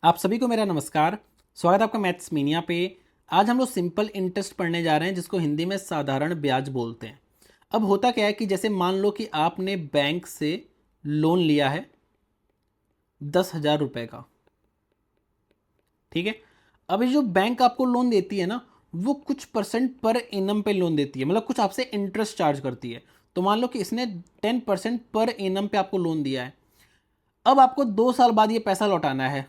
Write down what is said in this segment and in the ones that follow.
आप सभी को मेरा नमस्कार। स्वागत है आपका मैथ्स मीनिया पे। आज हम लोग सिंपल इंटरेस्ट पढ़ने जा रहे हैं, जिसको हिंदी में साधारण ब्याज बोलते हैं। अब होता क्या है कि जैसे मान लो कि आपने बैंक से लोन लिया है 10,000 रुपये का। ठीक है। अब ये जो बैंक आपको लोन देती है ना, वो कुछ परसेंट पर एनम पे लोन देती है, मतलब कुछ आपसे इंटरेस्ट चार्ज करती है। तो मान लो कि इसने 10% पर एनम पे आपको लोन दिया है। अब आपको 2 साल बाद ये पैसा लौटाना है।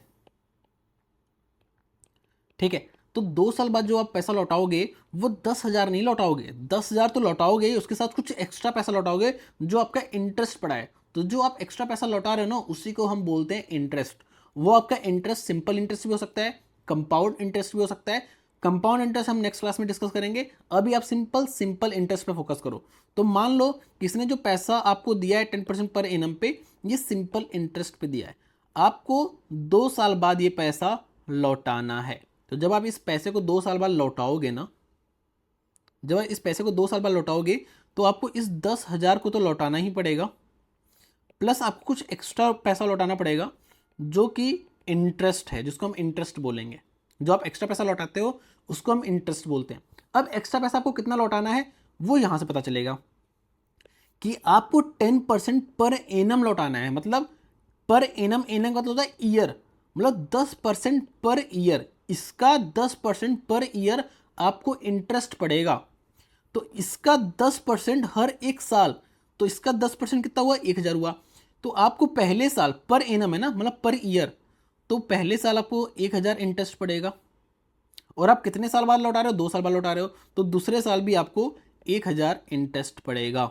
ठीक है। तो 2 साल बाद जो आप पैसा लौटाओगे वो 10,000 नहीं लौटाओगे, 10,000 तो लौटाओगे ही, उसके साथ कुछ एक्स्ट्रा पैसा लौटाओगे जो आपका इंटरेस्ट पड़ा है। तो जो आप एक्स्ट्रा पैसा लौटा रहे हो ना, उसी को हम बोलते हैं इंटरेस्ट। वो आपका इंटरेस्ट सिंपल इंटरेस्ट भी हो सकता है, कंपाउंड इंटरेस्ट भी हो सकता है। कंपाउंड इंटरेस्ट हम नेक्स्ट क्लास में डिस्कस करेंगे। अभी आप सिंपल सिंपल इंटरेस्ट पे फोकस करो। तो मान लो किसने जो पैसा आपको दिया है 10% पर एनम पे, ये सिंपल इंटरेस्ट पे दिया है। आपको 2 साल बाद ये पैसा लौटाना है। तो जब आप इस पैसे को 2 साल बाद लौटाओगे ना, जब आप इस पैसे को 2 साल बाद लौटाओगे, तो आपको इस 10,000 को तो लौटाना ही पड़ेगा, प्लस आपको कुछ एक्स्ट्रा पैसा लौटाना पड़ेगा जो कि इंटरेस्ट है, जिसको हम इंटरेस्ट बोलेंगे। जो आप एक्स्ट्रा पैसा लौटाते हो उसको हम इंटरेस्ट बोलते हैं। अब एक्स्ट्रा पैसा आपको कितना लौटाना है वो यहां से पता चलेगा कि आपको 10% पर एनम लौटाना है। मतलब पर एनम, एनम का तो होता है ईयर, मतलब 10% पर ईयर। इसका 10% पर ईयर आपको इंटरेस्ट पड़ेगा। तो इसका 10% हर एक साल, तो इसका 10% कितना हुआ, 1,000 हुआ। तो आपको पहले साल पर एनम है ना, मतलब पर ईयर, तो पहले साल आपको 1,000 इंटरेस्ट पड़ेगा। और आप कितने साल बाद लौटा रहे हो, 2 साल बाद लौटा रहे हो, तो दूसरे साल भी आपको 1,000 इंटरेस्ट पड़ेगा।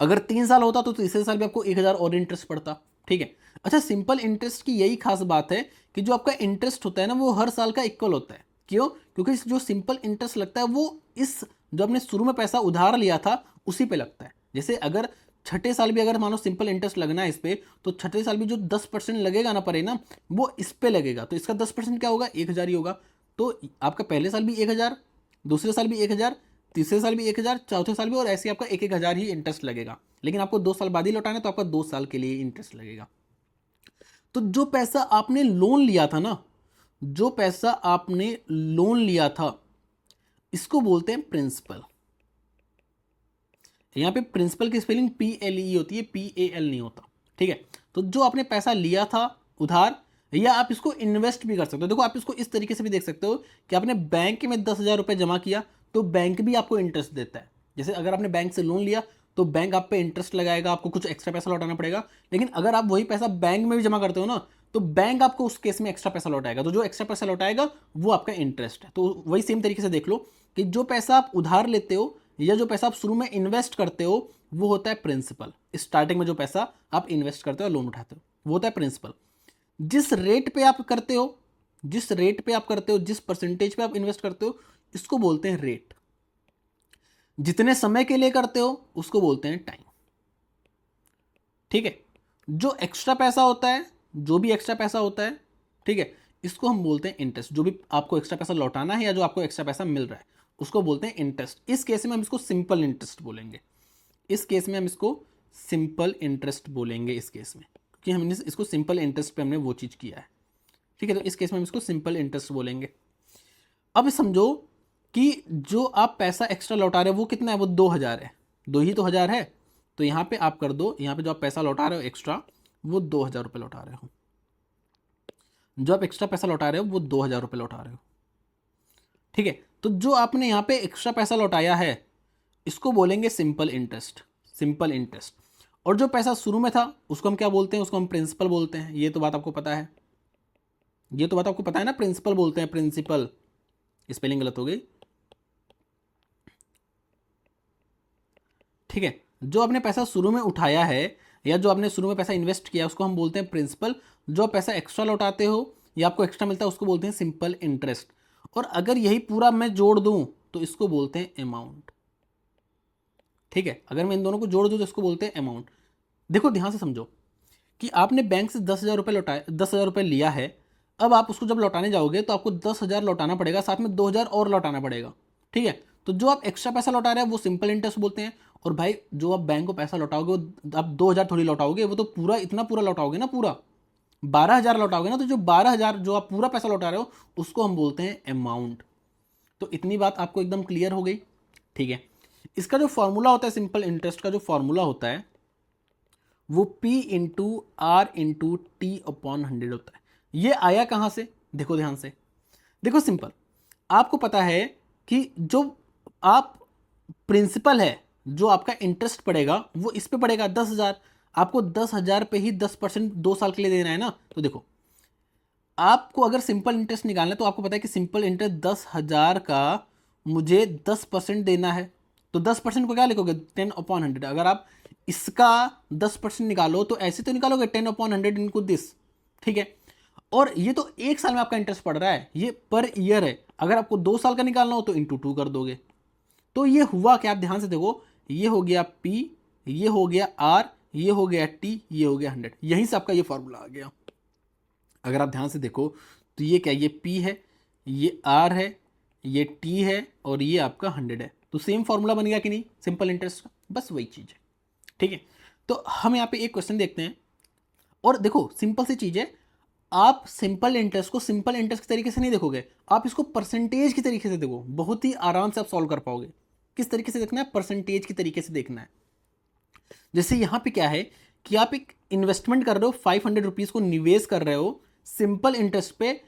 अगर 3 साल होता तो तीसरे साल भी आपको 1,000 और इंटरेस्ट पड़ता। ठीक है। अच्छा, सिंपल इंटरेस्ट की यही खास बात है कि जो आपका इंटरेस्ट होता है ना, वो हर साल का इक्वल होता है। क्यों? क्योंकि जो सिंपल इंटरेस्ट लगता है वो इस जो आपने शुरू में पैसा उधार लिया था उसी पे लगता है। जैसे अगर छठे साल भी अगर मानो सिंपल इंटरेस्ट लगना है इस पे, तो छठे साल भी जो 10% लगेगा ना पड़े ना, वो इस पे लगेगा। तो इसका 10% क्या होगा, 1,000 ही होगा। तो आपका पहले साल भी 1,000, दूसरे साल भी 1,000, तीसरे साल भी 1,000, चौथे साल भी, और ऐसे आपका 1,000 ही इंटरेस्ट लगेगा। लेकिन आपको 2 साल बाद ही लौटाना है, तो आपका 2 साल के लिए इंटरेस्ट लगेगा। तो जो पैसा आपने लोन लिया था ना, जो पैसा आपने लोन लिया था, इसको बोलते हैं प्रिंसिपल। यहां पे प्रिंसिपल की स्पेलिंग PLE होती है, PAL नहीं होता। ठीक है। तो जो आपने पैसा लिया था उधार, या आप इसको इन्वेस्ट भी कर सकते हो। देखो, आप इसको इस तरीके से भी देख सकते हो कि आपने बैंक में 10,000 रुपए जमा किया, तो बैंक भी आपको इंटरेस्ट देता है। जैसे अगर आपने बैंक से लोन लिया तो बैंक आप पे इंटरेस्ट लगाएगा, आपको कुछ एक्स्ट्रा पैसा लौटाना पड़ेगा। लेकिन अगर आप वही पैसा बैंक में भी जमा करते हो ना, तो बैंक आपको उस केस में एक्स्ट्रा पैसा लौटाएगा। तो जो एक्स्ट्रा पैसा लौटाएगा वो आपका इंटरेस्ट है। तो वही सेम तरीके से देख लो कि जो पैसा आप उधार लेते हो या जो पैसा आप शुरू में इन्वेस्ट करते हो, वो होता है प्रिंसिपल। स्टार्टिंग में जो पैसा आप इन्वेस्ट करते हो, लोन उठाते हो, वो होता है प्रिंसिपल। जिस रेट पे आप करते हो, जिस रेट पे आप करते हो, जिस परसेंटेज पे आप इन्वेस्ट करते हो, इसको बोलते हैं रेट। जितने समय के लिए करते हो उसको बोलते हैं टाइम। ठीक है। जो एक्स्ट्रा पैसा होता है, जो भी एक्स्ट्रा पैसा होता है, ठीक है, इसको हम बोलते हैं इंटरेस्ट। जो भी आपको एक्स्ट्रा पैसा लौटाना है या जो आपको एक्स्ट्रा पैसा मिल रहा है, उसको बोलते हैं इंटरेस्ट। इस केस में हम इसको सिंपल इंटरेस्ट बोलेंगे। इस केस में हम इसको सिंपल इंटरेस्ट बोलेंगे, इस केस में, क्योंकि हमने इसको सिंपल इंटरेस्ट पे हमने वो चीज़ किया है। ठीक है। तो इस केस में हम इसको सिंपल इंटरेस्ट बोलेंगे। अब समझो कि जो आप पैसा एक्स्ट्रा लौटा रहे हो वो कितना है, वो 2,000 है। दो ही तो हज़ार है। तो यहाँ पे आप कर दो, यहाँ पे जो आप पैसा लौटा रहे हो एक्स्ट्रा, वो 2,000 रुपये लौटा रहे हो। जो आप एक्स्ट्रा पैसा लौटा रहे हो वो 2,000 रुपये लौटा रहे हो। ठीक है। तो जो आपने यहाँ पे एक्स्ट्रा पैसा लौटाया है, इसको बोलेंगे सिंपल इंटरेस्ट। Simple interest. और जो पैसा शुरू में था उसको हम क्या बोलते हैं, उसको हम प्रिंसिपल बोलते हैं। ये तो बात आपको पता है, ये तो बात आपको पता है ना, प्रिंसिपल बोलते हैं, प्रिंसिपल। स्पेलिंग गलत हो गई। ठीक है। जो आपने पैसा शुरू में उठाया है या जो आपने शुरू में पैसा इन्वेस्ट किया, उसको हम बोलते हैं प्रिंसिपल। जो पैसा एक्स्ट्रा लौटाते हो या आपको एक्स्ट्रा मिलता है, उसको बोलते हैं सिंपल इंटरेस्ट। और अगर यही पूरा मैं जोड़ दूं तो इसको बोलते हैं अमाउंट। ठीक है। अगर मैं इन दोनों को जोड़ दूं तो इसको बोलते हैं अमाउंट। देखो, ध्यान से समझो कि आपने बैंक से 10,000 रुपये लौटाए, 10,000 रुपये लिया है। अब आप उसको जब लौटाने जाओगे तो आपको 10,000 लौटाना पड़ेगा, साथ में 2,000 और लौटाना पड़ेगा। ठीक है। तो जो आप एक्स्ट्रा पैसा लौटा रहे हैं वो सिंपल इंटरेस्ट बोलते हैं। और भाई, जो आप बैंक को पैसा लौटाओगे वो आप 2,000 थोड़ी लौटाओगे, वो तो पूरा इतना पूरा लौटाओगे ना, पूरा। 12,000 लौटाओगे ना, तो जो 12,000 जो आप पूरा पैसा लौटा रहे हो उसको हम बोलते हैं अमाउंट। तो इतनी बात आपको एकदम क्लियर हो गई, ठीक है। इसका जो फॉर्मूला होता है सिंपल इंटरेस्ट का, जो फॉर्मूला होता है वो P into R into T upon 100 होता है। ये आया कहां से, देखो ध्यान से, देखो सिंपल, आपको पता है कि जो आप प्रिंसिपल है, जो आपका इंटरेस्ट पड़ेगा वो इस पे पड़ेगा 10,000। आपको 10,000 पे ही 10% 2 साल के लिए देना है ना। तो देखो, आपको अगर सिंपल इंटरेस्ट निकालना है तो आपको पता है कि सिंपल इंटरेस्ट 10,000 का मुझे 10% देना है। तो 10% को क्या लिखोगे, 10/100। अगर आप इसका 10% निकालो तो ऐसे तो निकालोगे 10/100 इनटू दिस, ठीक है। और ये तो 1 साल में आपका इंटरेस्ट पड़ रहा है, ये पर ईयर है। अगर आपको 2 साल का निकालना हो तो इंटू 2 कर दोगे। तो ये हुआ क्या, आप ध्यान से देखो, ये हो गया P, ये हो गया R, ये हो गया T, ये हो गया 100। यहीं से आपका ये फॉर्मूला आ गया। अगर आप ध्यान से देखो तो ये क्या, ये P है, ये R है, ये T है और ये आपका 100 है। तो सेम फॉर्मूला बन गया कि नहीं सिंपल इंटरेस्ट का, बस वही चीज़ है, ठीक है। तो हम यहाँ पे एक क्वेश्चन देखते हैं, और देखो सिंपल सी चीज़ है, आप सिंपल इंटरेस्ट को सिंपल इंटरेस्ट के तरीके से नहीं देखोगे, आप इसको परसेंटेज की तरीके से देखो, बहुत ही आराम से आप सॉल्व कर पाओगे। किस तरीके से देखना है, परसेंटेज की तरीके से देखना है। जैसे यहाँ पे क्या है कि आप एक इन्वेस्टमेंट कर रहे हो, 500 रुपीज़ को निवेश कर रहे हो सिंपल इंटरेस्ट पे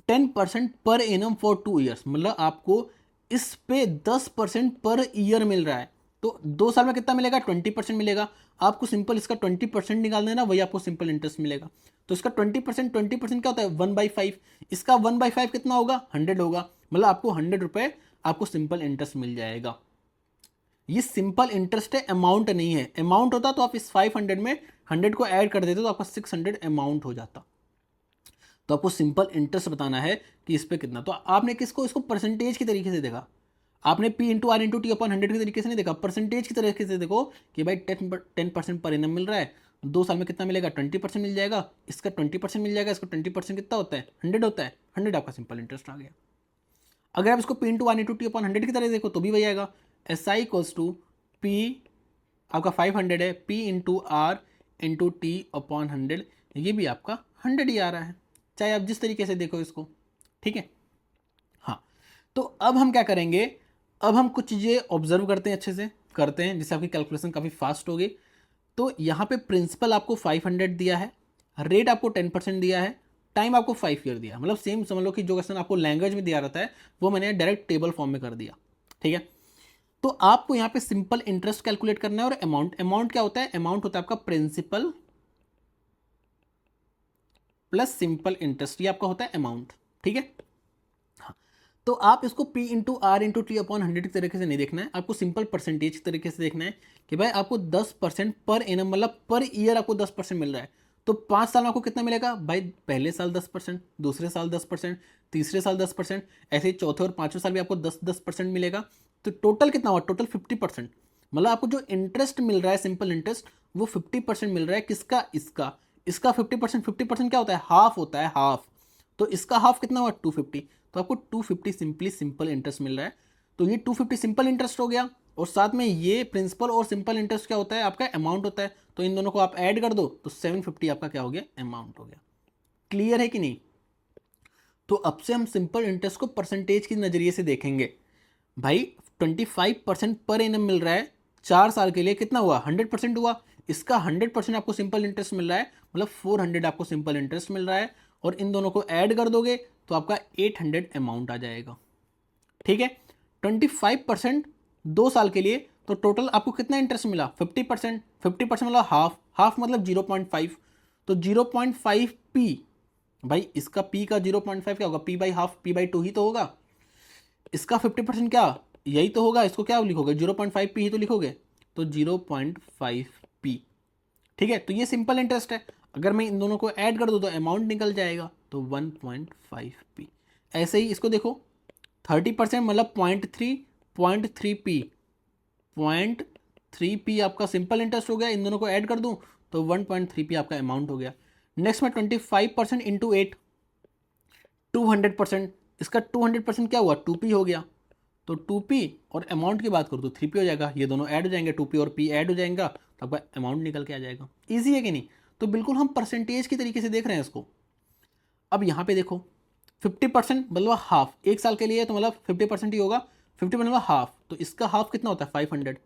10% पर एनम फॉर 2 ईयर्स, मतलब आपको इस पे 10% पर ईयर मिल रहा है। तो 2 साल में कितना मिलेगा, 20% मिलेगा। आपको सिंपल इसका 20% निकाल देना, वही आपको सिंपल इंटरेस्ट मिलेगा। तो इसका 20% क्या होता है, 1/5। इसका 1/5 कितना होगा, 100 होगा, मतलब आपको 100 रुपये आपको सिंपल इंटरेस्ट मिल जाएगा। ये सिंपल इंटरेस्ट है, अमाउंट नहीं है। अमाउंट होता तो आप इस 500 में 100 को ऐड कर देते तो आपका 600 अमाउंट हो जाता। तो आपको सिंपल इंटरेस्ट बताना है कि इस पे कितना। तो आपने किसको, इसको परसेंटेज की तरीके से देखा, आपने P into R into T upon 100 के तरीके से नहीं देखा, परसेंटेज की तरीके से देखो कि भाई 10% पर एनम मिल रहा है, 2 साल में कितना मिलेगा, 20% मिल जाएगा, इसका 20% मिल जाएगा, इसका 20% कितना होता है, 100 होता है, 100 आपका सिंपल इंटरेस्ट आ गया। अगर आप इसको P into one into T upon 100 की तरह देखो तो भी वही आएगा, S I equals to P, आपका 500 है, P into R into T upon 100, ये भी आपका 100 ही आ रहा है, चाहे आप जिस तरीके से देखो इसको, ठीक है। हाँ, तो अब हम क्या करेंगे, अब हम कुछ चीज़ें ऑब्जर्व करते हैं, अच्छे से करते हैं, जिससे आपकी कैलकुलेशन काफ़ी फास्ट होगी। तो यहाँ पे प्रिंसिपल आपको 500 दिया है, रेट आपको 10% दिया है, टाइम आपको 5 ईयर दिया, मतलब सेम समझ लो कि जो क्वेश्चन आपको लैंग्वेज में दिया रहता है वो मैंने डायरेक्ट टेबल फॉर्म में कर दिया, ठीक है। तो आपको यहाँ पे सिंपल इंटरेस्ट कैलकुलेट करना है, और अमाउंट, अमाउंट क्या होता है, अमाउंट होता है आपका प्रिंसिपल प्लस सिंपल इंटरेस्ट, ये आपका होता है अमाउंट, ठीक है। हाँ, तो आप इसको P into R into T upon 100 की तरीके से नहीं देखना है, आपको सिंपल परसेंटेज की तरीके से देखना है कि भाई आपको 10% पर एनम, मतलब पर ईयर आपको 10% मिल रहा है। तो 5 साल में आपको कितना मिलेगा भाई, पहले साल 10%, दूसरे साल 10%, तीसरे साल 10%, ऐसे ही चौथे और पांचवें साल भी आपको 10% मिलेगा। तो टोटल कितना हुआ, टोटल 50%, मतलब आपको जो इंटरेस्ट मिल रहा है सिंपल इंटरेस्ट वो 50% मिल रहा है। किसका, इसका, इसका 50%, 50% क्या होता है, हाफ होता है, हाफ। तो इसका हाफ कितना हुआ, 250। तो आपको 250 सिंपली सिंपल इंटरेस्ट मिल रहा है। तो ये 250 सिंपल इंटरेस्ट हो गया, और साथ में ये प्रिंसिपल और सिंपल इंटरेस्ट क्या होता है, आपका अमाउंट होता है। तो इन दोनों को आप ऐड कर दो तो 750 आपका क्या हो गया, अमाउंट हो गया। क्लियर है कि नहीं। तो अब से हम सिंपल इंटरेस्ट को परसेंटेज के नजरिए से देखेंगे। भाई 25% पर एनम मिल रहा है 4 साल के लिए, कितना हुआ, 100% हुआ। इसका 100% आपको सिंपल इंटरेस्ट मिल रहा है, मतलब 400 आपको सिंपल इंटरेस्ट मिल रहा है, और इन दोनों को ऐड कर दोगे तो आपका 800 अमाउंट आ जाएगा, ठीक है। 25% 2 साल के लिए, तो टोटल आपको कितना इंटरेस्ट मिला, 50%, 50% मतलब हाफ, हाफ मतलब 0.5। तो 0.5 P, भाई इसका P का 0.5 क्या होगा, P by half, P by 2 ही तो होगा। इसका 50% क्या, यही तो होगा, इसको क्या लिखोगे, 0.5 P ही तो लिखोगे, तो 0.5 P, ठीक है। तो ये सिंपल इंटरेस्ट है, अगर मैं इन दोनों को ऐड कर दूं तो अमाउंट निकल जाएगा, तो 1.5 P। ऐसे ही इसको देखो, 30% मतलब 0.3 P, 0.3 P आपका सिंपल इंटरेस्ट हो गया, इन दोनों को ऐड कर दूं तो 1.3 P आपका अमाउंट हो गया। नेक्स्ट में 25% इंटू 8, 200%, इसका 200% क्या हुआ, 2P हो गया। तो 2P और अमाउंट की बात करूँ तो 3P हो जाएगा, ये दोनों ऐड हो जाएंगे, 2P और P ऐड हो जाएगा तो आपका अमाउंट निकल के आ जाएगा। ईजी है कि नहीं। तो बिल्कुल हम परसेंटेज की तरीके से देख रहे हैं इसको। अब यहाँ पे देखो 50% मतलब हाफ, एक साल के लिए तो मतलब 50% ही होगा, 50% मतलब हाफ, तो इसका हाफ कितना होता है 500,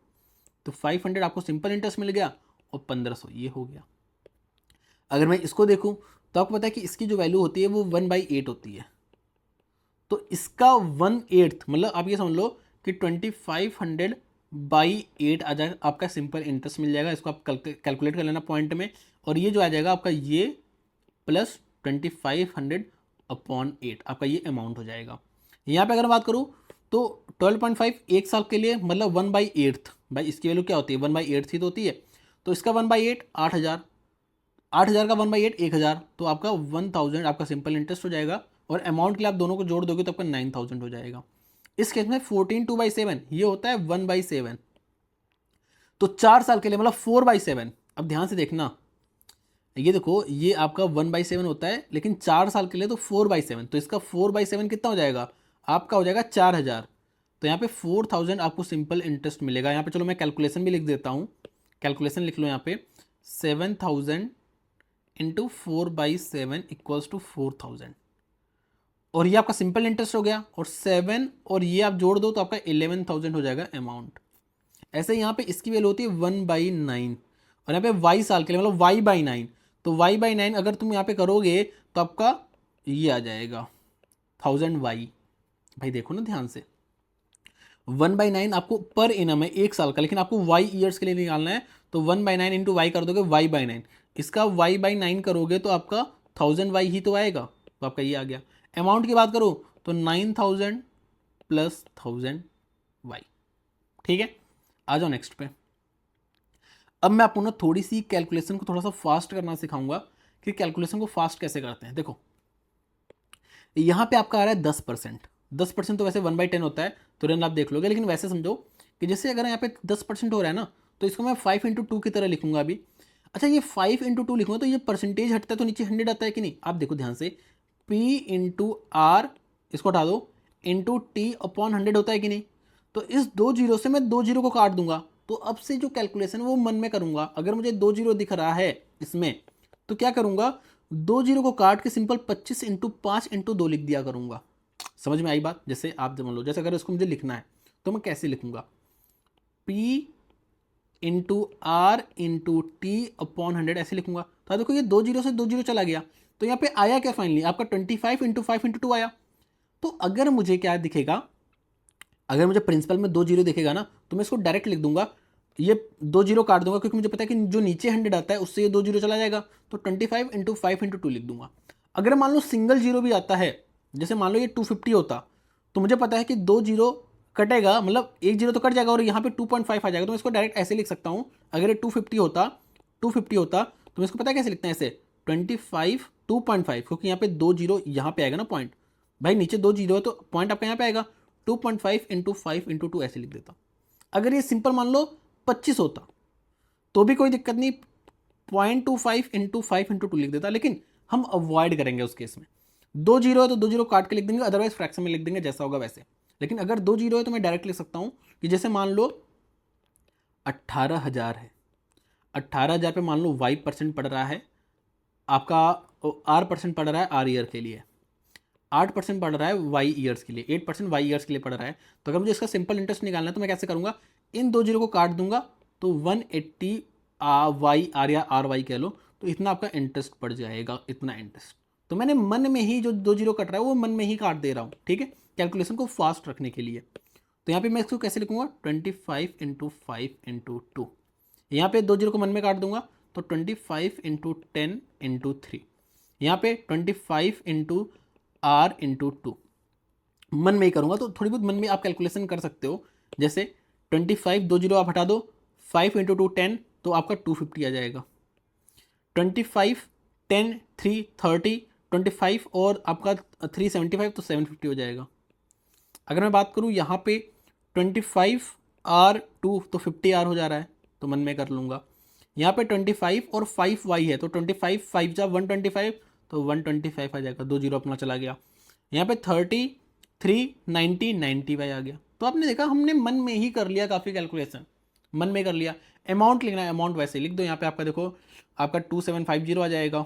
तो 500 आपको सिंपल इंटरेस्ट मिल गया और 1500 ये हो गया। अगर मैं इसको देखूं तो आपको पता है कि इसकी जो वैल्यू होती है वो 1/8 होती है, तो इसका 1/8 मतलब आप ये समझ लो कि 2500/8 आ जाएगा आपका सिंपल इंटरेस्ट मिल जाएगा। इसको आप कैलकुलेट कर लेना पॉइंट में, और ये जो आ जाएगा आपका ये प्लस 2500/8 आपका ये अमाउंट हो जाएगा। यहाँ पे अगर बात करूँ तो 12.5 एक साल के लिए मतलब 1/8, भाई इसकी वैल्यू क्या होती है 1/8 ही तो होती है, तो इसका 1/8 8000, 8000 का 1/8 1000, तो आपका 1000 आपका सिंपल इंटरेस्ट हो जाएगा, और अमाउंट के लिए आप दोनों को जोड़ दोगे तो आपका 9000 हो जाएगा। इस केस में 14 2/7 ये होता है 1/7, तो 4 साल के लिए मतलब 4/7। अब ध्यान से देखना, ये देखो ये आपका 1/7 होता है, लेकिन 4 साल के लिए तो 4/7, तो इसका 4/7 कितना हो जाएगा आपका हो जाएगा 4000, तो यहाँ पे 4000 आपको सिंपल इंटरेस्ट मिलेगा। यहाँ पे चलो मैं कैलकुलेशन भी लिख देता हूँ, कैलकुलेशन लिख लो यहाँ पे 7000 इंटू 4/7 इक्वल्स टू 4000, और ये आपका सिंपल इंटरेस्ट हो गया, और 7 और ये आप जोड़ दो तो आपका 11000 हो जाएगा अमाउंट। ऐसे यहाँ पे इसकी वैल्यू होती है 1/9, और यहाँ पे वाई साल के लिए मतलब y/9, तो y/9 अगर तुम यहाँ पे करोगे तो आपका ये आ जाएगा 1000y। भाई देखो ना ध्यान से, 1/9 आपको पर इनम है एक साल का, लेकिन आपको y ईयर्स के लिए निकालना है, तो 1/9 इंटू वाई कर दोगे y/9, इसका y/9 करोगे तो आपका 1000y ही तो आएगा, तो आपका ये आ गया। अमाउंट की बात करो तो 9000 प्लस 1000y। ठीक है, आ जाओ नेक्स्ट पे। अब मैं आपको ना थोड़ी सी कैलकुलेशन को थोड़ा सा फास्ट करना सिखाऊंगा कि कैलकुलेशन को फास्ट कैसे करते हैं। देखो यहाँ पे आपका आ रहा है 10%, 10% तो वैसे 1/10 होता है, तो रन आप देख लोगे, लेकिन वैसे समझो कि जैसे अगर यहाँ पे 10% हो रहा है ना, तो इसको मैं 5/2 की तरह लिखूंगा अभी। अच्छा ये 5/2 लिखूंगा तो ये परसेंटेज हटता है तो नीचे 100 आता है कि नहीं, आप देखो ध्यान से, P/R इसको हटा दो इंटू T/100 होता है कि नहीं, तो इस 2 जीरो से मैं 2 जीरो को काट दूंगा, तो अब से जो कैलकुलेशन वो मन में करूंगा। अगर मुझे 2 जीरो दिख रहा है इसमें तो क्या करूंगा, 2 जीरो को काट के सिंपल 25 इंटू 5 इंटू 2 लिख दिया करूंगा। समझ में आई बात? जैसे आप जब लो, जैसे अगर इसको मुझे लिखना है तो मैं कैसे लिखूंगा, P/R इंटू T/100 ऐसे लिखूंगा। तो देखो ये 2 जीरो से 2 जीरो चला गया, तो यहाँ पे आया क्या फाइनली आपका 25 इंटू 5 इंटू 2 आया। तो अगर मुझे क्या दिखेगा, अगर मुझे प्रिंसिपल में 2 जीरो दिखेगा ना, तो मैं इसको डायरेक्ट लिख दूंगा, ये 2 जीरो काट दूंगा, क्योंकि मुझे पता है कि जो नीचे 100 आता है उससे ये 2 जीरो चला जाएगा, तो 25 इंटू 5 इंटू 2 लिख दूंगा। अगर मान लो सिंगल जीरो भी आता है, जैसे मान लो ये 250 होता, तो मुझे पता है कि 2 जीरो कटेगा, मतलब एक जीरो तो कट जाएगा और यहाँ पे 2.5 आ जाएगा, तो मैं इसको डायरेक्ट ऐसे लिख सकता हूँ। अगर ये 250 होता तो मैं इसको पता है कैसे लिखते हैं, ऐसे 25 2.5, क्योंकि यहाँ पे 2 जीरो यहाँ पे आएगा ना पॉइंट, भाई नीचे 2 जीरो है तो पॉइंट आपका यहाँ पे आएगा, 2.5 इंटू 5 इंटू 2 ऐसे लिख देता। अगर ये सिंपल मान लो 25 होता तो भी कोई दिक्कत नहीं, 0.25 इंटू 5 इंटू 2 लिख देता, लेकिन हम अवॉइड करेंगे उस केस में। 2 जीरो है तो 2 जीरो काट के लिख देंगे, अदरवाइज फ्रैक्शन में लिख देंगे जैसा होगा वैसे। लेकिन अगर 2 जीरो है तो मैं डायरेक्ट लिख सकता हूँ कि जैसे मान लो 18,000 है, 18,000 पे मान लो y% पड़ रहा है आपका, r% पड़ रहा है r ईयर के लिए, 8% पड़ रहा है वाई ईयर्स के लिए, 8% वाई ईयर्स के लिए पड़ रहा है। तो अगर मुझे इसका सिंपल इंटरेस्ट निकालना है तो मैं कैसे करूंगा, इन 2 जीरो को काट दूंगा, तो 180 वाई आर या आर वाई कह लो, तो इतना आपका इंटरेस्ट पड़ जाएगा, इतना इंटरेस्ट। तो मैंने मन में ही जो 2 जीरो कट रहा है वो मन में ही काट दे रहा हूँ, ठीक है, कैलकुलेशन को फास्ट रखने के लिए। तो यहाँ पे मैं इसको कैसे लिखूंगा, 25 इंटू 5 इंटू 2, यहाँ पे 2 जीरो को मन में काट दूंगा, तो 25 इंटू 10 इंटू 3, यहाँ पे 25 इंटू r इंटू 2 मन में ही करूंगा, तो थोड़ी बहुत मन में आप कैलकुलेशन कर सकते हो। जैसे 25 2 जीरो आप हटा दो, 5 इंटू 2 10, तो आपका 250 आ जाएगा। 25 10 3 30, 25 और आपका 3 75, तो 750 हो जाएगा। अगर मैं बात करूं यहाँ पे 25 r2 तो 50 r हो जा रहा है, तो मन में कर लूँगा। यहाँ पे 25 और 5 y है, तो 25 5 जा 125, तो 125 आ जाएगा, 2 जीरो अपना चला गया। यहाँ पे 30 3 90 90 y आ गया। तो आपने देखा हमने मन में ही कर लिया, काफ़ी कैलकुलेशन मन में कर लिया। अमाउंट लिखना है, अमाउंट वैसे लिख दो। यहाँ पे आपका देखो आपका 2750 आ जाएगा,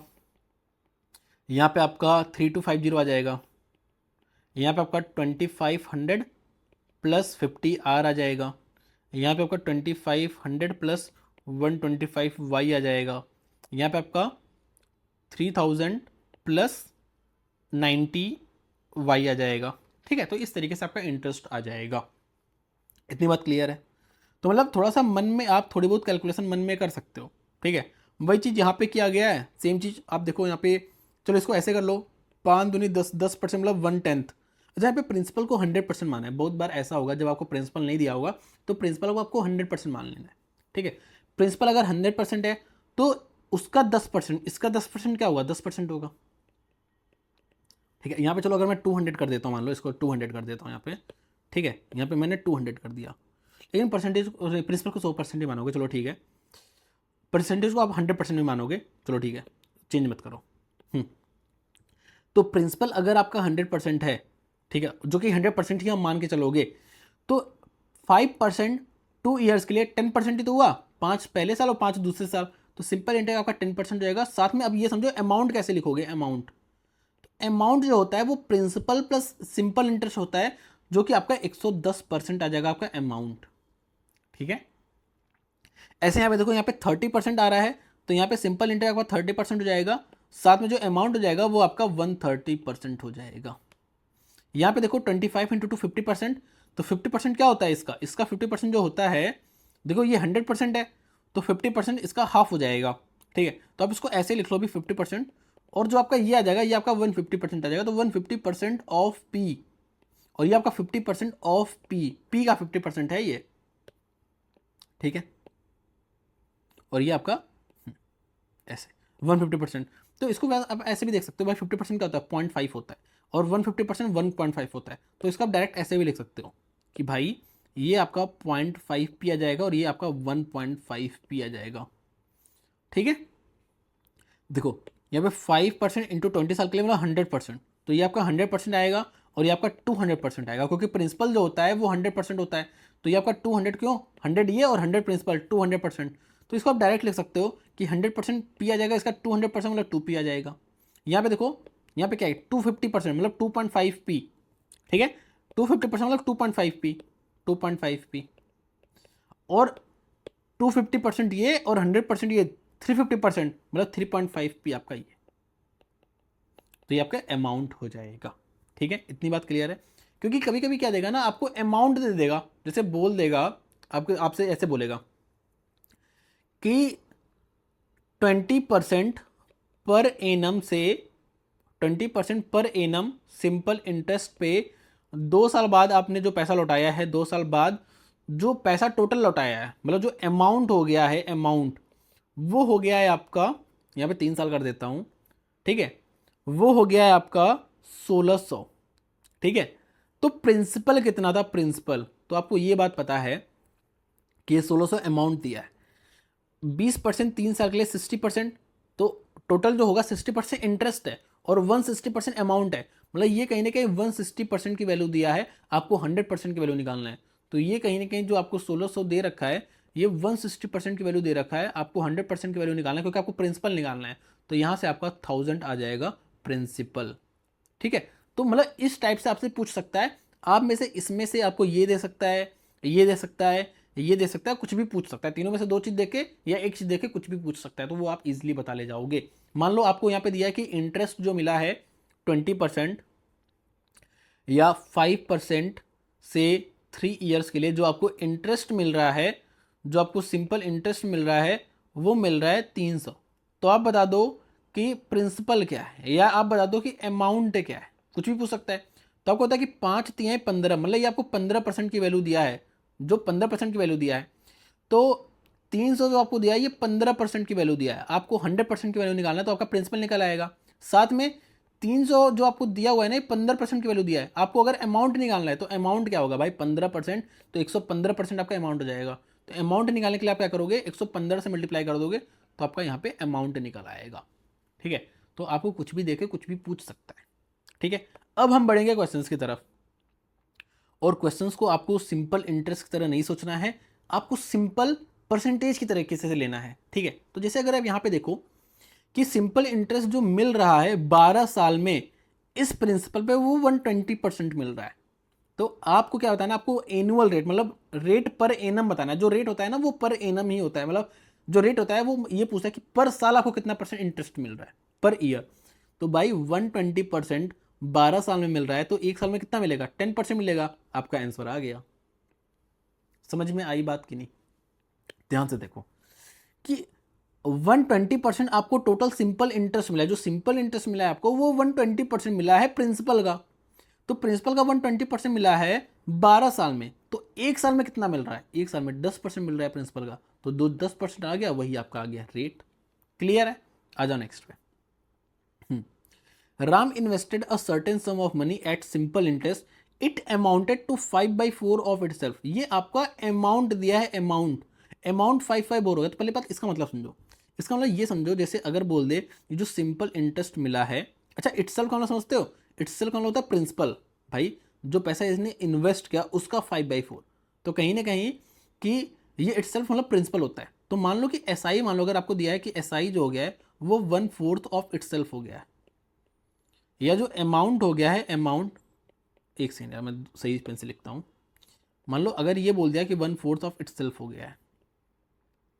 यहाँ पे आपका 3250 आ जाएगा, यहाँ पे आपका 2500 प्लस 50R आ जाएगा, यहाँ पे आपका 2500 प्लस 125Y आ जाएगा, यहाँ पे आपका 3000 प्लस 90Y आ जाएगा। ठीक है, तो इस तरीके से आपका इंटरेस्ट आ जाएगा। इतनी बात क्लियर है? तो मतलब थोड़ा सा मन में आप थोड़ी बहुत कैलकुलेशन मन में कर सकते हो। ठीक है, वही चीज़ यहाँ पे किया गया है, सेम चीज़ आप देखो यहाँ पे। चलो इसको ऐसे कर लो, 5 दूनी 10, 10% मतलब 1/10। अच्छा, यहाँ पे प्रिंसिपल को 100% माना है। बहुत बार ऐसा होगा जब आपको प्रिंसिपल नहीं दिया होगा तो प्रिंसिपल को आपको 100% मान लेना है। ठीक है, प्रिंसिपल अगर 100% है तो उसका 10%, इसका 10% क्या होगा, 10% होगा। ठीक है, यहाँ पे चलो अगर मैं 200 कर देता हूँ, मान लो इसको 200 कर देता हूँ यहाँ पे। ठीक है, यहाँ पे मैंने 200 कर दिया, लेकिन परसेंटेज प्रिंसिपल को 100% ही मानोगे, चलो ठीक है। परसेंटेज को आप 100% भी मानोगे, चलो ठीक है, चेंज मत करो। तो प्रिंसिपल अगर आपका 100% है, ठीक है, जो कि 100% ही हम मान के चलोगे, तो 5% 2 ईयर्स के लिए 10% ही तो हुआ, 5 पहले साल और 5 दूसरे साल, तो सिंपल इंटरेस्ट आपका 10% हो जाएगा। साथ में अब ये समझो अमाउंट कैसे लिखोगे, अमाउंट, अमाउंट जो होता है वो प्रिंसिपल प्लस सिंपल इंटरेस्ट होता है, जो कि आपका 110% आ जाएगा आपका अमाउंट। ठीक है, ऐसे यहाँ पे देखो, यहाँ पे 30% आ रहा है, तो यहाँ पे सिंपल इंटरेस्ट आपका 30% हो जाएगा, साथ में जो अमाउंट हो जाएगा वो आपका 130% हो जाएगा। यहाँ पे देखो 25 इंटू 50%, तो 50% क्या होता है इसका, इसका 50% जो होता है, देखो ये 100% है तो 50% इसका हाफ हो जाएगा। ठीक है, तो आप इसको ऐसे लिख लो भी 50%, और जो आपका ये आ जाएगा ये आपका 150% आ जाएगा, तो 150% ऑफ पी, और ये आपका 50% ऑफ पी, पी का 50% है ये। ठीक है, और ये आपका ऐसे 150%। तो इसको आप ऐसे भी देख सकते हो भाई, 50% क्या होता है, 0.5 होता है, और 150% 1.5 होता है, तो इसका आप डायरेक्ट ऐसे भी लिख सकते हो कि भाई ये आपका 0.5p आ जाएगा और ये आपका 1.5p आ जाएगा। ठीक है, देखो यहाँ पे 5% इंटू 20 साल के लिए मतलब 100%, तो ये आपका 100% आएगा, और ये आपका 200% आएगा, क्योंकि प्रिंसिपल जो होता है वो 100% होता है, तो ये आपका 200 क्यों, 100 ये और 100 प्रिंसिपल, 200%। तो इसको आप डायरेक्ट लिख सकते हो कि 100% पी आ जाएगा, इसका 200% मतलब 2p आ जाएगा। यहाँ पे देखो, यहाँ पे क्या है, 250% मतलब 2.5p। ठीक है, 250% मतलब 2.5p, 2.5p, और 250% ये और 100% ये 350% मतलब 3.5p आपका ये, तो ये आपका अमाउंट हो जाएगा। ठीक है, इतनी बात क्लियर है? क्योंकि कभी कभी क्या देगा ना, आपको अमाउंट दे देगा, जैसे बोल देगा आपको, आपसे ऐसे बोलेगा कि 20% पर एनम से, 20% पर एनम सिंपल इंटरेस्ट पे 2 साल बाद आपने जो पैसा लौटाया है, 2 साल बाद जो पैसा टोटल लौटाया है, मतलब जो अमाउंट हो गया है, अमाउंट वो हो गया है आपका, यहाँ पे 3 साल कर देता हूँ। ठीक है, वो हो गया है आपका 1600। ठीक है, तो प्रिंसिपल कितना था, प्रिंसिपल तो आपको ये बात पता है कि ये 1600 अमाउंट दिया है, 20% 3 साल के लिए 60%, तो टोटल जो होगा 60% इंटरेस्ट है और 160% अमाउंट है, मतलब ये कहीं ना कहीं 160% की वैल्यू दिया है, आपको 100% की वैल्यू निकालना है। तो ये कहीं ना कहीं जो आपको 1600 दे रखा है, ये 160% की वैल्यू दे रखा है, आपको 100% की वैल्यू निकालना है, क्योंकि आपको प्रिंसिपल निकालना है, तो यहाँ से आपका 1000 आ जाएगा प्रिंसिपल। ठीक है, तो मतलब इस टाइप से आपसे पूछ सकता है, आप में से इसमें से आपको ये दे सकता है, ये दे सकता है, ये दे सकता है, कुछ भी पूछ सकता है, तीनों में से 2 चीज़ देके या एक चीज़ देके कुछ भी पूछ सकता है, तो वो आप इजीली बता ले जाओगे। मान लो आपको यहाँ पे दिया है कि इंटरेस्ट जो मिला है 20% या 5% से 3 ईयर्स के लिए, जो आपको इंटरेस्ट मिल रहा है, जो आपको सिंपल इंटरेस्ट मिल रहा है, वो मिल रहा है 300। तो आप बता दो कि प्रिंसिपल क्या है, या आप बता दो कि अमाउंट क्या है, कुछ भी पूछ सकता है। तो आपको होता है कि 5 3 15, मतलब ये आपको 15% की वैल्यू दिया है, जो 15% की वैल्यू दिया है, तो 300 जो आपको दिया है ये 15% की वैल्यू दिया है, आपको 100% की वैल्यू निकालना है, तो आपका प्रिंसिपल निकल आएगा। साथ में 300 जो आपको दिया हुआ है ना, 15% की वैल्यू दिया है, आपको अगर अमाउंट निकालना है तो अमाउंट क्या होगा भाई, 15%, तो 115% आपका अमाउंट हो जाएगा। तो अमाउंट निकालने के लिए आप क्या करोगे, 115 से मल्टीप्लाई कर दोगे, तो आपका यहाँ पे अमाउंट निकल आएगा। ठीक है, तो आपको कुछ भी देके कुछ भी पूछ सकता है। ठीक है, अब हम बढ़ेंगे क्वेश्चंस की तरफ, और क्वेश्चंस को आपको सिंपल इंटरेस्ट की तरह नहीं सोचना है, आपको सिंपल परसेंटेज की तरीके से लेना है, ठीक है। तो जैसे अगर आप यहाँ पे देखो कि सिंपल इंटरेस्ट जो मिल रहा है 12 साल में इस प्रिंसिपल पे वो 120% मिल रहा है। तो आपको क्या बताना है, आपको एनुअल रेट मतलब रेट पर एनम बताना है। जो रेट होता है ना वो पर एनम ही होता है, मतलब जो रेट होता है वो ये पूछता है कि पर साल आपको कितना परसेंट इंटरेस्ट मिल रहा है पर ईयर। तो भाई 120% 12 साल में मिल रहा है तो एक साल में कितना मिलेगा, 10% मिलेगा। आपका आंसर आ गया। समझ में आई बात कि नहीं? ध्यान से देखो कि 120% आपको टोटल सिंपल इंटरेस्ट मिला है। जो सिंपल इंटरेस्ट मिला है आपको वो 120% मिला है प्रिंसिपल का। तो प्रिंसिपल का 120% मिला है 12 साल में, तो एक साल में कितना मिल रहा है, एक साल में 10% मिल रहा है प्रिंसिपल का। तो दो 10% आ गया, वही आपका आ गया रेट। क्लियर है? आ जाओ नेक्स्ट पे। Ram invested a certain sum of money at simple interest, it amounted to 5/4 of itself. ये आपका अमाउंट दिया है, अमाउंट अमाउंट 5/4 होगा। तो पहले बात इसका मतलब समझो। इसका मतलब ये समझो, जैसे अगर बोल दे ये जो सिंपल इंटरेस्ट मिला है, अच्छा इटसेल्फ का मतलब समझते हो? इटसेल्फ का मतलब होता है प्रिंसिपल, भाई जो पैसा इसने इन्वेस्ट किया उसका 5/4। तो कहीं ना कहीं कि ये इटसेल्फ मतलब प्रिंसिपल होता है। तो मान लो कि एस आई, मान लो अगर आपको दिया है कि एस आई जो हो गया है वो 1/4 ऑफ इटसेल्फ हो गया है, या जो अमाउंट हो गया है अमाउंट, एक सेकंड यार मैं सही पेन से लिखता हूँ। मान लो अगर ये बोल दिया कि 1/4 ऑफ इटसेल्फ हो गया है,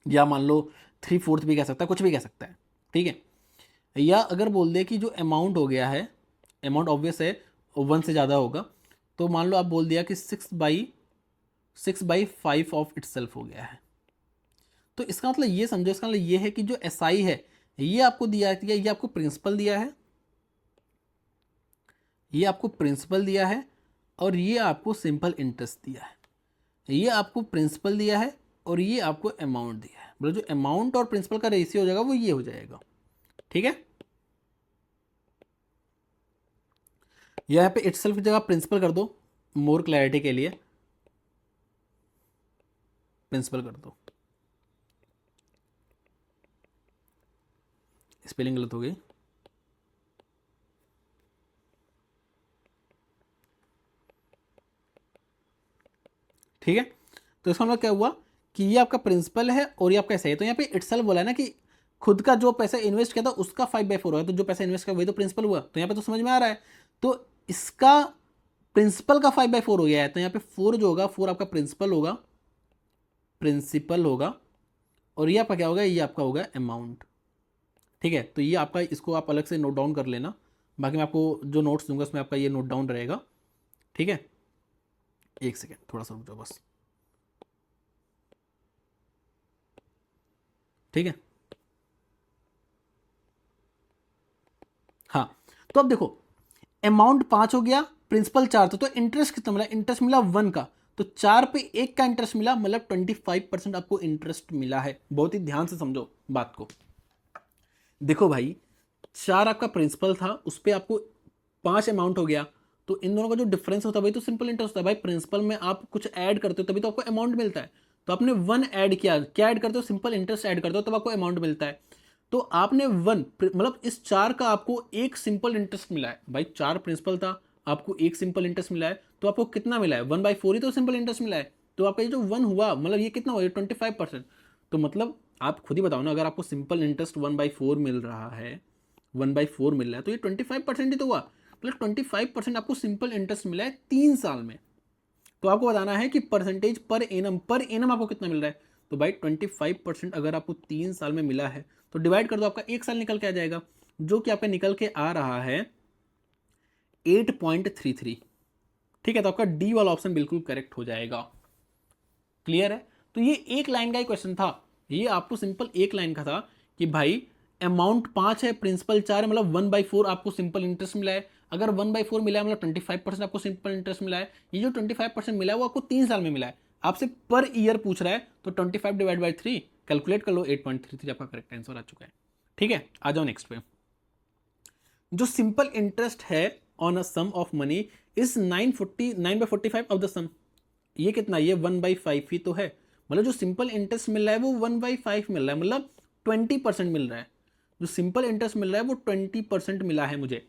या मान लो 3/4 भी कह सकता है, कुछ भी कह सकता है, ठीक है। या अगर बोल दे कि जो अमाउंट हो गया है, अमाउंट ऑब्वियस है 1 से ज़्यादा होगा, तो मान लो आप बोल दिया कि 6/5 ऑफ इटसेल्फ हो गया है। तो इसका मतलब ये समझो, इसका मतलब ये है कि जो एस आई है ये आपको दिया है, ये आपको प्रिंसिपल दिया है, ये आपको प्रिंसिपल दिया है, और ये आपको सिंपल इंटरेस्ट दिया है। ये आपको प्रिंसिपल दिया है और ये आपको अमाउंट दिया है। मतलब जो अमाउंट और प्रिंसिपल का रेशियो हो जाएगा वो ये हो जाएगा, ठीक है। यहाँ पे इटसेल्फ की जगह प्रिंसिपल कर दो, मोर क्लैरिटी के लिए प्रिंसिपल कर दो। स्पेलिंग गलत हो गई। ठीक है, तो इसका मतलब क्या हुआ कि ये आपका प्रिंसिपल है और ये आपका ऐसा है। तो यहाँ पे इटसेल्फ बोला है ना कि खुद का जो पैसा इन्वेस्ट किया था उसका 5/4 होगा। तो जो पैसा इन्वेस्ट किया वही तो प्रिंसिपल हुआ। तो यहाँ पे तो समझ में आ रहा है। तो इसका प्रिंसिपल का 5/4 हो गया है, तो यहाँ पे 4 जो होगा 4 आपका प्रिंसिपल होगा, प्रिंसिपल होगा, और ये आपका क्या होगा, ये आपका होगा अमाउंट। ठीक है, तो ये आपका, इसको आप अलग से नोट डाउन कर लेना। बाकी मैं आपको जो नोट्स दूंगा उसमें आपका ये नोट डाउन रहेगा। ठीक है, एक सेकेंड थोड़ा सा रुक जाओ बस। ठीक है, हाँ। तो अब देखो अमाउंट 5 हो गया, प्रिंसिपल 4 था, तो इंटरेस्ट कितना मिला, इंटरेस्ट मिला 1 का। तो 4 पे 1 का इंटरेस्ट मिला, मतलब 25% आपको इंटरेस्ट मिला है। बहुत ही ध्यान से समझो बात को। देखो भाई 4 आपका प्रिंसिपल था, उस पर आपको 5 अमाउंट हो गया, तो इन दोनों का जो डिफरेंस होता है भाई तो सिंपल इंटरेस्ट होता है। भाई प्रिंसिपल में आप कुछ ऐड करते हो तभी तो आपको अमाउंट मिलता है। तो आपने 1 ऐड किया, क्या ऐड करते हो, सिंपल इंटरेस्ट ऐड करते हो, तब आपको अमाउंट मिलता है। तो आपने 1 मतलब इस 4 का आपको एक सिंपल इंटरेस्ट मिला है। भाई 4 प्रिंसिपल था, आपको एक सिंपल इंटरेस्ट मिला है, तो आपको कितना मिला है, 1/4 ही तो सिंपल इंटरेस्ट मिला है। तो आपका ये जो 1 हुआ मतलब ये कितना हुआ, 25%। तो मतलब आप खुद ही बताओ ना, अगर आपको सिंपल इंटरेस्ट 1/4 मिल रहा है, 1/4 मिल रहा है, तो ये 25% ही तो हुआ। मतलब 25% आपको सिंपल इंटरेस्ट मिला है 3 साल में। तो आपको बताना है कि परसेंटेज पर एनम आपको कितना मिल रहा है। तो भाई 25% अगर आपको 3 साल में मिला है तो डिवाइड कर दो, आपका एक साल निकल के आ जाएगा, जो कि आपका निकल के आ रहा है 8.33। ठीक है, तो आपका डी वाला ऑप्शन बिल्कुल करेक्ट हो जाएगा। क्लियर है? तो ये एक लाइन का ही क्वेश्चन था, ये आपको सिंपल एक लाइन का था कि भाई अमाउंट 5 है, प्रिंसिपल 4 है, मतलब 1/4 आपको सिंपल इंटरेस्ट मिला है। अगर 1/4 मिला है मतलब 25% आपको सिंपल इंटरेस्ट मिला है। ये जो 25% मिला है वो आपको 3 साल में मिला है। आपसे पर ईयर पूछ रहा है, तो 25 डिवाइड बाई 3 कैलकुलेट कर लो, 8.33 आपका करेक्ट आंसर आ चुका है। ठीक है, आ जाओ नेक्स्ट पे। जो सिंपल इंटरेस्ट है on a sum of money is 9/45 of the sum. ये कितना, ये 1/5 ही तो है। मतलब जो सिंपल इंटरेस्ट मिल रहा है वो 1/5 मिल रहा है, मतलब 20% मिल रहा है। जो सिंपल इंटरेस्ट मिल रहा है वो 20% मिला है मुझे।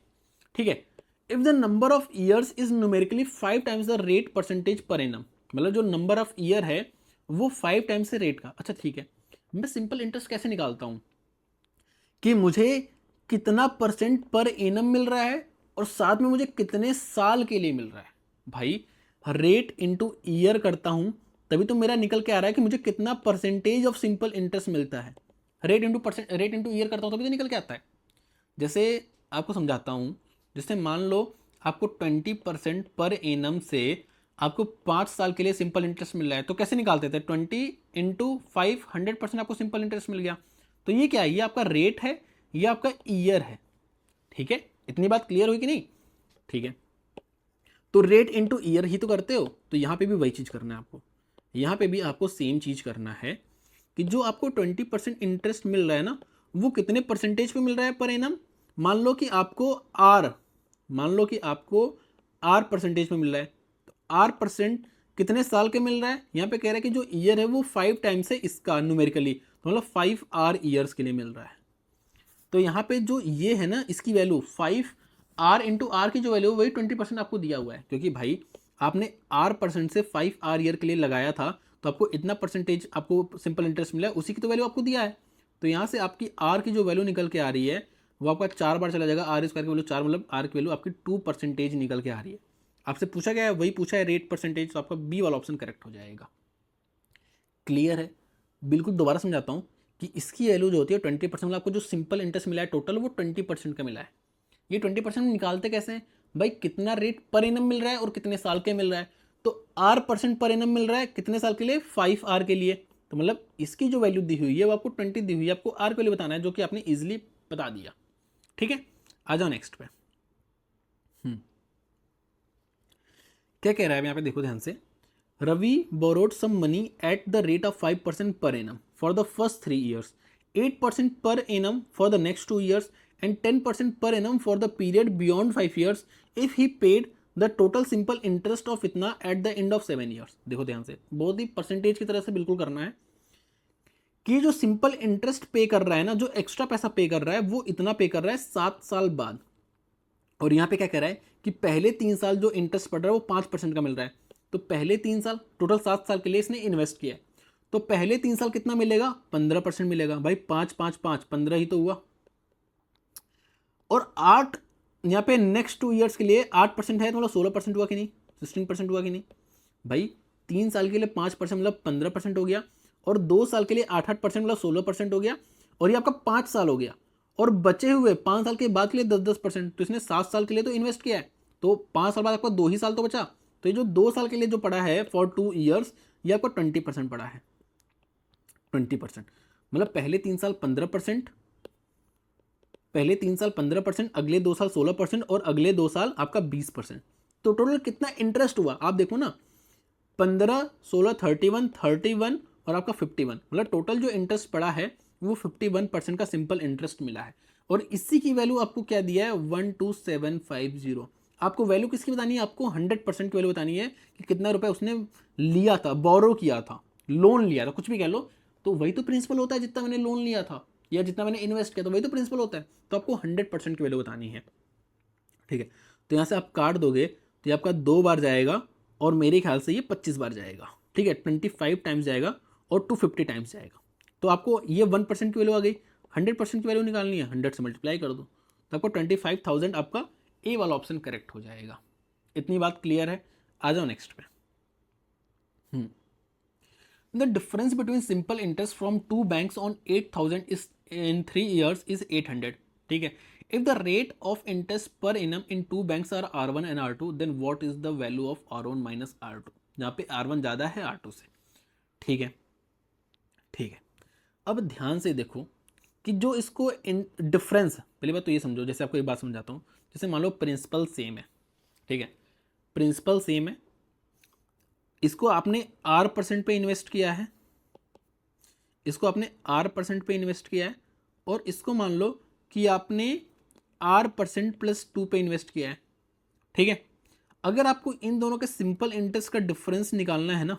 ठीक है, if the number of years is numerically 5 times the rate percentage per annum. मतलब जो नंबर ऑफ ईयर है वो 5 टाइम्स से रेट का। अच्छा ठीक है, मैं सिंपल इंटरेस्ट कैसे निकालता हूँ कि मुझे कितना परसेंट पर एनम मिल रहा है और साथ में मुझे कितने साल के लिए मिल रहा है। भाई रेट इनटू ईयर करता हूं तभी तो मेरा निकल के आ रहा है कि मुझे कितना परसेंटेज ऑफ सिंपल इंटरेस्ट मिलता है। रेट इंटू ईयर करता हूं तभी तो निकल के आता है। जैसे आपको समझाता हूं, जैसे मान लो आपको 20% पर एनम से आपको 5 साल के लिए सिंपल इंटरेस्ट मिल रहा है, तो कैसे निकालते थे? 20 × 5 100% आपको सिंपल इंटरेस्ट मिल गया। तो ये क्या है? ये आपका रेट है, ये आपका ईयर है। ठीक है, इतनी बात क्लियर हुई कि नहीं? ठीक है, तो रेट इनटू ईयर ही तो करते हो, तो यहां पे भी वही चीज करना है आपको। यहां पे भी आपको सेम चीज करना है कि जो आपको 20% इंटरेस्ट मिल रहा है ना, वो कितने परसेंटेज पे मिल रहा है पर एनम। मान लो कि आपको आर मान लो कि आपको आर परसेंटेज पे मिल रहा है, तो आर परसेंट कितने साल के मिल रहा है? यहाँ पे कह रहा है कि जो ईयर है वो 5 टाइम्स है इसका न्यूमेरिकली, तो मतलब 5 ईयर्स के लिए मिल रहा है। तो यहाँ पे जो ये है ना, इसकी वैल्यू 5 R की जो वैल्यू वही 20% आपको दिया हुआ है, क्योंकि भाई आपने R% से 5 ईयर के लिए लगाया था, तो आपको इतना परसेंटेज आपको सिंपल इंटरेस्ट मिला है, उसी की तो वैल्यू आपको दिया है। तो यहाँ से आपकी R की जो वैल्यू निकल के आ रही है वो आपका 4 बार चला जाएगा। R स्क्वायर की वैल्यू 4, मतलब R की वैल्यू आपकी 2% निकल के आ रही है। आपसे पूछा गया है, वही पूछा है रेट परसेंटेज, तो आपका बी वाला ऑप्शन करेक्ट हो जाएगा। क्लियर है? बिल्कुल दोबारा समझाता हूँ कि इसकी वैल्यू जो होती है 20%, मतलब आपको जो सिंपल इंटरेस्ट मिला है टोटल वो 20% का मिला है। ये 20% निकालते कैसे हैं भाई? कितना रेट पर एनम मिल रहा है और कितने साल के मिल रहा है। तो R% पर एनम मिल रहा है कितने साल के लिए? 5 के लिए। तो मतलब इसकी जो वैल्यू दी हुई है वो आपको 20 दी हुई है, आपको R की वैल्यू बताना है, जो कि आपने इजिली बता दिया। ठीक है, आ जाओ नेक्स्ट पे। क्या कह रहा है यहाँ पे, देखो ध्यान से। Ravi borrowed some money at the rate of 5% per annum for the first 3 years, 8% per annum for the next 2 years, and 10% per annum for the period beyond 5 years if he paid the total simple interest of इतना at the end of 7 years। देखो ध्यान से, बहुत ही percentage की तरह से बिल्कुल करना है कि जो सिंपल इंटरेस्ट पे कर रहा है ना, जो एक्स्ट्रा पैसा पे कर रहा है वो इतना पे कर रहा है 7 साल बाद। और यहाँ पे क्या कह रहा है कि पहले 3 साल जो इंटरेस्ट पड़ रहा है वो 5% का मिल रहा है। तो पहले 3 साल, टोटल 7 साल के लिए इसने इन्वेस्ट किया है, तो पहले 3 साल कितना मिलेगा? 15% मिलेगा। भाई 5 5 5 15 ही तो हुआ। और 8 यहाँ पे नेक्स्ट 2 ईयर्स के लिए 8% है, तो मतलब 16% हुआ कि नहीं? 16% हुआ कि नहीं? भाई 3 साल के लिए 5% मतलब 15% हो गया, और 2 साल के लिए 8 8% मतलब 16% हो गया, और ये आपका 5 साल हो गया। और बचे हुए 5 साल के बाद के लिए 10-10%, तो इसने 7 साल के लिए तो इन्वेस्ट किया है, तो 5 साल बाद आपका 2 ही साल तो बचा। तो ये जो 2 साल के लिए जो पड़ा है फॉर 2 ईयर्स, ये आपको 20% पड़ा है। 20% मतलब पहले 3 साल 15%, अगले 2 साल 16%, और अगले 2 साल आपका 20%। तो टोटल कितना इंटरेस्ट हुआ आप देखो ना, 15 16 31 31 और आपका 51, मतलब टोटल जो इंटरेस्ट पड़ा है वो 51% का सिंपल इंटरेस्ट मिला है। और इसी की वैल्यू आपको क्या दिया है? 12750। आपको वैल्यू किसकी बतानी है? आपको 100% की वैल्यू बतानी है कि कितना रुपए उसने लिया था, बोरो किया था, लोन लिया था, कुछ भी कह लो। तो वही तो प्रिंसिपल होता है, जितना मैंने लोन लिया था या जितना मैंने इन्वेस्ट किया था वही तो प्रिंसिपल होता है। तो आपको 100% की वैल्यू बतानी है। ठीक है, तो यहाँ से आप काट दोगे तो ये आपका 2 बार जाएगा, और मेरे ख्याल से ये 25 बार जाएगा। ठीक है, 25 टाइम्स जाएगा और 250 टाइम्स जाएगा। तो आपको ये 1% की वैल्यू आ गई। 100% की वैल्यू निकालनी है, 100 से मल्टीप्लाई कर दो, तो आपको 25,000 आपका ए वाला ऑप्शन करेक्ट हो जाएगा। इतनी बात क्लियर है? आ जाओ नेक्स्ट पे। The difference between simple interest from two banks on 8,000 is in 3 years is 800. ठीक है, if the rate of interest per annum in two banks are R1 and R2, then what is the value of R1 minus R2? जहाँ पे R1 ज़्यादा है R2 से। ठीक है, ठीक है, अब ध्यान से देखो कि जो इसको डिफरेंस, पहली बात तो ये समझो, जैसे आपको एक बात समझाता हूँ। जैसे मान लो प्रिंसिपल सेम है, ठीक है, प्रिंसिपल सेम है, इसको आपने R% पे इन्वेस्ट किया है, इसको आपने R% पे इन्वेस्ट किया है, और इसको मान लो कि आपने R% प्लस 2 पे इन्वेस्ट किया है। ठीक है, अगर आपको इन दोनों के सिंपल इंटरेस्ट का डिफरेंस निकालना है ना,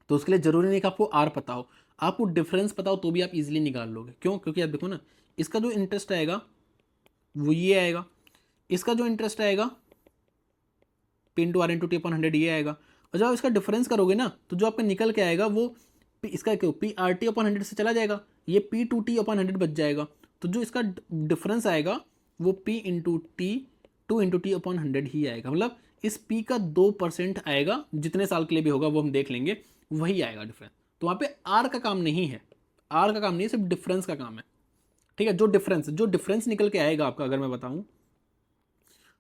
तो उसके लिए जरूरी नहीं कि आपको R पता हो, आपको डिफरेंस पता हो तो भी आप इजीली निकाल लोगे। क्यों? क्योंकि आप देखो ना, इसका जो इंटरेस्ट आएगा वो ये आएगा, इसका जो इंटरेस्ट आएगा P into R into T upon 100 ये आएगा। और जब आप इसका डिफरेंस करोगे ना तो जो आपका निकल के आएगा वो इसका क्यों पी आर टी अपॉन 100 से चला जाएगा, ये पी टू टी अपॉन 100 बच जाएगा। तो जो इसका डिफरेंस आएगा वो पी इंटू टी 2 × T/100 ही आएगा, मतलब इस पी का 2% आएगा, जितने साल के लिए भी होगा वो हम देख लेंगे, वही आएगा डिफरेंस। तो वहाँ पे आर का काम नहीं है, आर का काम नहीं है, सिर्फ डिफरेंस का काम है। ठीक है, जो डिफरेंस निकल के आएगा आपका, अगर मैं बताऊं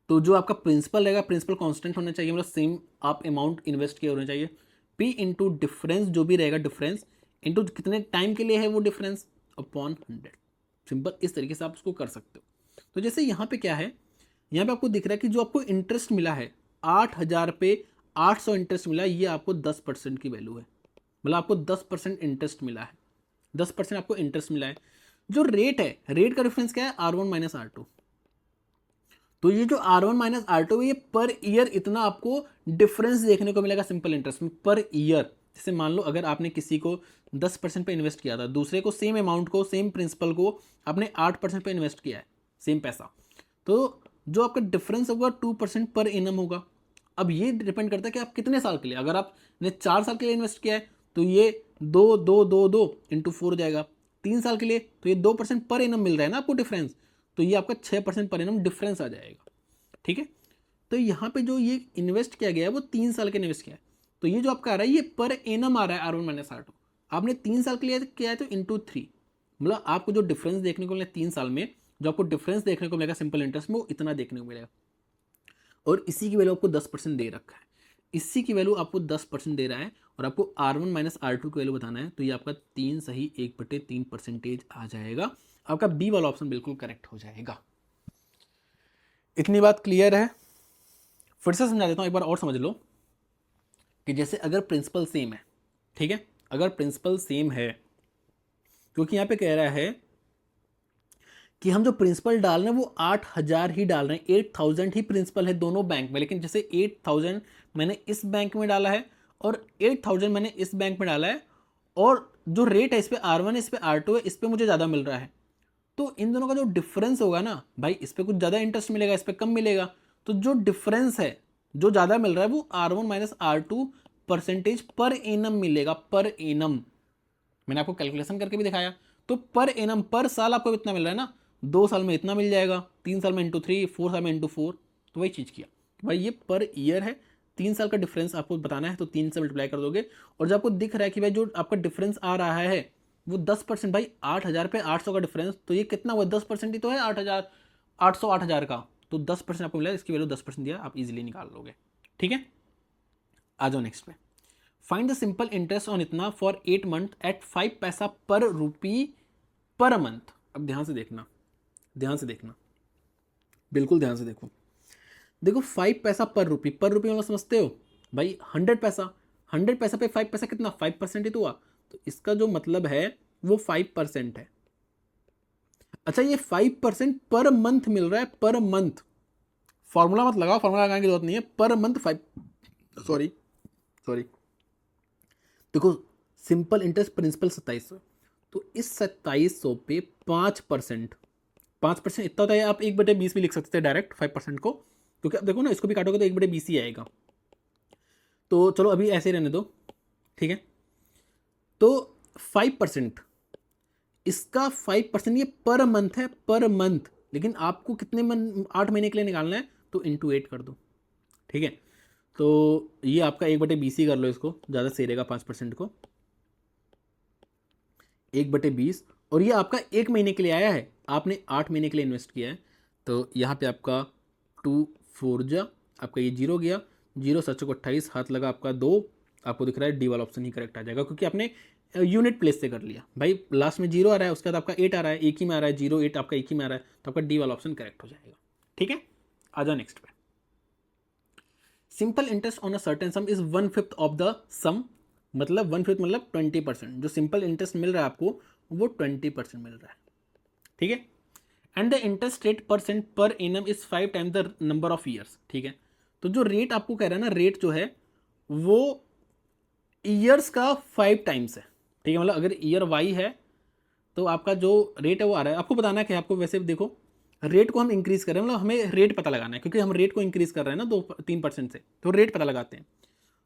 तो जो आपका प्रिंसिपल रहेगा, प्रिंसिपल कांस्टेंट होना चाहिए, मतलब सेम आप अमाउंट इन्वेस्ट किए होना चाहिए। पी इंटू डिफरेंस जो भी रहेगा, डिफरेंस इंटू कितने टाइम के लिए है वो डिफरेंस अपॉन 100। सिंपल इस तरीके से आप उसको कर सकते हो। तो जैसे यहाँ पे क्या है, यहाँ पे आपको दिख रहा है कि जो आपको इंटरेस्ट मिला है 8,000 पे 800 इंटरेस्ट मिला है, ये आपको 10% की वैल्यू है, मतलब आपको 10% इंटरेस्ट मिला है, 10% आपको इंटरेस्ट मिला है। जो रेट है, रेट का डिफरेंस क्या है, R1 - R2। तो ये जो R1 - R2 है, ये पर ईयर इतना आपको डिफरेंस देखने को मिलेगा सिंपल इंटरेस्ट में पर ईयर। जैसे मान लो अगर आपने किसी को 10% पे इन्वेस्ट किया था, दूसरे को सेम अमाउंट को, सेम प्रिंसिपल को आपने 8% पे इन्वेस्ट किया है, सेम पैसा, तो जो आपका डिफरेंस होगा 2% पर एनम होगा। अब ये डिपेंड करता है कि आप कितने साल के लिए, अगर आपने 4 साल के लिए इन्वेस्ट किया है तो ये 2 इंटू 4 हो जाएगा। 3 साल के लिए तो ये 2% पर एनम मिल रहा है ना आपको डिफरेंस, तो ये आपका 6% पर एनम डिफरेंस आ जाएगा। ठीक है, तो यहाँ पे जो ये इन्वेस्ट किया गया है वो 3 साल के इन्वेस्ट किया है, तो ये जो आपका आ रहा है ये पर एनम आ रहा है R1 - R2। आपने 3 साल के लिए किया है तो इंटू 3, मतलब आपको जो डिफरेंस देखने को मिला 3 साल में, जो आपको डिफरेंस देखने को मिलेगा सिंपल इंटरेस्ट में, वो इतना देखने को मिलेगा। और इसी की वैल्यू आपको 10% दे रखा है, इसी की वैल्यू आपको 10% दे रहा है, और आपको R1 - R2 की वैल्यू बताना है, तो ये आपका 3 सही 1/3% आ जाएगा। आपका बी वाला ऑप्शन बिल्कुल करेक्ट हो जाएगा। इतनी बात क्लियर है? फिर से समझा देता हूँ, एक बार और समझ लो कि जैसे अगर प्रिंसिपल सेम है, ठीक है, अगर प्रिंसिपल सेम है, क्योंकि यहाँ पे कह रहा है कि हम जो प्रिंसिपल डाल रहे हैं वो 8,000 ही डाल रहे हैं, 8,000 ही प्रिंसिपल है दोनों बैंक में, लेकिन जैसे 8,000 मैंने इस बैंक में डाला है और 8,000 मैंने इस बैंक में डाला है, और जो रेट है इस पे R1 है, इस पे R2 है, इस पे मुझे ज़्यादा मिल रहा है, तो इन दोनों का जो डिफरेंस होगा ना भाई, इस पे कुछ ज़्यादा इंटरेस्ट मिलेगा, इस पे कम मिलेगा, तो जो डिफरेंस है, जो ज़्यादा मिल रहा है वो R1 - R2 percentage per annum मिलेगा, पर एनम। मैंने आपको कैलकुलेशन करके भी दिखाया, तो पर एनम पर साल आपको इतना मिल रहा है ना, 2 साल में इतना मिल जाएगा, 3 साल में इंटू 3, 4 साल में इंटू 4, तो वही चीज़ किया भाई, ये पर ईयर है, 3 साल का डिफरेंस आपको बताना है, तो 3 से मल्टीप्लाई कर दोगे, और जब आपको दिख रहा है कि भाई जो आपका डिफरेंस आ रहा है वो 10%, भाई 8,000 पे 800 का डिफरेंस, तो ये कितना हुआ, 10% ही तो है, 8,000 800 8,000 का, तो 10% आपको मिला, इसकी वैल्यू 10% दिया, आप इजीली निकाल लोगे। ठीक है, आ जाओ नेक्स्ट पे। Find the simple interest on इतना फॉर 8 मंथ एट 5 पैसा पर रुपी पर मंथ। अब ध्यान से देखना, ध्यान से देखना, बिल्कुल ध्यान से देखो। देखो 5 पैसा पर रुपी मतलब समझते हो भाई, 100 पैसा, 100 पैसा पे 5 पैसा कितना, 5% ही तो हुआ, तो इसका जो मतलब है वो 5% है। अच्छा, ये 5% पर मंथ मिल रहा है, पर मंथ, फॉर्मूला मत लगाओ, फॉर्मूला लगाने की जरूरत नहीं है, पर मंथ 5, सॉरी सॉरी, देखो सिंपल इंटरेस्ट प्रिंसिपल 2700, तो इस 2700 पे 5%, 5% इतना होता है, आप 1/20 में लिख सकते हैं डायरेक्ट 5% को, क्योंकि अब देखो ना, इसको भी काटोगे तो 1/20 ही आएगा, तो चलो अभी ऐसे ही रहने दो। ठीक है, तो 5%, इसका 5% ये पर मंथ है, पर मंथ, लेकिन आपको कितने 8 महीने के लिए निकालना है, तो इंटू 8 कर दो। ठीक है, तो ये आपका 1/20 ही कर लो, इसको ज़्यादा सही रहेगा 5% को, 1/20, और ये आपका 1 महीने के लिए आया है, आपने 8 महीने के लिए इन्वेस्ट किया है, तो यहाँ पे आपका 2 4 जा, आपका ये 0 गया, 0 7 को 28, हाथ लगा आपका 2, आपको दिख रहा है डी वाला ऑप्शन ही करेक्ट आ जाएगा, क्योंकि आपने यूनिट प्लेस से कर लिया भाई, लास्ट में 0 आ रहा है, उसके बाद आपका 8 आ रहा है, एक ही में आ रहा है, 0 8 आपका एक ही में आ रहा है, तो आपका डी वाला ऑप्शन करेक्ट हो जाएगा। ठीक है, आ जाओ नेक्स्ट पे। Simple interest on a certain sum is 1/5 of the sum, मतलब 1/5 मतलब 20%, जो सिंपल इंटरेस्ट मिल रहा है आपको वो 20% मिल रहा है। ठीक है, and the interest rate percent per annum is 5 times the number of years. ठीक है, तो जो रेट आपको कह रहा है ना, रेट जो है वो ईयर्स का 5 टाइम्स है। ठीक है, मतलब अगर ईयर वाई है तो आपका जो रेट है वो आ रहा है, आपको बताना है कि आपको वैसे देखो रेट को हम इंक्रीज कर रहे हैं, मतलब हमें रेट पता लगाना है, क्योंकि हम रेट को इंक्रीज कर रहे हैं ना 2-3% से, तो रेट पता लगाते हैं।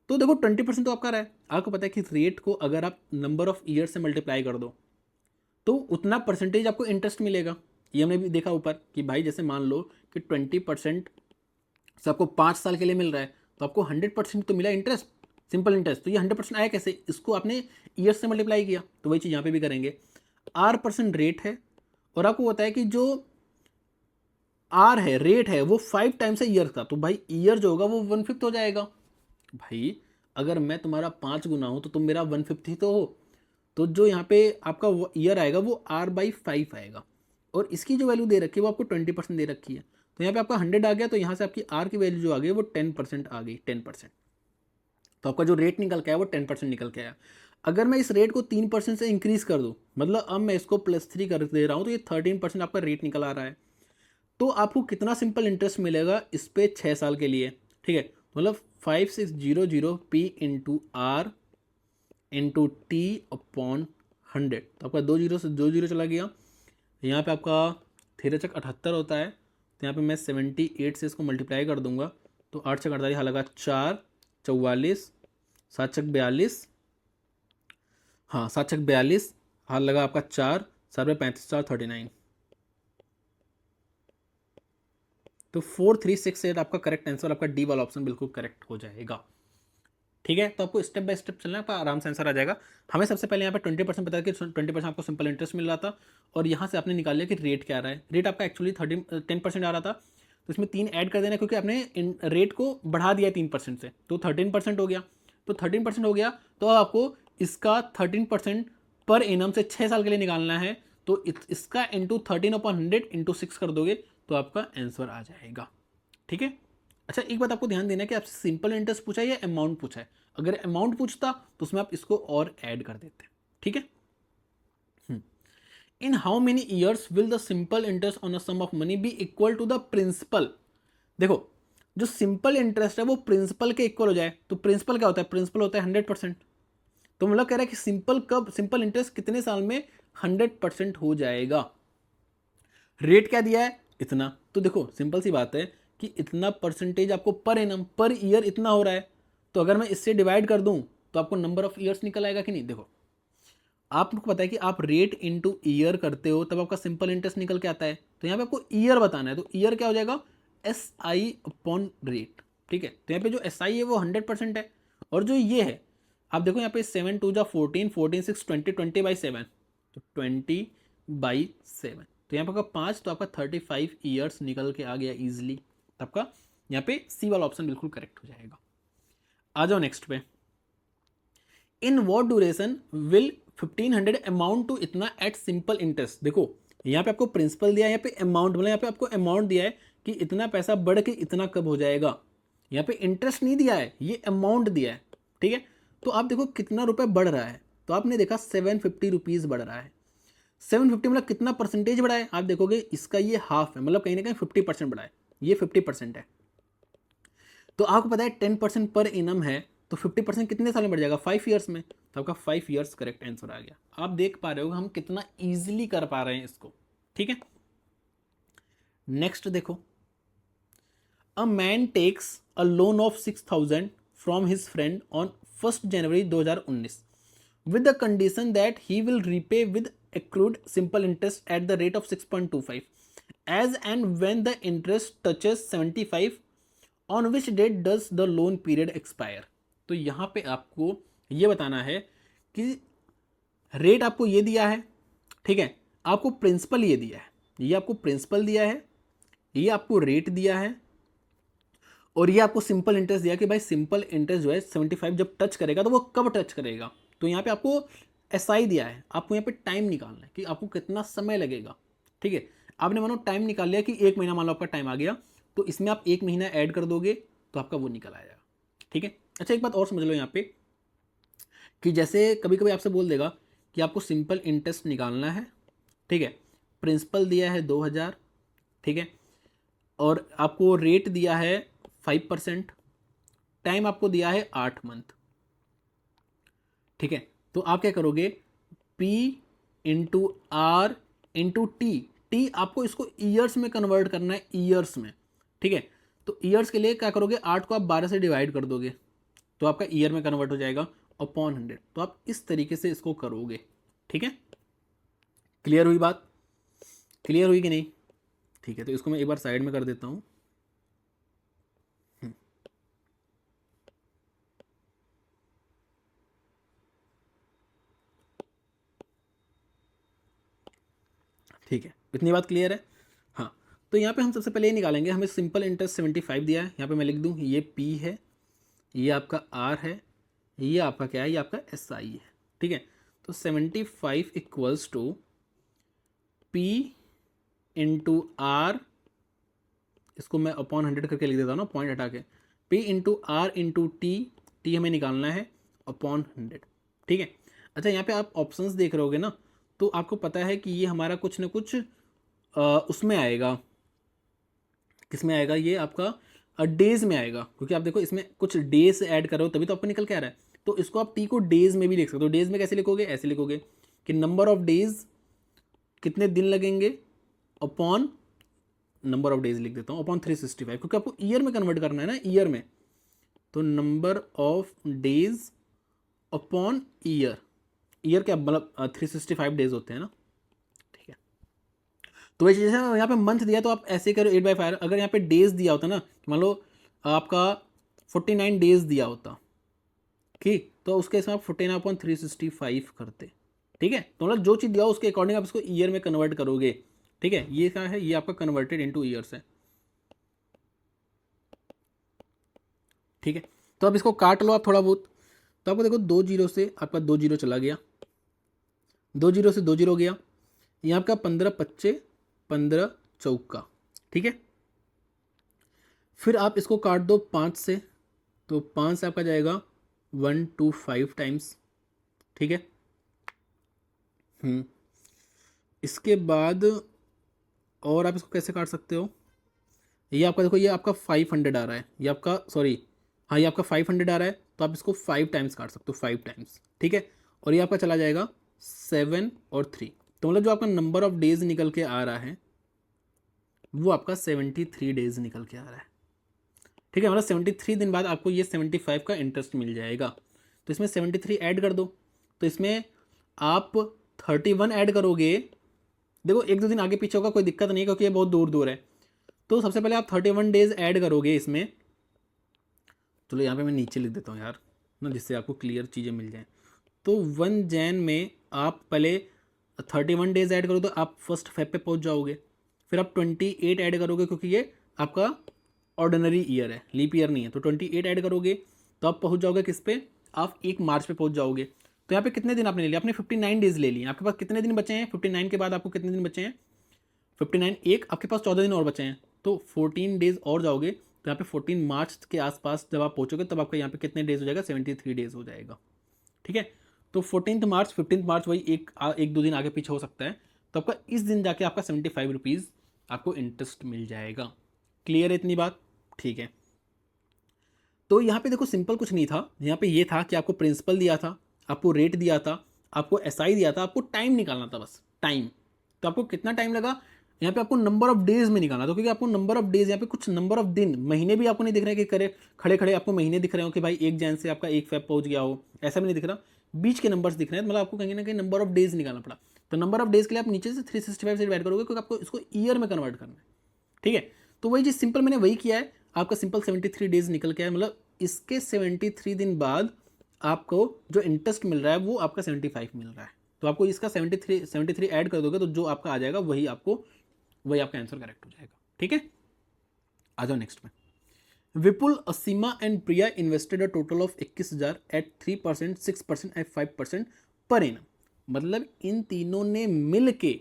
तो देखो 20% तो आपका रहा है। आपको पता है कि रेट को अगर आप नंबर ऑफ ईयर से मल्टीप्लाई कर दो तो उतना परसेंटेज आपको इंटरेस्ट मिलेगा। ये हमने भी देखा ऊपर कि भाई जैसे मान लो कि 20% से आपको 5 साल के लिए मिल रहा है, तो आपको 100% तो मिला इंटरेस्ट, सिंपल इंटरेस्ट। तो ये 100% आया कैसे, इसको आपने ईयर से मल्टीप्लाई किया। तो वही चीज़ यहाँ पे भी करेंगे। R% रेट है और आपको बताया कि जो आर है, रेट है, वो 5 टाइम्स है ईयर का, तो भाई ईयर जो होगा वो 1/5 हो जाएगा। भाई अगर मैं तुम्हारा 5 गुना हूं तो तुम मेरा 1/5 ही तो हो। तो जो यहाँ पे आपका ईयर आएगा वो R/5 आएगा। और इसकी जो वैल्यू दे रखी है वो आपको 20% दे रखी है। तो यहाँ पे आपका 100 आ गया, तो यहाँ से आपकी आर की वैल्यू जो आ गई वो 10% आ गई, 10%। तो आपका जो रेट निकल के आया वो 10% निकल के आया। अगर मैं इस रेट को 3% से इंक्रीज कर दूँ, मतलब अब मैं इसको +3 कर दे रहा हूँ, तो ये 13% आपका रेट निकल आ रहा है। तो आपको कितना सिंपल इंटरेस्ट मिलेगा इस पे 6 साल के लिए, ठीक है। मतलब 5600 P into R into T upon 100। तो आपका 2 जीरो से 2 जीरो चला गया। यहाँ पे आपका 13×78 होता है, तो यहाँ पे मैं 78 से इसको मल्टीप्लाई कर दूंगा। तो 8×48 हाँ लगा 4, 44, 7×42, हाँ 7×42 हाँ लगा आपका 4, 7×35 4 39। तो 4368 आपका करेक्ट आंसर, आपका डी वाला ऑप्शन बिल्कुल करेक्ट हो जाएगा। ठीक है, तो आपको स्टेप बाय स्टेप चलना है, आपका आराम से आंसर आ जाएगा। हमें सबसे पहले यहाँ पे 20% पता है कि 20% आपको सिंपल इंटरेस्ट मिल रहा था, और यहाँ से आपने निकाल लिया कि रेट क्या आ रहा है। रेट आपका एक्चुअली 10% आ रहा था, तो इसमें 3 ऐड कर देना, क्योंकि आपने रेट को बढ़ा दिया 3% से, तो 13% हो गया। तो 13% हो गया, तो अब आपको इसका 13% पर एनम से 6 साल के लिए निकालना है। तो इसका इंटू 13/100 इंटू 6 कर दोगे तो आपका आंसर आ जाएगा। ठीक है। अच्छा एक बात आपको ध्यान देना है कि आपसे सिंपल इंटरेस्ट पूछा है या अमाउंट पूछा है। अगर अमाउंट पूछता तो उसमें आप इसको और ऐड कर देते। ठीक है। In how many years will the simple interest on a sum of money be equal to the principal. देखो जो सिंपल इंटरेस्ट है वो प्रिंसिपल के इक्वल हो जाए, तो प्रिंसिपल क्या होता है, प्रिंसिपल होता है 100%। तो मतलब कह रहा है कि सिंपल इंटरेस्ट कितने साल में 100% हो जाएगा। रेट क्या दिया है, इतना। तो देखो सिंपल सी बात है कि इतना परसेंटेज आपको पर एनम पर ईयर इतना हो रहा है, तो अगर मैं इससे डिवाइड कर दूं तो आपको नंबर ऑफ ईयर्स निकल आएगा कि नहीं। देखो आपको पता है कि आप रेट इनटू ईयर करते हो तब आपका सिंपल इंटरेस्ट निकल के आता है। तो यहाँ पे आपको ईयर बताना है, तो ईयर क्या हो जाएगा, SI/रेट। ठीक है, तो यहाँ पे जो SI है वो 100% है, और जो ये है आप देखो यहाँ पे 7×2 = 14, 14×6 = 20, 20/7, तो 20/7। तो यहाँ पे आपका 5, तो आपका 35 ईयर्स निकल के आ गया ईजिली। आपका यहाँ पे सी वाला ऑप्शन बिल्कुल करेक्ट हो जाएगा। आ जाओ नेक्स्ट पे। In what duration will 1500 amount to इतना एट सिंपल इंटरेस्ट। देखो यहाँ पे आपको प्रिंसिपल दिया है, यहाँ पे अमाउंट मतलब यहाँ पे आपको अमाउंट दिया है कि इतना पैसा बढ़ के इतना कब हो जाएगा। यहाँ पे इंटरेस्ट नहीं दिया है, ये अमाउंट दिया है। ठीक है, तो आप देखो कितना रुपए बढ़ रहा है, तो आपने देखा 750 रुपीज़ बढ़ रहा है। 750 मतलब कितना परसेंटेज बढ़ा है, आप देखोगे इसका ये हाफ है, मतलब कहीं ना कहीं 50% बढ़ा है, ये 50% है। तो आपको पता है 10% पर इनम है, तो 50% कितने साल में बढ़ जाएगा, 5 ईयर्स में। तो आपका 5 ईयर्स करेक्ट आंसर आ गया। आप देख पा रहे हो हम कितना इजीली कर पा रहे हैं इसको। ठीक है, नेक्स्ट देखो। A man takes a loan of 6000 from his friend on 1 January 2019 with the condition that he will repay with accrued simple interest at the rate of 6.25 as and when the interest touches 75 on which date does the loan period expire। तो यहाँ पे आपको ये बताना है कि rate आपको ये दिया है, ठीक है, आपको प्रिंसिपल ये दिया है, ये आपको प्रिंसिपल दिया है, ये आपको रेट दिया है, और ये आपको सिंपल इंटरेस्ट दिया कि भाई सिंपल इंटरेस्ट जो है 75 जब टच करेगा तो वो कब टच करेगा। तो यहाँ पे आपको SI दिया है, आपको यहाँ पे टाइम निकालना है कि आपको कितना समय लगेगा। ठीक है, आपने मानो टाइम निकाल लिया कि 1 महीना मान लो आपका टाइम आ गया, तो इसमें आप 1 महीना ऐड कर दोगे तो आपका वो निकल आएगा। ठीक है। अच्छा एक बात और समझ लो यहाँ पे कि जैसे कभी कभी आपसे बोल देगा कि आपको सिंपल इंटरेस्ट निकालना है, ठीक है, प्रिंसिपल दिया है 2000, ठीक है, और आपको रेट दिया है 5%, टाइम आपको दिया है 8 मंथ। ठीक है, तो आप क्या करोगे, P into R into T आपको इसको ईयर्स में कन्वर्ट करना है, ईयर्स में। ठीक है, तो ईयर्स के लिए क्या करोगे, 8 को आप 12 से डिवाइड कर दोगे, तो आपका ईयर में कन्वर्ट हो जाएगा अपॉन 100। तो आप इस तरीके से इसको करोगे, ठीक है। क्लियर हुई बात, क्लियर हुई कि नहीं? ठीक है, तो इसको मैं एक बार साइड में कर देता हूँ। ठीक है, इतनी बात क्लियर है। हाँ, तो यहाँ पे हम सबसे पहले ये निकालेंगे, हमें सिंपल इंटरेस्ट 75 दिया है, यहाँ पे मैं लिख दूँ ये P है, ये आपका R है, ये आपका क्या है, ये आपका SI है, ठीक है। तो 75 equals to P into R, इसको मैं अपॉन 100 करके लिख देता हूँ ना, पॉइंट हटा के, P into R into T हमें निकालना है अपॉन 100, ठीक है। अच्छा, यहाँ पे आप ऑप्शंस देख रहे होगे ना, तो आपको पता है कि ये हमारा कुछ ना कुछ उसमें आएगा, किस में आएगा, ये आपका डेज में आएगा, क्योंकि आप देखो इसमें कुछ डेज ऐड करो तभी तो आपको निकल के आ रहा है। तो इसको आप टी को डेज में भी लिख सकते हो। डेज में कैसे लिखोगे, ऐसे लिखोगे कि नंबर ऑफ डेज, कितने दिन लगेंगे, अपॉन नंबर ऑफ डेज लिख देता हूँ अपॉन 365, क्योंकि आपको ईयर में कन्वर्ट करना है ना, ईयर में। तो number of days upon year, year क्या मतलब 365 डेज होते हैं ना, ठीक है। तो वही चीज़ है, यहाँ पे मंथ दिया तो आप ऐसे करो 8/5। अगर यहाँ पे डेज दिया होता ना, मान लो आपका 49 डेज दिया होता, ठीक, तो उसके इसमें आप 49/365 करते, ठीक है। तो मतलब जो चीज़ दिया हो उसके अकॉर्डिंग आप इसको ईयर में कन्वर्ट करोगे, ठीक है। ये क्या है, ये आपका कन्वर्टेड इनटू ईयर्स है, ठीक है। तो अब इसको काट लो आप थोड़ा बहुत, तो आपको देखो 2 जीरो से आपका 2 जीरो चला गया, 2 जीरो से 2 जीरो गया, यहाँ आपका 15 15 चौका, ठीक है। फिर आप इसको काट दो 5 से, तो 5 से आपका जाएगा 125 टाइम्स, ठीक है। इसके बाद और आप इसको कैसे काट सकते हो, ये आपका देखो, ये आपका 500 आ रहा है, ये आपका सॉरी, हाँ ये आपका 500 आ रहा है, तो आप इसको 5 टाइम्स काट सकते हो, 5 टाइम्स, ठीक है। और ये आपका चला जाएगा 7 और 3, तो मतलब जो आपका नंबर ऑफ डेज निकल के आ रहा है वो आपका 73 डेज निकल के आ रहा है, ठीक है। मतलब 73 दिन बाद आपको ये 75 का इंटरेस्ट मिल जाएगा। तो इसमें 73 ऐड कर दो, तो इसमें आप 31 ऐड करोगे, देखो एक दो दिन आगे पीछे होगा कोई दिक्कत नहीं है, क्योंकि ये बहुत दूर दूर है। तो सबसे पहले आप 31 डेज ऐड करोगे इसमें, चलो यहाँ पे मैं नीचे लिख देता हूँ यार ना, जिससे आपको क्लियर चीज़ें मिल जाएँ। तो 1 जैन में आप पहले 31 डेज ऐड करो, तो आप 1 फेब पे पहुँच जाओगे। फिर आप 28 ऐड करोगे, क्योंकि ये आपका ऑर्डिनरी ईयर है, लीप ईयर नहीं है। तो 28 ऐड करोगे तो आप पहुँच जाओगे किस पे, आप 1 मार्च पे पहुँच जाओगे। तो यहाँ पे कितने दिन आपने ले लिया, आपने 59 डेज ले लिए। आपके पास कितने दिन बचे हैं, 59 के बाद आपको कितने दिन बचे हैं, 59 एक, आपके पास 14 दिन और बचे हैं, तो 14 डेज और जाओगे। तो यहाँ पे 14 मार्च के आसपास जब आप पहुँचोगे तब आपका यहाँ पे कितने डेज हो जाएगा, 73 डेज हो जाएगा, ठीक है। तो 14 मार्च 15 मार्च वही एक दो दिन आगे पीछे हो सकता है, तो आपका इस दिन जाके आपका 75 रुपीज़ आपको इंटरेस्ट मिल जाएगा। क्लियर है इतनी बात, ठीक है। तो यहाँ पे देखो सिंपल कुछ नहीं था, यहाँ पे ये था कि आपको प्रिंसिपल दिया था, आपको रेट दिया था, आपको एसआई दिया था, आपको टाइम निकालना था, बस टाइम। तो आपको कितना टाइम लगा, यहाँ पे आपको नंबर ऑफ डेज में निकालना था, क्योंकि आपको नंबर ऑफ डेज यहाँ पे कुछ नंबर ऑफ दिन, महीने भी आपको नहीं दिख रहे कि करे खड़े खड़े आपको महीने दिख रहे हो कि भाई 1 जैन से आपका 1 फेब पहुंच गया हो, ऐसा भी नहीं दिख रहा, बीच के नंबर्स दिख रहे हैं, मतलब आपको कहीं ना कहीं नंबर ऑफ डेज निकालना पड़ा। तो नंबर ऑफ डेज के लिए आप नीचे से 365 से डिवाइड करोगे, क्योंकि आपको इसको ईयर में कन्वर्ट करना है, ठीक है। तो वही चीज़ सिंपल मैंने वही किया है, आपका सिंपल 73 डेज निकल के आया, मतलब इसके 73 दिन बाद आपको जो इंटरेस्ट मिल रहा है वो आपका 75 मिल रहा है। तो आपको इसका 73 ऐड कर दोगे तो जो आपका आ जाएगा वही आपका आंसर करेक्ट हो जाएगा, ठीक है। आ जाओ नेक्स्ट में। Vipul, Asima and Priya invested a total of 21,000 at 3%, 6% and 5% per annum. मतलब इन तीनों ने मिल के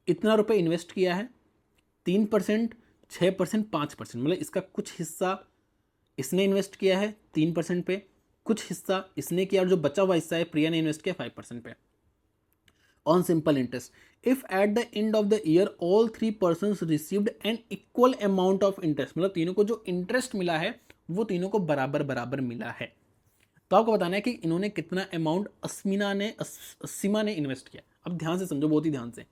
इतना रुपए इन्वेस्ट किया है, 3%, 6%, 5%, मतलब इसका कुछ हिस्सा इसने इन्वेस्ट किया है 3% पे, कुछ हिस्सा इसने किया, और जो बचा हुआ हिस्सा है प्रिया ने इन्वेस्ट किया 5% पे on simple interest. If at the end of the year all 3 persons received an equal amount of interest, मतलब तीनों को जो इंटरेस्ट मिला है वो तीनों को बराबर बराबर मिला है। तो आपको बताना है कि इन्होंने कितना अमाउंट असीमा ने इन्वेस्ट किया। अब ध्यान से समझो, बहुत ही ध्यान से,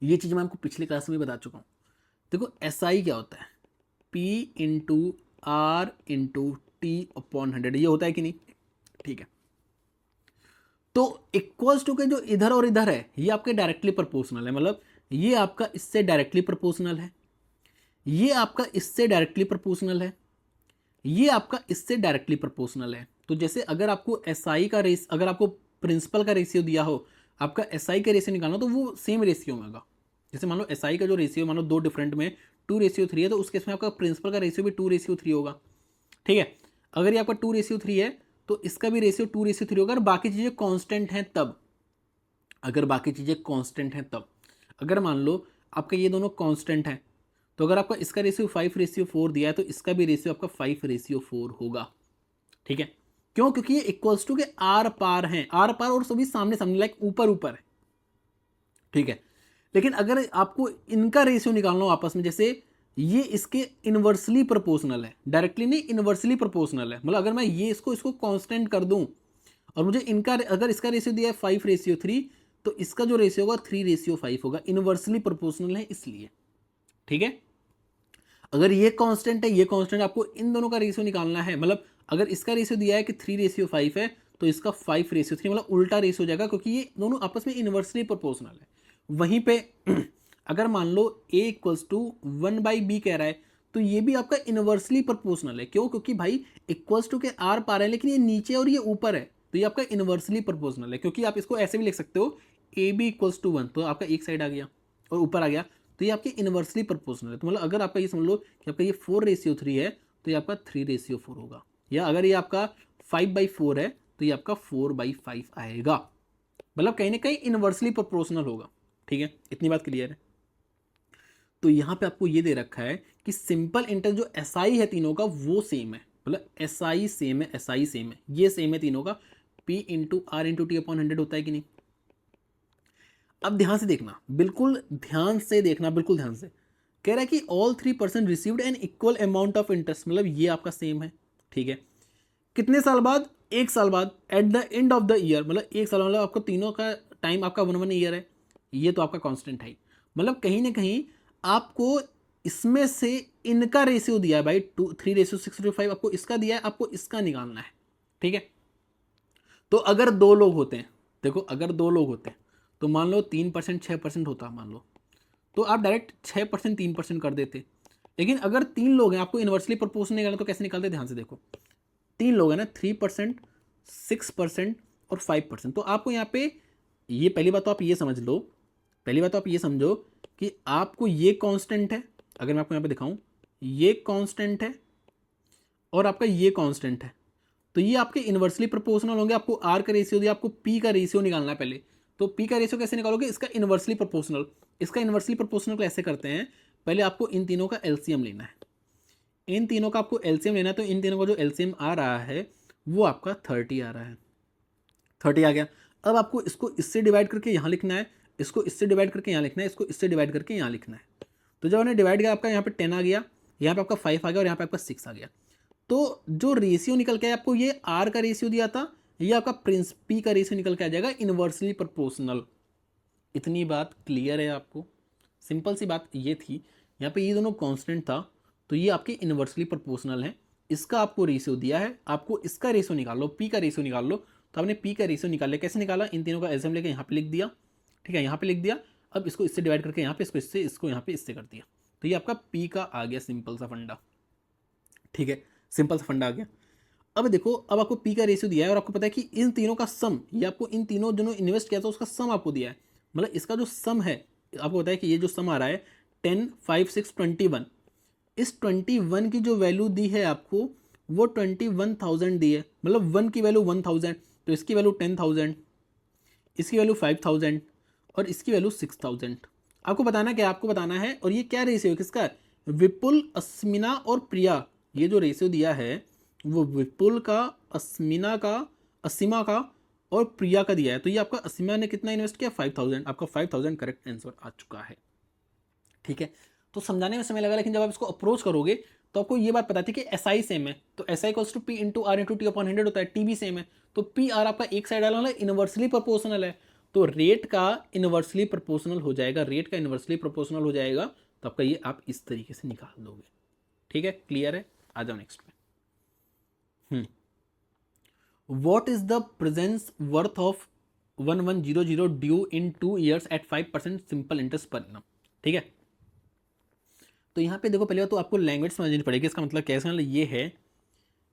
ये चीज़ मैं आपको पिछले क्लास में बता चुका हूँ। देखो एसआई क्या होता है, P into R into T/100, ये होता है कि नहीं, ठीक है। तो इक्वल्स टू के जो इधर और इधर है ये आपके डायरेक्टली प्रोपोर्शनल है, मतलब ये आपका इससे डायरेक्टली प्रोपोर्शनल है, ये आपका इससे डायरेक्टली प्रोपोर्शनल है, ये आपका इससे डायरेक्टली प्रोपोर्शनल है। तो जैसे अगर आपको एसआई का रेस, अगर आपको प्रिंसिपल का रेशियो दिया हो, आपका एसआई का रेशियो निकालना, तो वो सेम रेशियो में होगा। जैसे मान लो एसआई का जो रेशियो, मान लो दो डिफरेंट में 2:3 है, तो उसके इसमें आपका प्रिंसिपल का रेशियो भी 2:3 होगा, ठीक है। अगर ये आपका 2:3 है तो इसका भी रेशियो 2:3 होगा। और बाकी चीज़ें कांस्टेंट हैं तब, अगर बाकी चीज़ें कांस्टेंट हैं तब, अगर मान लो आपका ये दोनों कांस्टेंट हैं, तो अगर आपका इसका रेशियो 5:4 दिया है तो इसका भी रेशियो आपका 5:4 होगा, ठीक है। क्यों? क्योंकि ये इक्वल्स टू के आर पार हैं, आर पार और सभी सामने सामने, लाइक ऊपर ऊपर है, ठीक है। लेकिन अगर आपको इनका रेशियो निकालना हो आपस में, जैसे ये इसके इनवर्सली प्रोपोर्शनल है, डायरेक्टली नहीं, इनवर्सली प्रोपोर्शनल है, मतलब अगर मैं ये इसको कांस्टेंट कर दूं और मुझे इनका, अगर इसका रेशियो दिया है 5:3, तो इसका जो रेशियो होगा 3:5 होगा, इनवर्सली प्रोपोर्शनल है इसलिए, ठीक है। अगर ये कांस्टेंट है, ये कांस्टेंट, आपको इन दोनों का रेशियो निकालना है, मतलब अगर इसका रेशियो दिया है कि 3:5 है तो इसका 5:3, मतलब उल्टा रेशियो हो जाएगा, क्योंकि ये दोनों आपस में इनवर्सली प्रोपोर्शनल है। वहीं पे अगर मान लो a = 1/b कह रहा है, तो ये भी आपका इनवर्सली प्रोपोर्शनल है। क्यों? क्योंकि भाई इक्वल्स टू के आर पार है, लेकिन ये नीचे और ये ऊपर है, तो ये आपका इनवर्सली प्रोपोर्शनल है। क्योंकि आप इसको ऐसे भी लिख सकते हो, AB = 1, तो आपका एक साइड आ गया और ऊपर आ गया, तो ये आपके इनवर्सली प्रोपोर्शनल है। तो मतलब अगर आपका ये समझ लो कि आपका ये 4:3 है, तो ये आपका 3:4 होगा। या अगर ये आपका 5/4 है तो ये आपका 4/5 आएगा, मतलब कहीं ना कहीं इनवर्सली प्रोपोर्शनल होगा, ठीक है। इतनी बात क्लियर है। तो यहाँ पे आपको ये दे रखा है कि सिंपल इंटरेस्ट जो एसआई है तीनों का वो सेम है, मतलब एसआई सेम है, एसआई सेम है, ये सेम है तीनों का, P/R/T/100 होता है कि नहीं। अब ध्यान से देखना, बिल्कुल ध्यान से देखना, बिल्कुल ध्यान से। कह रहा है कि all 3% received an equal amount of interest, मतलब ये आपका सेम है, ठीक है। कितने साल बाद? 1 साल बाद, at the end of the year, मतलब 1 साल, मतलब आपको तीनों का टाइम आपका 1 ईयर है, ये तो आपका कांस्टेंट है। मतलब कहीं ना कहीं आपको इसमें से इनका रेशियो दिया है भाई, 3:6:5, आपको इसका दिया है, आपको इसका निकालना है, ठीक है। तो अगर दो लोग होते हैं, देखो अगर दो लोग होते हैं तो मान लो 3% 6% होता, मान लो, तो आप डायरेक्ट 6% 3% कर देते। लेकिन अगर 3 लोग हैं, आपको इन्वर्सली प्रोपोर्शनल निकालना, तो कैसे निकालते? ध्यान से देखो, 3 लोग हैं ना, 3%, 6% और 5%। तो आपको यहाँ पे, ये पहली बात तो आप ये समझ लो, पहली बात तो आप ये समझो कि आपको ये कांस्टेंट है, अगर मैं आपको यहाँ पे दिखाऊं, ये कांस्टेंट है और आपका ये कांस्टेंट है, तो ये आपके इनवर्सली प्रोपोर्शनल होंगे। आपको आर का रेशियो दिया, आपको पी का रेशियो निकालना है पहले। तो पी का रेशियो कैसे निकालोगे? इसका इनवर्सली प्रोपोर्शनल। इसका इनवर्सली प्रोपोर्शनल को ऐसे करते हैं, पहले आपको इन तीनों का एलसीएम लेना है, इन तीनों का आपको एलसीएम लेना है। तो इन तीनों का जो एलसीएम आ रहा है वो आपका 30 आ रहा है, 30 आ गया। अब आपको इसको इससे डिवाइड करके यहाँ लिखना है, इसको इससे डिवाइड करके यहाँ लिखना है, इसको इससे डिवाइड करके यहाँ लिखना है। तो जब हमने डिवाइड किया, आपका यहाँ पे 10 आ गया, यहाँ पे आपका 5 आ गया और यहाँ पे आपका 6 आ गया। तो जो रेशियो निकल के आया, आपको ये आर का रेशियो दिया था, ये आपका प्रिंस पी का रेशियो निकल के आ जाएगा, इनवर्सली प्रोपोर्शनल। इतनी बात क्लियर है आपको? सिंपल सी बात ये थी। यहाँ पे ये दोनों कांस्टेंट था, तो ये आपके इनवर्सली प्रोपोर्शनल है। इसका आपको रेशियो दिया है, आपको इसका रेशियो निकाल लो, पी का रेशियो निकाल लो। तो आपने पी का रेशियो निकाल लिया, कैसे निकाला? इन तीनों का एल्सियम लेके यहाँ पे लिख दिया, ठीक है, यहाँ पे लिख दिया। अब इसको इससे डिवाइड करके यहाँ पे, इसको इससे, इसको यहाँ पे इससे कर दिया, तो ये आपका पी का आ गया, सिंपल सा फंडा, ठीक है, सिंपल सा फंडा आ गया। अब देखो, अब आपको पी का रेशियो दिया है और आपको पता है कि इन तीनों का सम, ये आपको इन तीनों जो इन्वेस्ट किया था उसका सम आपको दिया है, मतलब इसका जो सम है, आपको पता है कि ये जो सम आ रहा है 10, 5, 6, 21, इस 21 की जो वैल्यू दी है आपको, वो 21,000 दी है, मतलब 1 की वैल्यू 1000, तो इसकी वैल्यू 10,000, इसकी वैल्यू 5,000 और इसकी वैल्यू 6,000। आपको बताना क्या? आपको बताना है, और ये क्या रेशियो है किसका? विपुल, अस्मिना और प्रिया। ये जो रेशियो दिया है वो विपुल का, अस्मिना का, असीमा का और प्रिया का दिया है। तो ये आपका असीमा ने कितना इन्वेस्ट किया? 5,000। आपका 5,000 करेक्ट आंसर आ चुका है, ठीक है। तो समझाने में समय लगा, लेकिन जब आप इसको अप्रोच करोगे तो आपको ये बात पता थी कि एस आई सेम है, तो S I equals to P into R into T upon 100 होता है, टी भी सेम है। तो पी आर आपका एक साइड वाला इनवर्सली प्रोपोर्शनल है, तो रेट का इनवर्सली प्रोपोर्शनल हो जाएगा, रेट का इनवर्सली प्रोपोर्शनल हो जाएगा। तो आपका ये आप इस तरीके से निकाल दोगे, ठीक है, क्लियर है। आ जाओ नेक्स्ट में। What is the presence worth of 1100 due in 2 years at 5% simple interest per annum. ठीक है, तो यहाँ पे देखो, पहले तो आपको लैंग्वेज समझनी पड़ेगी। इसका मतलब कैसे, मतलब ये है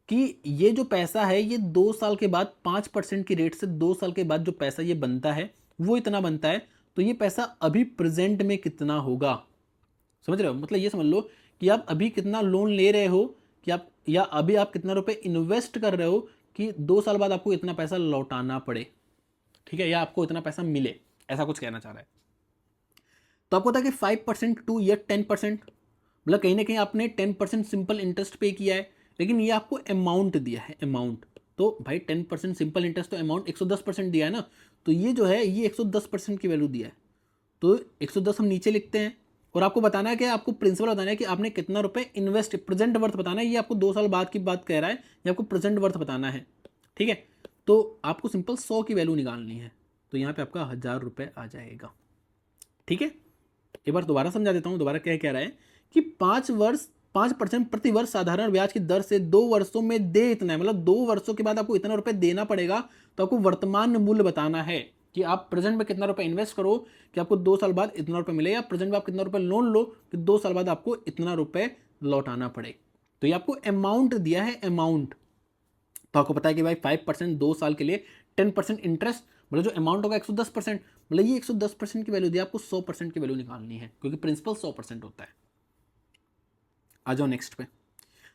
कि ये जो पैसा है ये 2 साल के बाद 5% की रेट से 2 साल के बाद जो पैसा ये बनता है वो इतना बनता है। तो ये पैसा अभी प्रेजेंट में कितना होगा, समझ रहे हो? मतलब ये समझ लो कि आप अभी कितना लोन ले रहे हो, कि आप, या अभी आप कितना रुपए इन्वेस्ट कर रहे हो कि 2 साल बाद आपको इतना पैसा लौटाना पड़े। ठीक है, या आपको इतना पैसा मिले, ऐसा कुछ कहना चाह रहा है। तो आपको पता है कि 5% टू या 10%, मतलब कहीं ना कहीं आपने 10% सिंपल इंटरेस्ट पे किया है, लेकिन ये आपको अमाउंट दिया है, अमाउंट। तो भाई 10% सिंपल इंटरेस्ट, तो अमाउंट 110% दिया है ना, तो ये जो है ये 110% की वैल्यू दिया है। तो 110 हम नीचे लिखते हैं, और आपको बताना है कि आपको प्रिंसिपल बताना है कि आपने कितना रुपए इन्वेस्ट, प्रेजेंट वर्थ बताना है। ये आपको 2 साल बाद की बात कह रहा है, ये आपको प्रेजेंट वर्थ बताना है। ठीक है, तो आपको सिंपल 100 की वैल्यू निकालनी है, तो यहाँ पे आपका 1000 रुपये आ जाएगा। ठीक है, एक बार दोबारा समझा देता हूँ, दोबारा क्या कह रहा है कि 5% प्रति वर्ष साधारण ब्याज की दर से 2 वर्षों में दे इतना है, मतलब 2 वर्षों के बाद आपको इतना रुपए देना पड़ेगा। तो आपको वर्तमान मूल्य बताना है कि आप प्रेजेंट में कितना रुपए इन्वेस्ट करो कि आपको 2 साल बाद इतना रुपए मिले, या प्रेजेंट में आप कितना रुपए लोन लो कि 2 साल बाद आपको इतना रुपए लौटाना पड़े। तो ये आपको अमाउंट दिया है, अमाउंट। तो आपको पता है कि भाई 5% 2 साल के लिए 10% इंटरेस्ट, मतलब जो अमाउंट होगा 110%, मतलब ये 110% की वैल्यू दी, आपको 100% की वैल्यू निकालनी है, क्योंकि प्रिंसिपल 100% होता है। आ जाओ नेक्स्ट पे।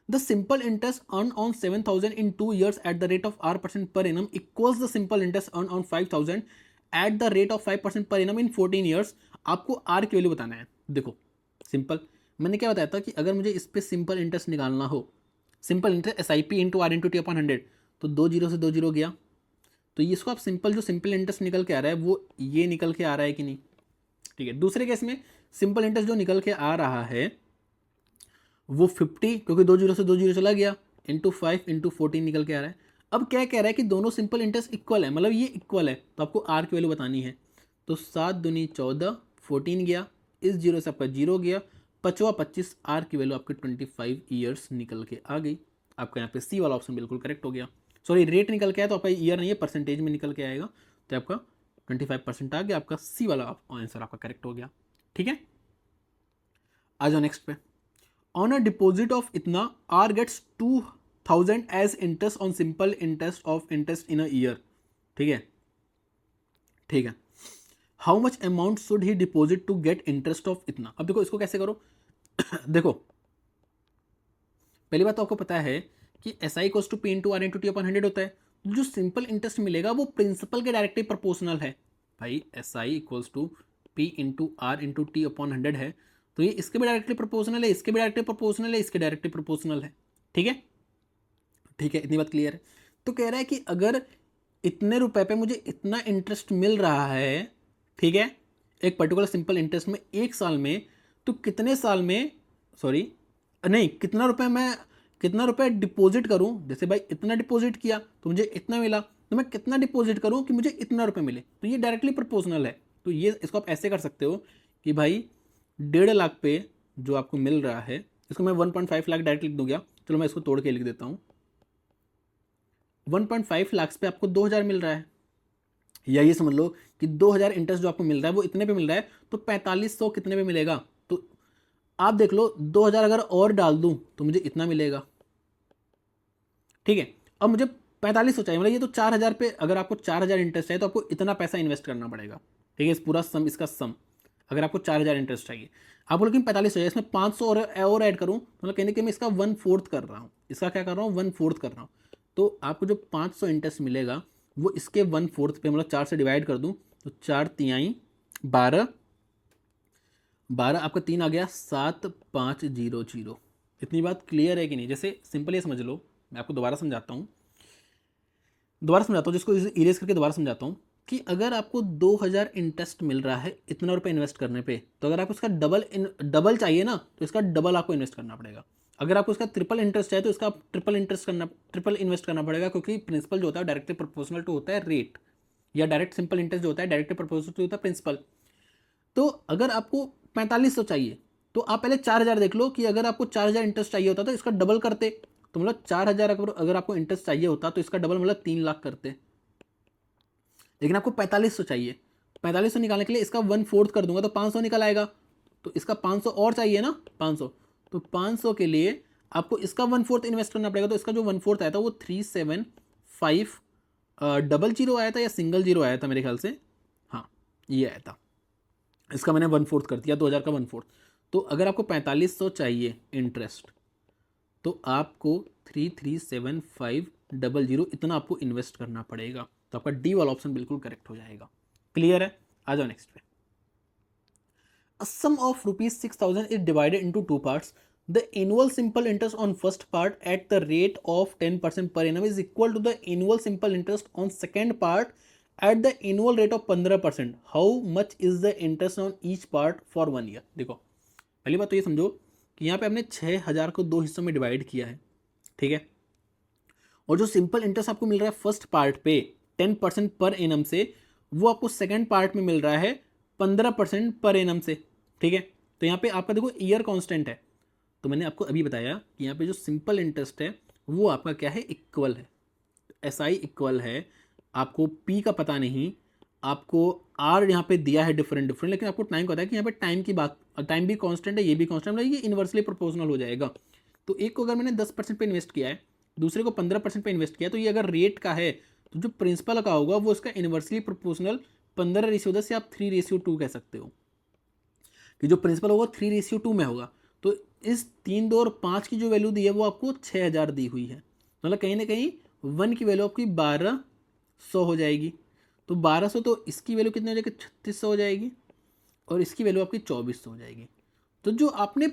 The simple interest earn on 7,000 in 2 years eight the rate of R% per annum equals the simple interest earn on 5,000 eight the rate of 5% per annum in 14 years। आपको R की value बताना है। देखो simple, मैंने क्या बताया था कि अगर मुझे इस पर सिंपल इंटरेस्ट निकालना हो, simple interest SIP into R into T upon 100, तो 2 जीरो से 2 जीरो गया, तो ये इसको आप सिंपल, जो सिंपल इंटरेस्ट निकल के आ रहा है वो ये निकल के आ रहा है कि नहीं। ठीक है, दूसरे केस में सिंपल इंटरेस्ट जो निकल के आ रहा है वो 50, क्योंकि 2 जीरो से 2 जीरो चला गया, इंटू 5 इंटू 14 निकल के आ रहा है। अब क्या कह रहा है कि दोनों सिंपल इंटरेस्ट इक्वल है, मतलब ये इक्वल है, तो आपको आर की वैल्यू बतानी है। तो 7 दूनी 14, 14 गया, इस जीरो से आपका जीरो गया, 5वां 25, आर की वैल्यू आपके 25 ईयर्स निकल के आ गई। आपका यहाँ पे सी वाला ऑप्शन बिल्कुल करेक्ट हो गया। सॉरी, रेट निकल के आया तो आपका ईयर नहीं है, परसेंटेज में निकल के आएगा, तो आपका 25% आ गया, आपका सी वाला आंसर आपका करेक्ट हो गया। ठीक है, आ जाओ नेक्स्ट पे। ऑन अ डिपॉजिट ऑफ इतना, R gets 2,000 as interest on simple interest of interest in a year. ठीक है, ठीक है, how much amount should he deposit to get interest of इतना। अब देखो इसको कैसे करो। देखो पहली बात तो आपको पता है कि S I cos to P into R into T upon 100 होता है। जो सिंपल इंटरेस्ट मिलेगा वो प्रिंसिपल के डायरेक्टली प्रोपोर्शनल है। भाई S I equals to P into R into T upon 100 है, तो ये इसके भी डायरेक्टली प्रोपोर्शनल है, इसके भी डायरेक्टली प्रोपोर्शनल है, इसके डायरेक्टली प्रोपोर्शनल है। ठीक है, ठीक है, इतनी बात क्लियर है। तो कह रहा है कि अगर इतने रुपए पे मुझे इतना इंटरेस्ट मिल रहा है, ठीक है, एक पर्टिकुलर सिंपल इंटरेस्ट में 1 साल में, तो कितने साल में, सॉरी नहीं, कितना रुपए डिपॉजिट करूं। जैसे भाई इतना डिपॉजिट किया तो मुझे इतना मिला, तो मैं कितना डिपॉजिट करूं कि मुझे इतना रुपए मिले, तो ये डायरेक्टली प्रोपोर्शनल है। तो ये इसको आप ऐसे कर सकते हो कि भाई 1.5 लाख पे जो आपको मिल रहा है, इसको मैं 1.5 लाख डायरेक्ट लिख दूँ क्या? चलो मैं इसको तोड़ के लिख देता हूँ। 1.5 लाख पे आपको 2,000 मिल रहा है, या ये समझ लो कि 2,000 इंटरेस्ट जो आपको मिल रहा है वो इतने पे मिल रहा है, तो 4500 कितने पे मिलेगा? तो आप देख लो, 2,000 अगर और डाल दूं तो मुझे इतना मिलेगा। ठीक है, अब मुझे 4500 चाहिए, मतलब ये तो 4,000 पे, अगर आपको 4,000 इंटरेस्ट है तो आपको इतना पैसा इन्वेस्ट करना पड़ेगा। ठीक है, इस पूरा सम, इसका सम, अगर आपको 4,000 इंटरेस्ट चाहिए, आपको लेकिन 4500 है, इसमें 500 और ऐड करूँ, मतलब कहने के मैं इसका 1/4 कर रहा हूँ, इसका क्या कर रहा हूँ, 1/4 कर रहा हूँ। तो आपको जो 500 इंटरेस्ट मिलेगा वो इसके 1/4 पे, मतलब 4 से डिवाइड कर दूँ तो 4 तिहाई 12, 12 आपका 3 आ गया, 7,500। इतनी बात क्लियर है कि नहीं? जैसे सिंपल ये समझ लो, मैं आपको दोबारा समझाता हूँ, जिसको इरेज करके दोबारा समझाता हूँ कि अगर आपको 2,000 इंटरेस्ट मिल रहा है इतना रुपए इन्वेस्ट करने पे, तो अगर आपको इसका डबल चाहिए ना, तो इसका डबल आपको इन्वेस्ट करना पड़ेगा। अगर आपको इसका ट्रिपल इंटरेस्ट है तो इसका ट्रिपल इन्वेस्ट करना पड़ेगा, क्योंकि प्रिंसिपल जो होता है डायरेक्टली प्रोपोर्शनल टू होता है रेट, या डायरेक्ट सिंपल इंटरेस्ट जो होता है डायरेक्टली प्रोपोर्शनल टू होता है प्रिंसिपल। तो अगर आपको 4500 चाहिए तो आप पहले 4,000 देख लो कि अगर आपको 4,000 इंटरेस्ट चाहिए होता तो इसका डबल करते, तो मतलब 4,000 अगर आपको इंटरेस्ट चाहिए होता तो इसका डबल मतलब 3 लाख करते, लेकिन आपको 4500 चाहिए। 4500 निकालने के लिए इसका 1/4 कर दूंगा तो 500 निकल आएगा, तो इसका 500 और चाहिए ना, 500, तो 500 के लिए आपको इसका 1/4 इन्वेस्ट करना पड़ेगा। तो इसका जो 1/4 आया था वो 3750 आया था या सिंगल जीरो आया था मेरे ख्याल से, हाँ ये आया था। इसका मैंने 1/4 कर दिया, 2000 का 1/4। तो अगर आपको 4500 चाहिए इंटरेस्ट तो आपको 337500 इतना आपको इन्वेस्ट करना पड़ेगा। तो आपका डी वाला ऑप्शन बिल्कुल करेक्ट हो जाएगा। क्लियर है? आ जाओ नेक्स्ट पे। A sum of rupees 6,000 is divided into two parts. The annual simple interest on first part at the rate of 10% per annum is equal to the annual simple interest on second part at the annual rate of 15%. How much is the interest on each part for 1 year? देखो पहली बात तो ये समझो कि यहाँ पे हमने 6,000 को 2 हिस्सों में डिवाइड किया है, ठीक है, और जो सिंपल इंटरेस्ट आपको मिल रहा है फर्स्ट पार्ट पे 10% पर एनम से, वो आपको सेकंड पार्ट में मिल रहा है 15% पर एनम से, ठीक है। तो यहाँ पे आपका देखो ईयर कांस्टेंट है, तो मैंने आपको अभी बताया कि यहाँ पे जो सिंपल इंटरेस्ट है वो आपका क्या है, इक्वल है, एस आई इक्वल है, आपको पी का पता नहीं, आपको आर यहाँ पे दिया है डिफरेंट डिफरेंट, लेकिन आपको टाइम का पता है कि यहाँ पे टाइम की बात, टाइम भी कांस्टेंट है, ये भी कांस्टेंट है, ये इन्वर्सली प्रोपोर्शनल हो जाएगा। तो एक को अगर मैंने 10% पे इन्वेस्ट किया है, दूसरे को 15% पे इन्वेस्ट किया, तो ये अगर रेट का है तो जो प्रिंसिपल का होगा वो उसका इन्वर्सली प्रोपोर्शनल 15:10 या आप 3:2 कह सकते हो, कि जो प्रिंसिपल होगा 3:2 में होगा। तो इस 3, 2 और 5 की जो वैल्यू दी है वो आपको 6,000 दी हुई है, मतलब कहीं ना कहीं 1 की वैल्यू आपकी 1200 हो जाएगी। तो 1200, तो इसकी वैल्यू कितनी हो जाएगी, 3600 हो जाएगी, और इसकी वैल्यू आपकी 2400 हो जाएगी। तो जो आपने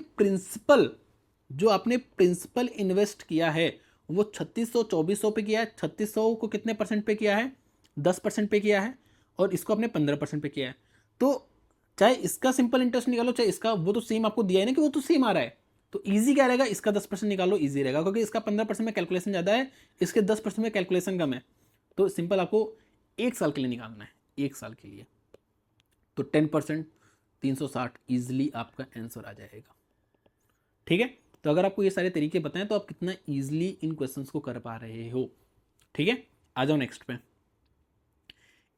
प्रिंसिपल इन्वेस्ट किया है वो 3600 2400 पे किया है, 3600 को कितने परसेंट पे किया है, 10% पे किया है, और इसको आपने 15% पे किया है। तो चाहे इसका सिंपल इंटरेस्ट निकालो चाहे इसका, वो तो सेम आपको दिया है ना, कि वो तो सेम आ रहा है, तो ईजी क्या रहेगा, इसका 10% निकालो, ईजी रहेगा, क्योंकि इसका 15% में कैलकुलेशन ज़्यादा है, इसके 10% में कैलकुलेशन कम है। तो सिंपल आपको 1 साल के लिए निकालना है, 1 साल के लिए, तो 10% 360 ईजिली आपका आंसर आ जाएगा, ठीक है। तो अगर आपको ये सारे तरीके बताएं तो आप कितना ईजिली इन क्वेश्चंस को कर पा रहे हो, ठीक है। आ जाओ नेक्स्ट पे।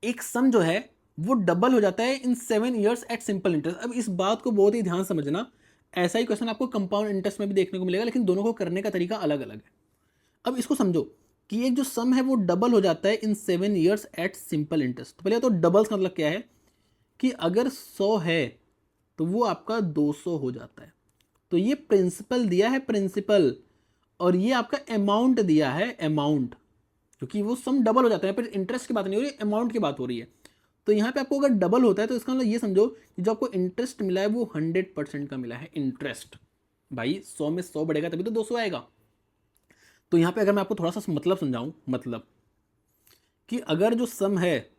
एक सम जो है वो डबल हो जाता है इन 7 ईयर्स एट सिंपल इंटरेस्ट। अब इस बात को बहुत ही ध्यान समझना, ऐसा ही क्वेश्चन आपको कंपाउंड इंटरेस्ट में भी देखने को मिलेगा, लेकिन दोनों को करने का तरीका अलग अलग है। अब इसको समझो कि एक जो सम है वो डबल हो जाता है इन 7 ईयर्स एट सिंपल इंटरेस्ट। तो पहले तो डबल्स का मतलब क्या है कि अगर 100 है तो वो आपका 200 हो जाता है। तो ये प्रिंसिपल दिया है, प्रिंसिपल, और ये आपका अमाउंट दिया है, अमाउंट, क्योंकि वो सम डबल हो जाता है, पर इंटरेस्ट की बात नहीं हो रही, अमाउंट की बात हो रही है। तो यहाँ पे आपको अगर डबल होता है तो इसका मतलब ये समझो कि जो आपको इंटरेस्ट मिला है वो 100% का मिला है इंटरेस्ट। भाई 100 में 100 बढ़ेगा तभी तो 200 आएगा। तो यहाँ पे अगर मैं आपको थोड़ा सा मतलब समझाऊं, मतलब कि अगर जो सम है,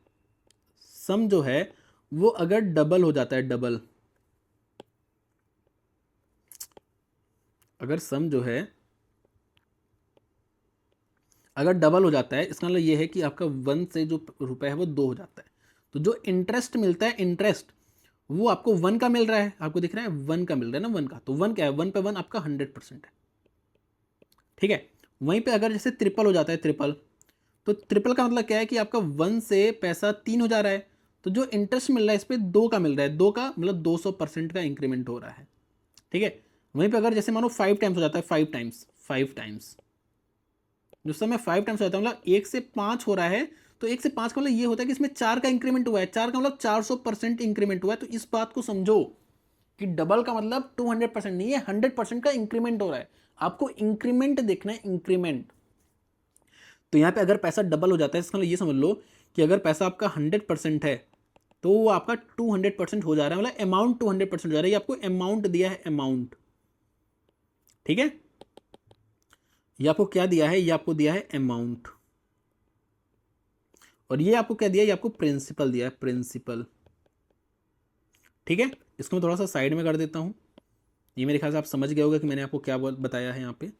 सम जो है वो अगर डबल हो जाता है, डबल, अगर सम जो है अगर डबल हो जाता है, इसका मतलब ये है कि आपका 1 से जो रुपए है वो 2 हो जाता है। तो जो इंटरेस्ट मिलता है, इंटरेस्ट वो आपको 1 का मिल रहा है, आपको दिख रहा है 1 का मिल रहा है ना, 1 का, तो 1 क्या है, 1 पे 1 आपका 100% है, ठीक है। वहीं पे अगर जैसे ट्रिपल हो जाता है, ट्रिपल, तो ट्रिपल का मतलब क्या है कि आपका 1 से पैसा 3 हो जा रहा है, तो जो इंटरेस्ट मिल रहा है इस पर 2 का मिल रहा है, 2 का मतलब 200% का इंक्रीमेंट हो रहा है, ठीक है। वहीं पे अगर जैसे मानो 5 टाइम्स हो जाता है, 5 टाइम्स जो समय 5 टाइम्स हो जाता है, मतलब 1 से 5 हो रहा है, तो 1 से 5 का मतलब ये होता है कि इसमें 4 का इंक्रीमेंट हुआ है, 4 का मतलब 400% इंक्रीमेंट हुआ है। तो इस बात को समझो कि डबल का मतलब 200% नहीं है, 100% का इंक्रीमेंट हो रहा है। आपको इंक्रीमेंट देखना है, इंक्रीमेंट। तो यहाँ पे अगर पैसा डबल हो जाता है, इसका मतलब ये समझ लो कि अगर पैसा आपका 100% है तो वो आपका 200% हो जा रहा है, मतलब अमाउंट 200% हो जा रहा है। ये आपको अमाउंट दिया है, अमाउंट, ठीक है। ये आपको क्या दिया है, ये आपको दिया है अमाउंट, और ये आपको क्या दिया है, ये आपको प्रिंसिपल दिया है, प्रिंसिपल, ठीक है। इसको मैं थोड़ा सा साइड में कर देता हूं। ये मेरे ख्याल से आप समझ गए होगा कि मैंने आपको क्या बताया है यहाँ पे,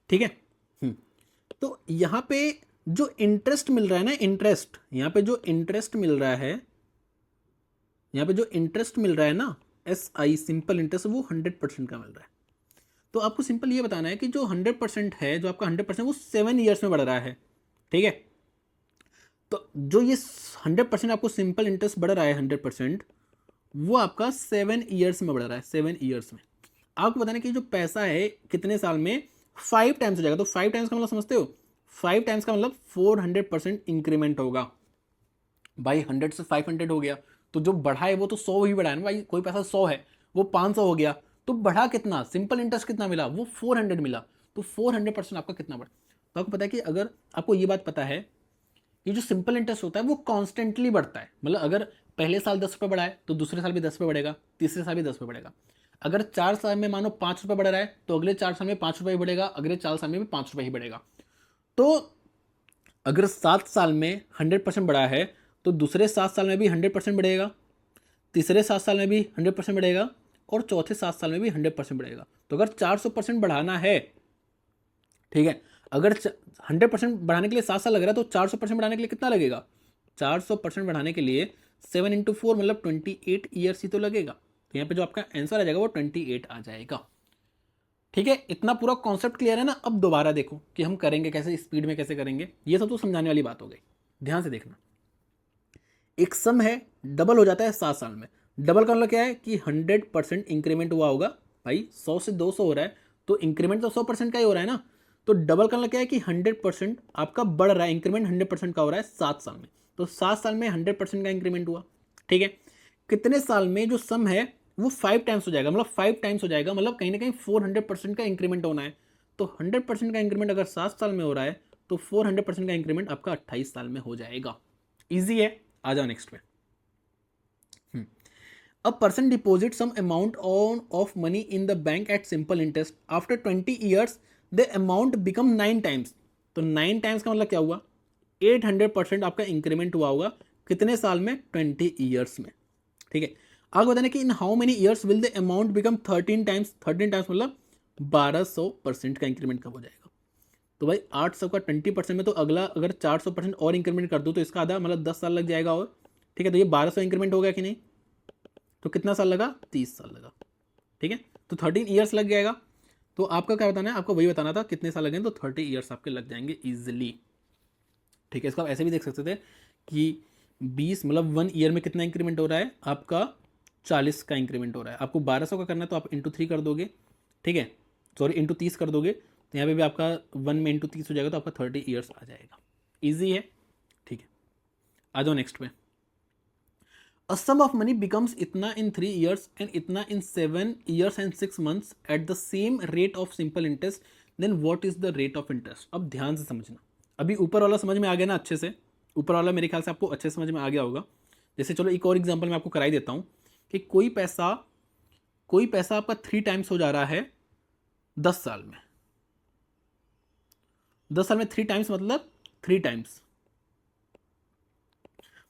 ठीक है। तो यहाँ पे जो इंटरेस्ट मिल रहा है ना, इंटरेस्ट, यहाँ पे जो इंटरेस्ट मिल रहा है, यहाँ पे जो इंटरेस्ट मिल रहा है ना, SI सिंपल इंटरेस्ट वो 100% का मिल रहा है। तो आपको सिंपल ये बताना है कि जो 100% है, जो आपका 100% वो 7 ईयर्स में बढ़ रहा है, ठीक है। तो जो ये 100% आपको सिंपल इंटरेस्ट बढ़ रहा है 100%, वो आपका 7 ईयर्स में बढ़ रहा है, 7 ईयर्स में। आपको बताना कि जो पैसा है कितने साल में 5 टाइम्स हो जाएगा। तो 5 टाइम्स का मतलब समझते हो, 5 टाइम्स का मतलब 400% इंक्रीमेंट होगा भाई। 100 से 500 हो गया, तो जो बढ़ा है वो तो 100 ही बढ़ा है ना भाई। कोई पैसा 100 है, वो 500 हो गया, तो बढ़ा कितना, सिंपल इंटरेस्ट कितना मिला, वो 400 मिला। तो 400% आपका कितना बढ़ा। तो आपको पता है कि अगर आपको ये बात पता है, ये जो सिंपल इंटरेस्ट होता है वो कॉन्स्टेंटली बढ़ता है। मतलब अगर पहले साल 10 रुपये बढ़ा है तो दूसरे साल भी 10 रुपये बढ़ेगा, तीसरे साल भी 10 रुपये बढ़ेगा। अगर 4 साल में मानो 5 रुपये बढ़ रहा है तो अगले 4 साल में 5 रुपये ही बढ़ेगा, अगले 4 साल में भी 5 रुपये ही बढ़ेगा। तो अगर 7 साल में 100% बढ़ा है तो दूसरे 7 साल में भी 100% बढ़ेगा, तीसरे 7 साल में भी 100% बढ़ेगा, और चौथे 7 साल में भी 100% बढ़ेगा। तो अगर 400% बढ़ाना है, ठीक है, अगर 100% बढ़ाने के लिए 7 साल लग रहा है तो 400% बढ़ाने के लिए कितना लगेगा, 400% बढ़ाने के लिए 7 × 4 मतलब 28 ईयर्स ही तो लगेगा। तो यहाँ पे जो आपका आंसर आ जाएगा वो 28 आ जाएगा। ठीक है, इतना पूरा कॉन्सेप्ट क्लियर है ना। अब दोबारा देखो कि हम करेंगे कैसे, स्पीड में कैसे करेंगे, ये सब तो समझाने वाली बात हो गई। ध्यान से देखना, एक सम है, डबल हो जाता है 7 साल में। डबल का मतलब क्या है कि 100% इंक्रीमेंट हुआ होगा भाई। 100 से 200 हो रहा है तो इंक्रीमेंट तो 100% का ही हो रहा है ना। तो डबल का मतलब क्या है कि 100% आपका बढ़ रहा है, इंक्रीमेंट 100% का हो रहा है 7 साल में। तो 7 साल में 100% का इंक्रीमेंट हुआ, ठीक है। कितने साल में जो सम है वो 5 टाइम्स हो जाएगा, मतलब 5 टाइम्स हो जाएगा, मतलब कहीं ना कहीं 400% का इंक्रीमेंट होना है। तो 100% का इंक्रीमेंट अगर 7 साल में हो रहा है तो 400% का इंक्रीमेंट आपका 28 साल में हो जाएगा। ईजी है। आ जाओ नेक्स्ट पे। A person deposits some amount of money in the bank at simple interest. After 20 years, the amount become 9 times. तो 9 टाइम्स का मतलब क्या हुआ, 800% आपका इंक्रीमेंट हुआ होगा कितने साल में, 20 ईयर्स में, ठीक है। आगे बताने कि इन how many years will the amount become 13 times. 13 times मतलब 1200% का इंक्रीमेंट कब हो जाएगा। तो भाई 800 का 20% में तो अगला अगर 400% और इंक्रीमेंट कर दूँ तो इसका आधा मतलब 10 साल लग जाएगा और, ठीक है। तो ये 1200 इंक्रीमेंट हो गया कि नहीं, तो कितना साल लगा, 30 साल लगा, ठीक है। तो 13 ईयर्स लग जाएगा। तो आपका क्या बताना है, आपको वही बताना था कितने साल लगेंगे, तो 30 ईयर्स आपके लग जाएंगे ईजिली, ठीक है। इसको आप ऐसे भी देख सकते थे कि 20 मतलब 1 ईयर में कितना इंक्रीमेंट हो रहा है आपका, 40 का इंक्रीमेंट हो रहा है। आपको 1200 का करना है तो आप × 3 कर दोगे, ठीक है, सॉरी × 30 कर दोगे, तो यहाँ पे भी आपका 1 में × 30 हो जाएगा, तो आपका 30 ईयर्स आ जाएगा। ईजी है, ठीक है। आ जाओ नेक्स्ट पे। A sum of money becomes इतना in 3 years and इतना in 7 years and 6 months at the same rate of simple interest, then what is the rate of interest। अब ध्यान से समझना, अभी ऊपर वाला समझ में आ गया ना अच्छे से, ऊपर वाला मेरे ख्याल से आपको अच्छे समझ में आ गया होगा। जैसे चलो एक और एग्जांपल मैं आपको कराई देता हूँ कि कोई पैसा आपका 3 टाइम्स हो जा रहा है 10 साल में। 10 साल में 3 टाइम्स मतलब 3 टाइम्स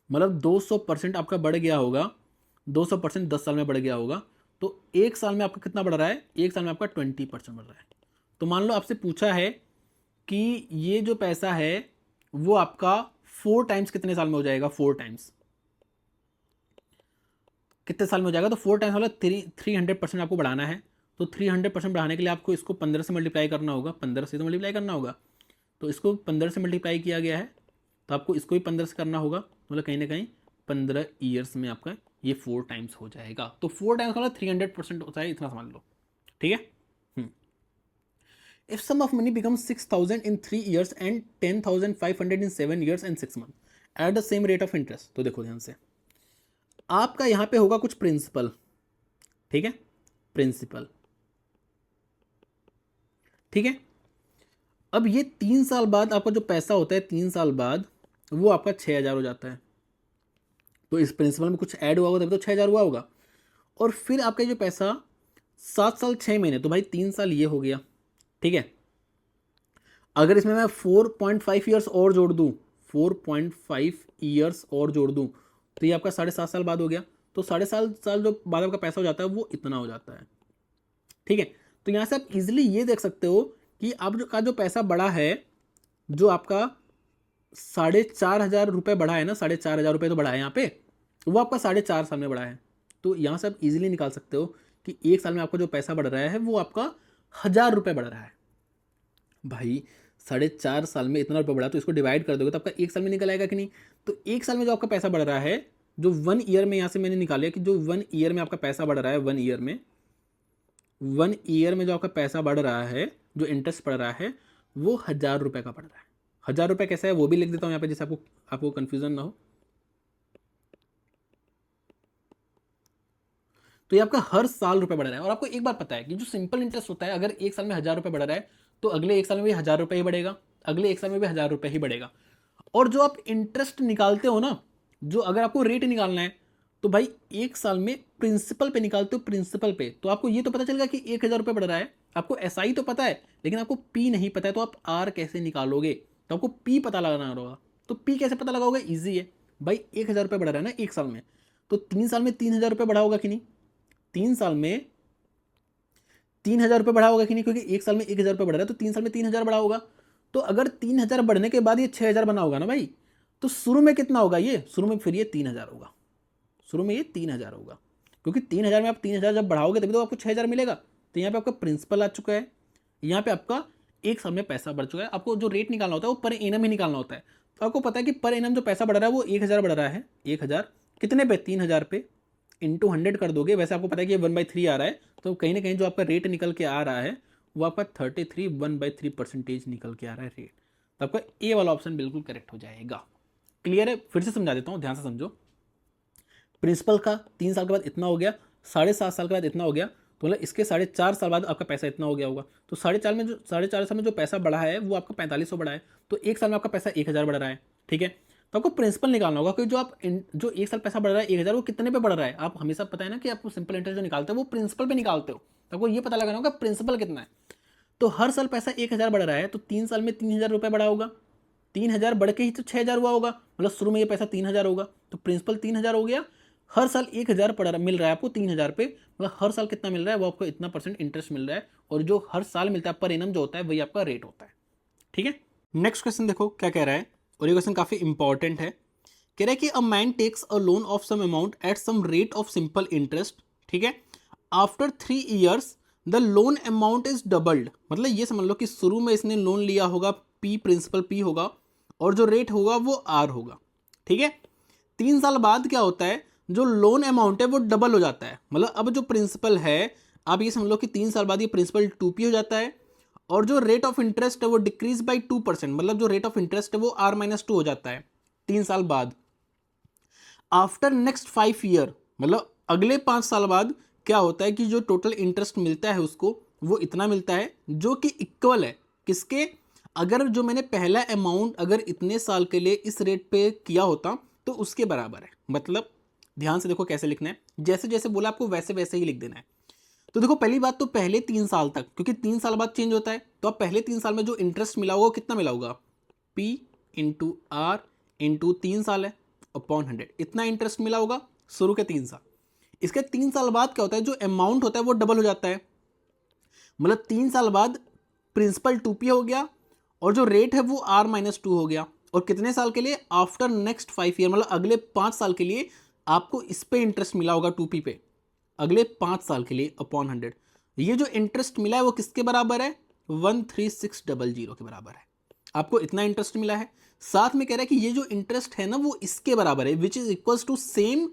मतलब 200% आपका बढ़ गया होगा, 200% 10 साल में बढ़ गया होगा। तो एक साल में आपका कितना बढ़ रहा है, एक साल में आपका 20% बढ़ रहा है। तो मान लो आपसे पूछा है कि ये जो पैसा है वो आपका 4 टाइम्स कितने साल में हो जाएगा, 4 टाइम्स कितने साल में हो जाएगा। तो 4 टाइम्स मतलब 300% आपको बढ़ाना है। तो 300% बढ़ाने के लिए आपको इसको 15 से मल्टीप्लाई करना होगा, 15 से तो मल्टीप्लाई करना होगा। तो इसको 15 से मल्टीप्लाई किया गया है, तो आपको इसको भी 15 से करना होगा, मतलब कहीं ना कहीं 15 ईयर्स में आपका ये 4 टाइम्स हो जाएगा। तो 4 टाइम्स मतलब 300% होता है, इतना समझ लो, ठीक है। If sum of money become 6000 in 3 years and 10,500 in 7 years and 6 month at the same rate of interest. तो देखो ध्यान से, आपका यहां पे होगा कुछ प्रिंसिपल, ठीक है, प्रिंसिपल, ठीक है। अब ये 3 साल बाद आपका जो पैसा होता है, 3 साल बाद वो आपका 6000 हो जाता है। तो इस प्रिंसिपल में कुछ ऐड हुआ होगा तभी तो 6000 हुआ होगा। और फिर आपका जो पैसा 7 साल 6 महीने, तो भाई 3 साल ये हो गया, ठीक है। अगर इसमें मैं 4.5 ईयर्स और जोड़ दूँ, 4.5 ईयर्स और जोड़ दूँ, तो ये आपका 7.5 साल बाद हो गया। तो 7.5 साल जो बाद आपका पैसा हो जाता है वो इतना हो जाता है, ठीक है। तो यहाँ से आप इजिली ये देख सकते हो कि अब जो पैसा बढ़ा है, जो आपका 4,500 रुपये बढ़ा है ना, 4,500 रुपये तो बढ़ा है यहाँ पे, वो आपका 4.5 साल में बढ़ा है। तो यहाँ से आप इजीली निकाल सकते हो कि एक साल में आपका जो पैसा बढ़ रहा है वो आपका 1,000 रुपये बढ़ रहा है। भाई 4.5 साल में इतना रुपये बढ़ा, तो इसको डिवाइड कर दोगे तो आपका एक साल में निकल आएगा कि नहीं। तो एक साल में जो आपका पैसा बढ़ रहा है, जो 1 ईयर में, यहाँ से मैंने निकाला कि जो 1 ईयर में आपका पैसा बढ़ रहा है, 1 ईयर में जो आपका पैसा बढ़ रहा है, जो इंटरेस्ट पड़ रहा है, वो 1,000 रुपये का पड़ रहा है। 1,000 रुपये कैसा है वो भी लिख देता हूँ यहाँ पे, जिससे आपको कन्फ्यूजन ना हो। तो ये आपका हर साल रुपये बढ़ रहा है। और आपको एक बार पता है कि जो सिंपल इंटरेस्ट होता है, अगर एक साल में 1,000 रुपये बढ़ रहा है तो अगले एक साल में भी 1,000 रुपये ही बढ़ेगा, अगले एक साल में भी 1,000 रुपये ही बढ़ेगा। और जो आप इंटरेस्ट निकालते हो ना, जो अगर आपको रेट निकालना है तो भाई एक साल में प्रिंसिपल पे निकालते हो, प्रिंसिपल पे, तो आपको ये तो पता चलेगा कि 1,000 रुपये बढ़ रहा है। आपको एसआई तो पता है, लेकिन आपको पी नहीं पता है, तो आप आर कैसे निकालोगे? तो आपको पी पता लगाना होगा। तो पी कैसे पता लगाओगे? ईजी है भाई, 1,000 रुपये बढ़ रहा है ना एक साल में, तो 3 साल में 3,000 रुपये बढ़ा होगा कि नहीं? 3 साल में 3,000 रुपये बढ़ा होगा कि नहीं? क्योंकि एक साल में 1,000 रुपये बढ़ रहा है, तो 3 साल में 3,000 बढ़ा होगा। तो अगर 3,000 बढ़ने के बाद ये 6,000 बना होगा ना भाई, तो शुरू में कितना होगा? ये शुरू में फिर ये 3,000 होगा, शुरू में ये 3,000 होगा, क्योंकि 3,000 में आप 3,000 जब बढ़ाओगे तभी तो आपको 6,000 मिलेगा। तो यहाँ पे आपका प्रिंसिपल आ चुका है, यहाँ पे आपका एक साल में पैसा बढ़ चुका है। आपको जो रेट निकालना होता है वो पर एनम ही निकालना होता है। तो आपको पता है कि पर एनम जो पैसा बढ़ रहा है वो 1,000 बढ़ रहा है। 1,000 कितने पे? 3,000 पे, इंटू 100 कर दोगे। वैसे आपको पता है कि ये 1/3 आ रहा है, तो कहीं ना कहीं जो आपका रेट निकल के आ रहा है वो आपका 33 1/3% निकल के आ रहा है रेट। तो आपका ए वाला ऑप्शन बिल्कुल करेक्ट हो जाएगा। क्लियर है? फिर से समझा देता हूँ, ध्यान से समझो। प्रिंसिपल का 3 साल के बाद इतना हो गया, 7.5 साल के बाद इतना हो गया, तो मतलब इसके 4.5 साल बाद आपका पैसा इतना हो गया होगा। तो 4.5 साल में जो पैसा बढ़ा है वो आपका 4,500 बढ़ा है। तो एक साल में आपका पैसा 1,000 बढ़ रहा है, ठीक है। तो आपको प्रिंसिपल निकालना होगा कि जो एक साल पैसा बढ़ रहा है 1,000, वो कितने पे बढ़ रहा है। आप हमेशा पता है ना कि आपको सिंपल इंटरेस्ट जो निकालते हो वो प्रिंसिपल पे निकालते हो, तो आपको ये पता लगाना होगा प्रिंसिपल कितना है। तो हर साल पैसा 1,000 बढ़ रहा है, तो 3 साल में 3,000 रुपये बढ़ा होगा। 3,000 बढ़ के ही तो 6,000 हुआ होगा, मतलब शुरू में ये पैसा 3,000 होगा, तो प्रिंसिपल 3,000 हो गया। हर साल 1,000 मिल रहा है आपको 3,000 पे, मतलब हर साल कितना मिल रहा है वो आपको इतना % इंटरेस्ट मिल रहा है। और जो हर साल मिलता है पर एनम जो होता है वही आपका रेट होता है, ठीक है। नेक्स्ट क्वेश्चन देखो क्या कह रहा है, और ये क्वेश्चन काफी इंपॉर्टेंट है। कह रहा है कि a man takes a loan of some amount at some rate of simple interest, ठीक है। After 3 years the loan amount is doubled. मतलब ये समझ लो कि शुरू में इसने लोन लिया होगा, पी प्रिंसिपल पी होगा, और जो रेट होगा वो आर होगा, ठीक है। 3 साल बाद क्या होता है, जो लोन अमाउंट है वो डबल हो जाता है। मतलब अब जो प्रिंसिपल है, आप ये समझ लो कि 3 साल बाद ये प्रिंसिपल 2p हो जाता है, और जो रेट ऑफ इंटरेस्ट है वो डिक्रीज बाई 2%, मतलब जो रेट ऑफ इंटरेस्ट है वो R-2 हो जाता है 3 साल बाद। आफ्टर नेक्स्ट 5 ईयर, मतलब अगले 5 साल बाद क्या होता है कि जो टोटल इंटरेस्ट मिलता है उसको वो इतना मिलता है, जो कि इक्वल है किसके? अगर जो मैंने पहला अमाउंट अगर इतने साल के लिए इस रेट पे किया होता तो उसके बराबर है। मतलब ध्यान से देखो कैसे लिखना है, जैसे जैसे बोला आपको वैसे वैसे ही लिख देना है। तो देखो पहली बात तो पहले 3 साल तक, क्योंकि 3 साल बाद चेंज होता है, तो अब पहले 3 साल में जो इंटरेस्ट मिला होगा वो कितना मिला होगा? P इंटू आर इंटू 3 साल है अपॉन 100, इतना इंटरेस्ट मिला होगा शुरू के 3 साल। इसके 3 साल बाद क्या होता है, जो अमाउंट होता है वो डबल हो जाता है। मतलब 3 साल बाद प्रिंसिपल 2p हो गया, और जो रेट है वो R-2 हो गया। और कितने साल के लिए? आफ्टर नेक्स्ट 5 ईयर, मतलब अगले 5 साल के लिए आपको इस पे इंटरेस्ट मिला होगा 2p पे, अगले 5 साल के लिए अपॉन 100। ये जो इंटरेस्ट मिला है वो किसके बराबर है? 13600 के बराबर है। आपको इतना इंटरेस्ट मिला है, साथ में कह रहा है कि ये जो इंटरेस्ट है ना वो इसके बराबर है, which is equals to same,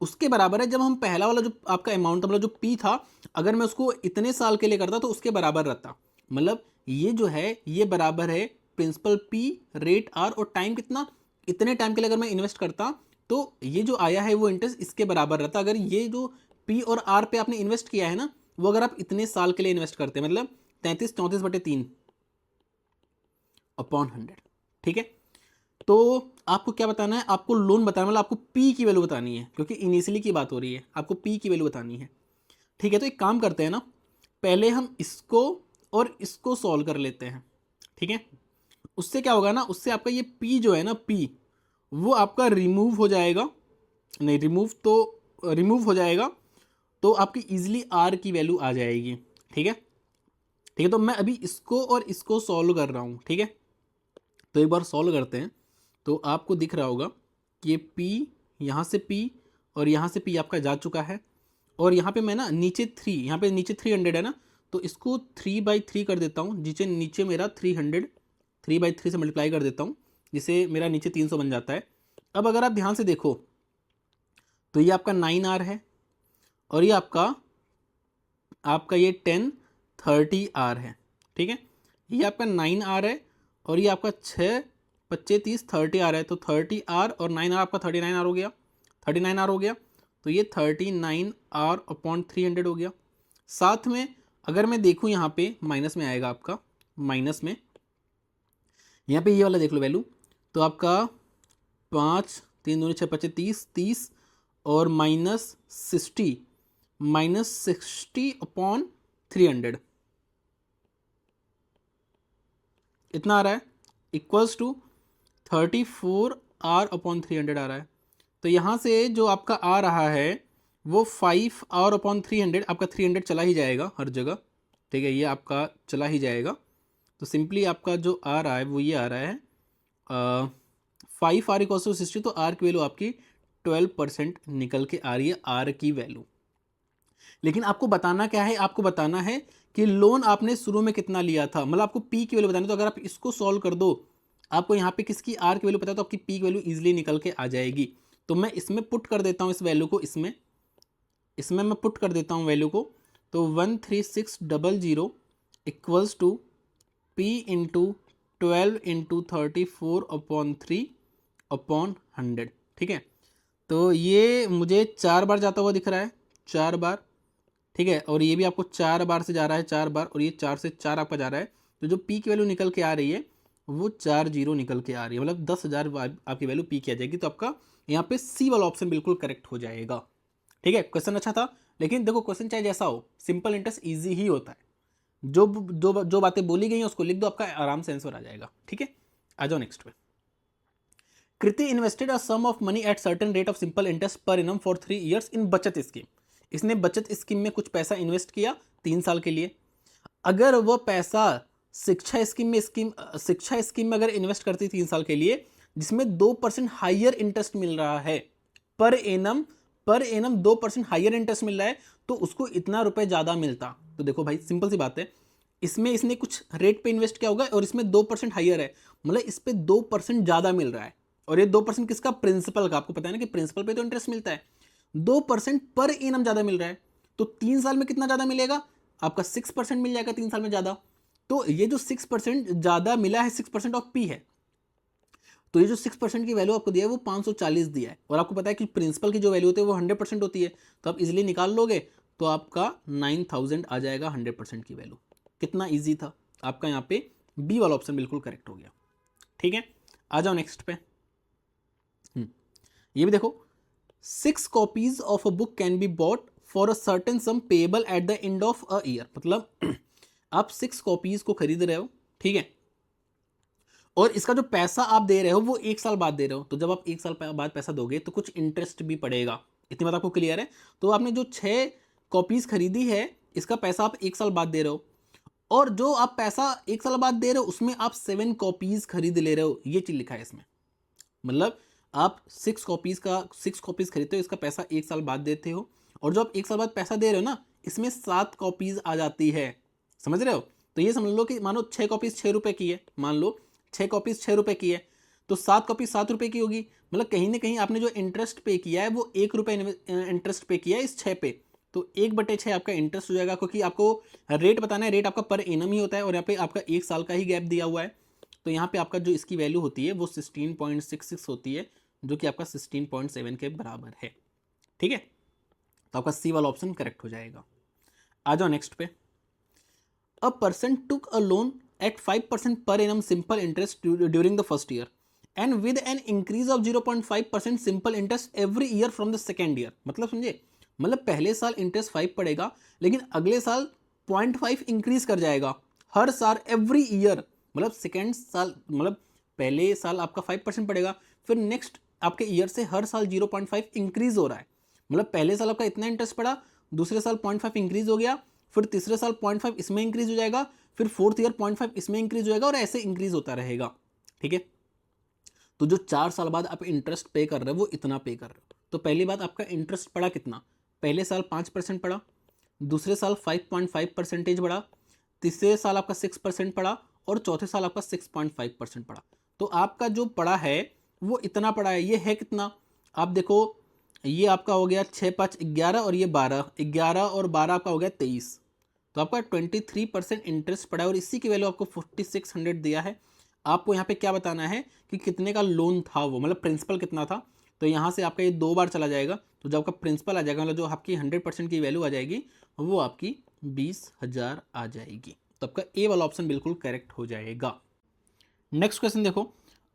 उसके बराबर है। जब हम पहला वाला जो आपका अमाउंट था, मतलब जो P था, अगर मैं उसको इतने साल के लिए करता तो उसके बराबर रहता। मतलब ये जो है ये बराबर है प्रिंसिपल P, रेट R, और टाइम कितना? इतने टाइम के लिए अगर मैं इन्वेस्ट करता तो ये जो आया है वो इंटरेस्ट इसके बराबर रहता। अगर ये जो P और R पे आपने इन्वेस्ट किया है ना, वो अगर आप इतने साल के लिए इन्वेस्ट करते हैं, मतलब 33/34/3 अपॉन 100, ठीक है। तो आपको क्या बताना है? आपको लोन बताना, मतलब आपको P की वैल्यू बतानी है, क्योंकि इनिशियली की बात हो रही है, आपको P की वैल्यू बतानी है, ठीक है। तो एक काम करते हैं ना, पहले हम इसको और इसको सॉल्व कर लेते हैं, ठीक है। उससे क्या होगा ना, उससे आपका ये P जो है ना, P वो आपका रिमूव हो जाएगा, नहीं रिमूव हो जाएगा, तो आपकी इजीली R की वैल्यू आ जाएगी, ठीक है। ठीक है, तो मैं अभी इसको और इसको सॉल्व कर रहा हूँ, ठीक है। तो एक बार सॉल्व करते हैं, तो आपको दिख रहा होगा कि ये P, यहाँ से P और यहाँ से P आपका जा चुका है। और यहाँ पे मैं ना नीचे 3, यहाँ पे नीचे 300 है ना, तो इसको 3/3 कर देता हूँ, जिसे नीचे मेरा 300 3/3 से मल्टीप्लाई कर देता हूँ, जिसे मेरा नीचे 300 बन जाता है। अब अगर आप ध्यान से देखो तो ये आपका 9R है, और ये आपका आपका ये 10 30R है, ठीक है। ये आपका 9R है, और ये आपका 6 25 30 30R है, तो 30R और 9R आपका 39R हो गया, 39R हो गया। तो ये 39R/300 हो गया। साथ में अगर मैं देखूँ यहाँ पे माइनस में आएगा आपका, माइनस में यहाँ पे ये वाला देख लो वैल्यू, तो आपका 5 3 दूनी 6 25 30 30 और -60 -60/300 इतना आ रहा है, इक्वल्स टू 34R/300 आ रहा है। तो यहाँ से जो आपका आ रहा है वो 5R/300, आपका 300 चला ही जाएगा हर जगह, ठीक है, ये आपका चला ही जाएगा। तो सिंपली आपका जो आ रहा है वो ये आ रहा है 5R=60, तो R की वैल्यू आपकी 12% निकल के आ रही है, R की वैल्यू। लेकिन आपको बताना क्या है, आपको बताना है कि लोन आपने शुरू में कितना लिया था, मतलब आपको P की वैल्यू बतानी। तो अगर आप इसको सॉल्व कर दो, आपको यहाँ पे किसकी R की वैल्यू पता है, तो आपकी P की वैल्यू इजीली निकल के आ जाएगी। तो मैं इसमें पुट कर देता हूँ इस वैल्यू को, इसमें मैं पुट कर देता हूँ वैल्यू को। तो 13600 equals to P into 12 into 34/3/100, ठीक है। तो ये मुझे 4 बार जाता हुआ दिख रहा है, 4 बार, ठीक है, और ये भी आपको 4 बार से जा रहा है, 4 बार, और ये 4 से 4 आपका जा रहा है। तो जो P की वैल्यू निकल के आ रही है वो 40 निकल के आ रही है, मतलब 10,000 आपकी वैल्यू P की आ जाएगी। तो आपका यहाँ पे C वाला ऑप्शन बिल्कुल करेक्ट हो जाएगा, ठीक है। क्वेश्चन अच्छा था, लेकिन देखो क्वेश्चन चाहे जैसा हो, सिंपल इंटरेस्ट ईजी ही होता है। जो बातें बोली गई हैं उसको लिख दो, आपका आराम से आंसर आ जाएगा, ठीक है। आ जाओ नेक्स्ट पे। Kriti invested a sum of money at certain rate of simple interest per annum for 3 years in bachat scheme. इसने बचत स्कीम में कुछ पैसा इन्वेस्ट किया 3 साल के लिए। अगर वो पैसा शिक्षा स्कीम में अगर इन्वेस्ट करती 3 साल के लिए, जिसमें 2% हाइयर इंटरेस्ट मिल रहा है, पर एनम 2% हाइयर इंटरेस्ट मिल रहा है, तो उसको इतना रुपए ज्यादा मिलता। तो देखो भाई सिंपल सी बात है, इसमें इसने कुछ रेट पे इन्वेस्ट किया होगा और इसमें 2% हाइयर है, मतलब इस पे 2% ज्यादा मिल रहा है। और ये 2% किसका, प्रिंसिपल का। आपको पता है ना कि प्रिंसिपल पे तो इंटरेस्ट मिलता है, 2% पर एनम ज्यादा मिल रहा है। तो 3 साल में कितना ज्यादा मिलेगा, आपका 6% मिल जाएगा 3 साल में ज्यादा। तो ये जो 6% ज्यादा मिला है, 6% ऑफ P है। तो ये जो 6% की वैल्यू आपको दिया है वो 540 दिया है, और आपको पता है कि प्रिंसिपल की जो वैल्यू होती है वो 100% होती है। तो आप इजिली निकाल लोगे, तो आपका 9000 आ जाएगा 100% की वैल्यू। कितना इजी था, आपका यहाँ पे बी वाला ऑप्शन बिल्कुल करेक्ट हो गया, ठीक है। आ जाओ नेक्स्ट पे। ये भी देखो, 6 copies of a book can be bought for a certain some payable at the end of a year. मतलब आप 6 कॉपीज को खरीद रहे हो, ठीक है, और इसका जो पैसा आप दे रहे हो वो 1 साल बाद दे रहे हो। तो जब आप 1 साल बाद पैसा दोगे तो कुछ इंटरेस्ट भी पड़ेगा, इतनी बात आपको क्लियर है। तो आपने जो 6 कॉपीज खरीदी है, इसका पैसा आप 1 साल बाद दे रहे हो, और जो आप पैसा 1 साल बाद दे रहे हो उसमें आप 7 कॉपीज खरीद ले रहे हो, ये चीज लिखा है इसमें। मतलब आप 6 कॉपीज खरीदते हो, इसका पैसा 1 साल बाद देते हो, और जो आप 1 साल बाद पैसा दे रहे हो ना, इसमें 7 कॉपीज आ जाती है, समझ रहे हो। तो ये समझ लो कि मानो 6 कॉपीज 6 रुपए की है, मान लो 6 कॉपीज 6 रुपए की है, तो 7 कॉपी 7 रुपए की होगी। मतलब कहीं ना कहीं आपने जो इंटरेस्ट पे किया है वो 1 रुपए इंटरेस्ट पे किया है इस 6 पे। तो 1/6 आपका इंटरेस्ट हो जाएगा, क्योंकि आपको रेट बताना है, रेट आपका पर एनम ही होता है, और यहाँ पे आपका 1 साल का ही गैप दिया हुआ है। तो यहाँ पे आपका जो इसकी वैल्यू होती है वो 16.66 होती है, जो कि आपका 16.7 के बराबर है, ठीक है। तो आपका सी वाला ऑप्शन करेक्ट हो जाएगा। आ जाओ नेक्स्ट पे। A person took a loan eight 5% per annum simple interest during the first year and with an increase of 0.5% simple interest every year from the second year. मतलब समझे, मतलब पहले साल इंटरेस्ट 5 पड़ेगा, लेकिन अगले साल 0.5 इंक्रीज कर जाएगा हर साल, एवरी ईयर। मतलब सेकेंड साल, मतलब पहले साल आपका 5% पड़ेगा, फिर नेक्स्ट आपके ईयर से हर साल 0.5 इंक्रीज हो रहा है। मतलब पहले साल आपका इतना इंटरेस्ट पड़ा, दूसरे साल 0.5 इंक्रीज हो गया, फिर तीसरे साल 0.5 इसमें इंक्रीज हो जाएगा, फिर फोर्थ ईयर 0.5 इसमें इंक्रीज हो जाएगा, और ऐसे इंक्रीज होता रहेगा, ठीक है। तो जो 4 साल बाद आप इंटरेस्ट पे कर रहे हो वो इतना पे कर रहे हो। तो पहली बात, आपका इंटरेस्ट पड़ा कितना, पहले साल 5% पड़ा, दूसरे साल 5.5% बढ़ा, तीसरे साल आपका 6% पड़ा और चौथे साल आपका 6.5% पड़ा। तो आपका जो पड़ा है वो इतना पड़ा है। ये है कितना, आप देखो, ये आपका हो गया 6 5 11 और ये 12, 11 और 12 आपका हो गया 23। तो आपका 23% इंटरेस्ट पड़ा है और इसी की वैल्यू आपको 4600 दिया है। आपको यहाँ पे क्या बताना है कि कितने का लोन था वो, मतलब प्रिंसिपल कितना था। तो यहाँ से आपका ये 2 बार चला जाएगा, तो जब आपका प्रिंसिपल आ जाएगा, मतलब जो आपकी 100% की वैल्यू आ जाएगी वो आपकी 20,000 आ जाएगी। तो आपका ए वाला ऑप्शन बिल्कुल करेक्ट हो जाएगा। नेक्स्ट क्वेश्चन देखो,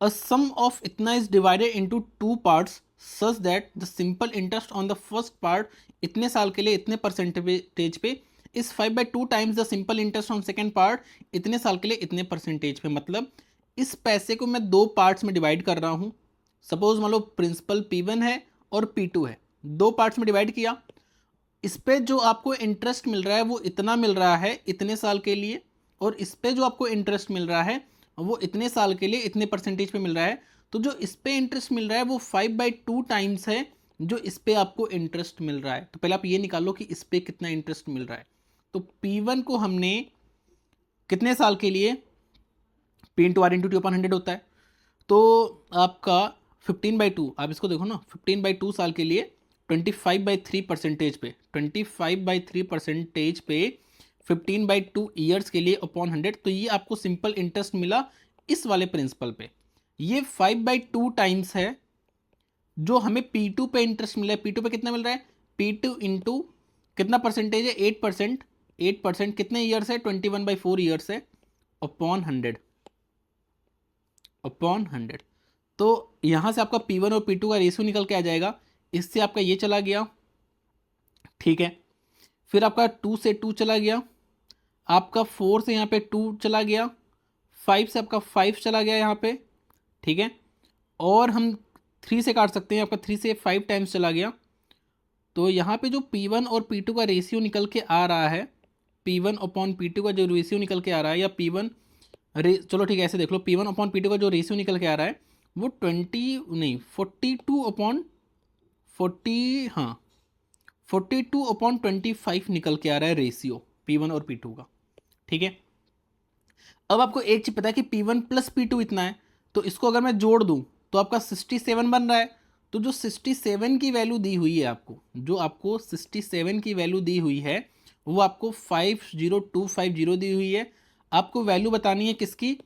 अ सम ऑफ इतना is divided into 2 parts such that the simple interest on the first part इतने साल के लिए इतने परसेंटेज पे is 5/2 times the simple interest on second part इतने साल के लिए इतने परसेंटेज पे। मतलब इस पैसे को मैं 2 पार्ट्स में डिवाइड कर रहा हूँ। सपोज मान लो प्रिंसिपल P1 है और P2 है, 2 पार्ट्स में डिवाइड किया। इस पे जो आपको इंटरेस्ट मिल रहा है वो इतना मिल रहा है इतने साल के लिए, और इस पे जो आपको इंटरेस्ट मिल रहा है वो इतने साल के लिए इतने परसेंटेज पे मिल रहा है। तो जो इस पे इंटरेस्ट मिल रहा है वो 5/2 टाइम्स है जो इस पे आपको इंटरेस्ट मिल रहा है। तो पहले आप ये निकालो कि इस पे कितना इंटरेस्ट मिल रहा है। तो P1 को हमने कितने साल के लिए, P into R into T upon 100 होता है, तो आपका 15/2, आप इसको देखो ना, 15/2 साल के लिए 25/3% पे, 25/3% पे 15/2 ईयर्स के लिए अपॉन 100। तो ये आपको सिंपल इंटरेस्ट मिला इस वाले प्रिंसिपल पे। ये 5/2 टाइम्स है जो हमें P2 पे इंटरेस्ट मिला है। P2 पे कितना मिल रहा है, P2 इंटू कितना परसेंटेज है, 8%, 8% कितने ईयर्स है, 21/4 ईयर्स है, अपॉन 100, अपॉन 100। तो यहाँ से आपका P1 और P2 का रेशियो निकल के आ जाएगा। इससे आपका ये चला गया, ठीक है। फिर आपका 2 से 2 चला गया, आपका 4 से यहाँ पे 2 चला गया, 5 से आपका 5 चला गया यहाँ पे, ठीक है। और हम 3 से काट सकते हैं, आपका 3 से 5 टाइम्स चला गया। तो यहाँ पे जो P1 और P2 का रेशियो निकल के आ रहा है, P1 अपॉन P2 का जो रेशियो निकल के आ रहा है, या P1 चलो ठीक है ऐसे देख लो, P1 अपॉन P2 का जो रेशियो निकल के आ रहा है वो 20 नहीं 42 अपॉन 40, हाँ 42/25 निकल के आ रहा है रेशियो P1 और P2 का, ठीक है। अब आपको एक चीज पता है कि P1 प्लस P2 इतना है, तो इसको अगर मैं जोड़ दूं तो आपका 67 बन रहा है। तो जो 67 की वैल्यू दी हुई है आपको, जो आपको 67 की वैल्यू दी हुई है वो आपको 50250 दी हुई है। आपको वैल्यू बतानी है किसकी,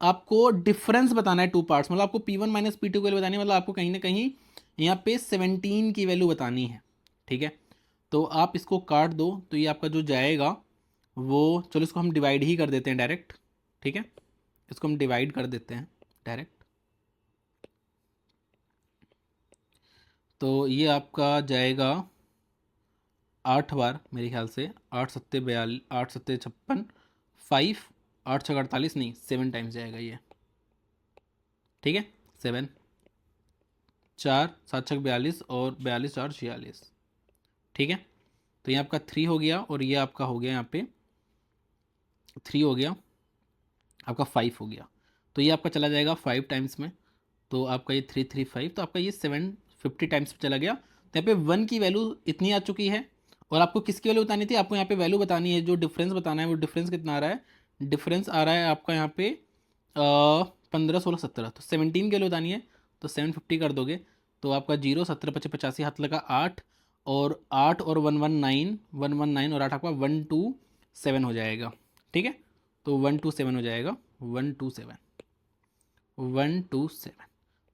आपको डिफरेंस बताना है 2 पार्ट्स, मतलब आपको P1 माइनस P2 की वैल्यू बतानी है, मतलब आपको कहीं ना कहीं यहाँ पे 17 की वैल्यू बतानी है, ठीक है। तो आप इसको काट दो तो ये आपका जो जाएगा वो, चलो इसको हम डिवाइड ही कर देते हैं डायरेक्ट, ठीक है। इसको हम डिवाइड कर देते हैं डायरेक्ट। तो ये आपका जाएगा 8 बार मेरे ख्याल से, 8×7=42, 8×7=56, 5, 8×6=48, नहीं 7 टाइम्स जाएगा ये, ठीक है। 7, 4×7=42 और 42×4=46, ठीक है। तो ये आपका 3 हो गया और ये आपका हो गया यहाँ पे 3 हो गया, आपका 5 हो गया। तो ये आपका चला जाएगा 5 टाइम्स में, तो आपका ये 335, तो आपका ये 750 टाइम्स पे चला गया। तो यहाँ पे 1 की वैल्यू इतनी आ चुकी है। और आपको किसकी वैल्यू बतानी थी, आपको यहाँ पे वैल्यू बतानी है, जो डिफरेंस बताना है वो डिफरेंस कितना आ रहा है, डिफरेंस आ रहा है आपका यहाँ पे 15 16 17। तो 17 की वैल्यू बतानी है, तो 750 कर दोगे तो आपका 0 17 25 85 हाथ लगा 8, और 8 और 119 119 और 8 आपका 127 हो जाएगा, ठीक है। तो 127 हो जाएगा, 127, 127।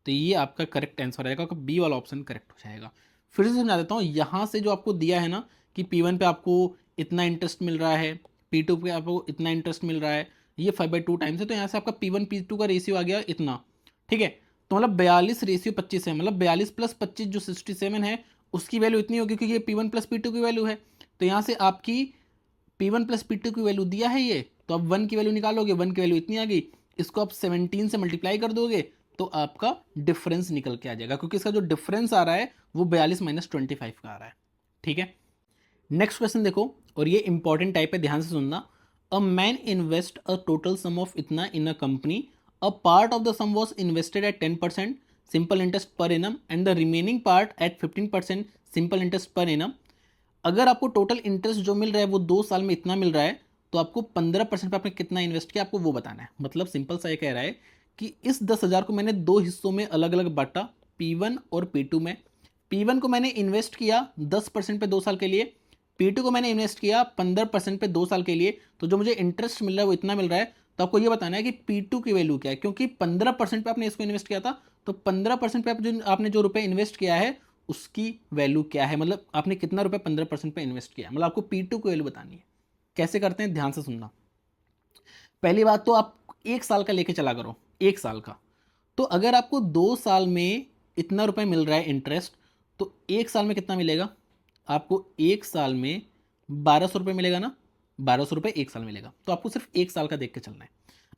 तो ये आपका करेक्ट आंसर आएगा, आपका बी वाला ऑप्शन करेक्ट हो जाएगा। फिर से समझा देता हूँ, यहाँ से जो आपको दिया है ना कि P1 पे आपको इतना इंटरेस्ट मिल रहा है, P2 पे आपको इतना इंटरेस्ट मिल रहा है, ये 5/2 टाइम्स है, तो यहाँ से आपका P1 P2 का रेशियो आ गया इतना, ठीक है। तो मतलब 42:25 है, मतलब 42 + 25 जो 67 है उसकी वैल्यू इतनी होगी, क्योंकि ये P1 + P2 की वैल्यू है। तो यहाँ से आपकी P1 + P2 की वैल्यू दिया है ये, तो अब 1 की वैल्यू निकालोगे, 1 की वैल्यू इतनी आ गई, इसको आप 17 से मल्टीप्लाई कर दोगे तो आपका डिफरेंस निकल के आ जाएगा, क्योंकि इसका जो डिफरेंस आ रहा है वो 42 - 25 का आ रहा है, ठीक है। नेक्स्ट क्वेश्चन देखो, और ये इंपॉर्टेंट टाइप है, ध्यान से सुनना। A man invest a total sum of इतना in a company, a part of the sum was invested at 10% simple interest per annum and the remaining part at 15% simple interest per annum. अगर आपको total interest जो मिल रहा है वो 2 साल में इतना मिल रहा है, तो आपको 15% पे आपने कितना इन्वेस्ट किया आपको वो बताना है। मतलब सिंपल सा ये कह रहा है कि इस 10,000 को मैंने 2 हिस्सों में अलग अलग बांटा, P1 और P2 में। P1 को मैंने इन्वेस्ट किया 10% पे 2 साल के लिए, P2 को मैंने इन्वेस्ट किया 15% पे 2 साल के लिए। तो जो मुझे इंटरेस्ट मिल रहा है वो इतना मिल रहा है। तो आपको ये बताना है कि P2 की वैल्यू क्या है, क्योंकि 15% पे आपने इसको इन्वेस्ट किया था, तो 15% पे आपने जो रुपए इन्वेस्ट किया है उसकी वैल्यू क्या है, मतलब आपने कितना रुपए 15% पे इन्वेस्ट किया, मतलब आपको P2 की वैल्यू बतानी है। कैसे करते हैं, ध्यान से सुनना। पहली बात तो आप 1 साल का लेके चला करो, 1 साल का। तो अगर आपको 2 साल में इतना रुपए मिल रहा है इंटरेस्ट, तो 1 साल में कितना मिलेगा आपको? 1 साल में 1200 रुपये मिलेगा ना, 1200 रुपये 1 साल मिलेगा। तो आपको सिर्फ 1 साल का देख के चलना है।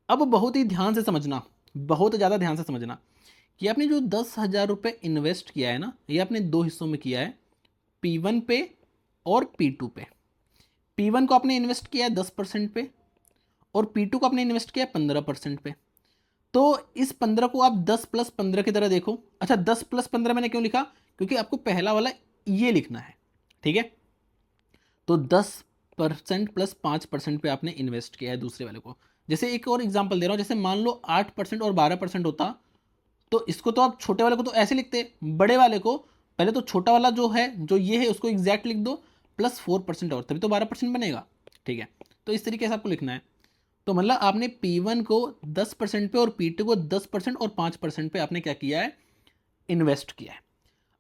अब बहुत ही ध्यान से समझना, बहुत ज़्यादा ध्यान से समझना कि आपने जो 10,000 रुपये इन्वेस्ट किया है ना, ये आपने 2 हिस्सों में किया है, P1 पे और P2 पे। P1 को आपने इन्वेस्ट किया है 10% पे, और P2 को आपने इन्वेस्ट किया है 15% पे। तो इस 15 को आप 10 प्लस 15 की तरह देखो। अच्छा, 10 प्लस 15 मैंने क्यों लिखा? क्योंकि आपको पहला वाला ये लिखना है, ठीक है। तो 10% प्लस 5% पे आपने इन्वेस्ट किया है दूसरे वाले को। जैसे एक और एग्जांपल दे रहा हूँ, जैसे मान लो 8% और 12% होता, तो इसको तो आप छोटे वाले को तो ऐसे लिखते, बड़े वाले को पहले तो छोटा वाला जो है, जो ये है, उसको एग्जैक्ट लिख दो प्लस 4% और, तभी तो 12% बनेगा, ठीक है। तो इस तरीके से आपको लिखना है। तो मतलब आपने P1 को 10% पे और P2 को 10% और 5% पे आपने क्या किया है? इन्वेस्ट किया है।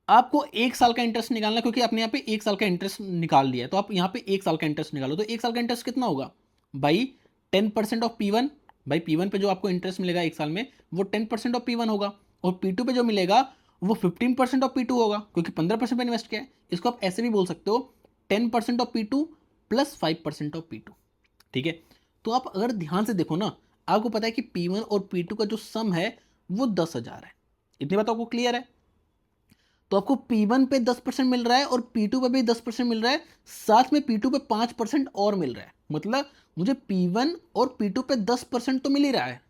आपको 1 साल का इंटरेस्ट निकालना, क्योंकि आपने यहाँ पे 1 साल का इंटरेस्ट निकाल लिया है, तो आप यहाँ पे 1 साल का इंटरेस्ट निकालो। तो 1 साल का इंटरेस्ट कितना होगा भाई? 10% ऑफ P1। भाई P1 पे जो आपको इंटरेस्ट मिलेगा 1 साल में, वो 10% ऑफ P1 होगा, और P2 पे जो मिलेगा वो 15% ऑफ P2 होगा, क्योंकि 15% पे इन्वेस्ट किया है। इसको आप ऐसे भी बोल सकते हो 10% of P2 plus 5% of P2, ठीक है। तो आप अगर ध्यान से देखो ना, आपको पता है कि P1 और P2 का जो सम है वो 10,000 है। इतनी बात आपको क्लियर है? तो आपको P1 पे 10% मिल रहा है और P2 पे भी 10% मिल रहा है, साथ में P2 पे 5% और मिल रहा है। मतलब मुझे P1 और P2 पे 10% तो मिल ही रहा है,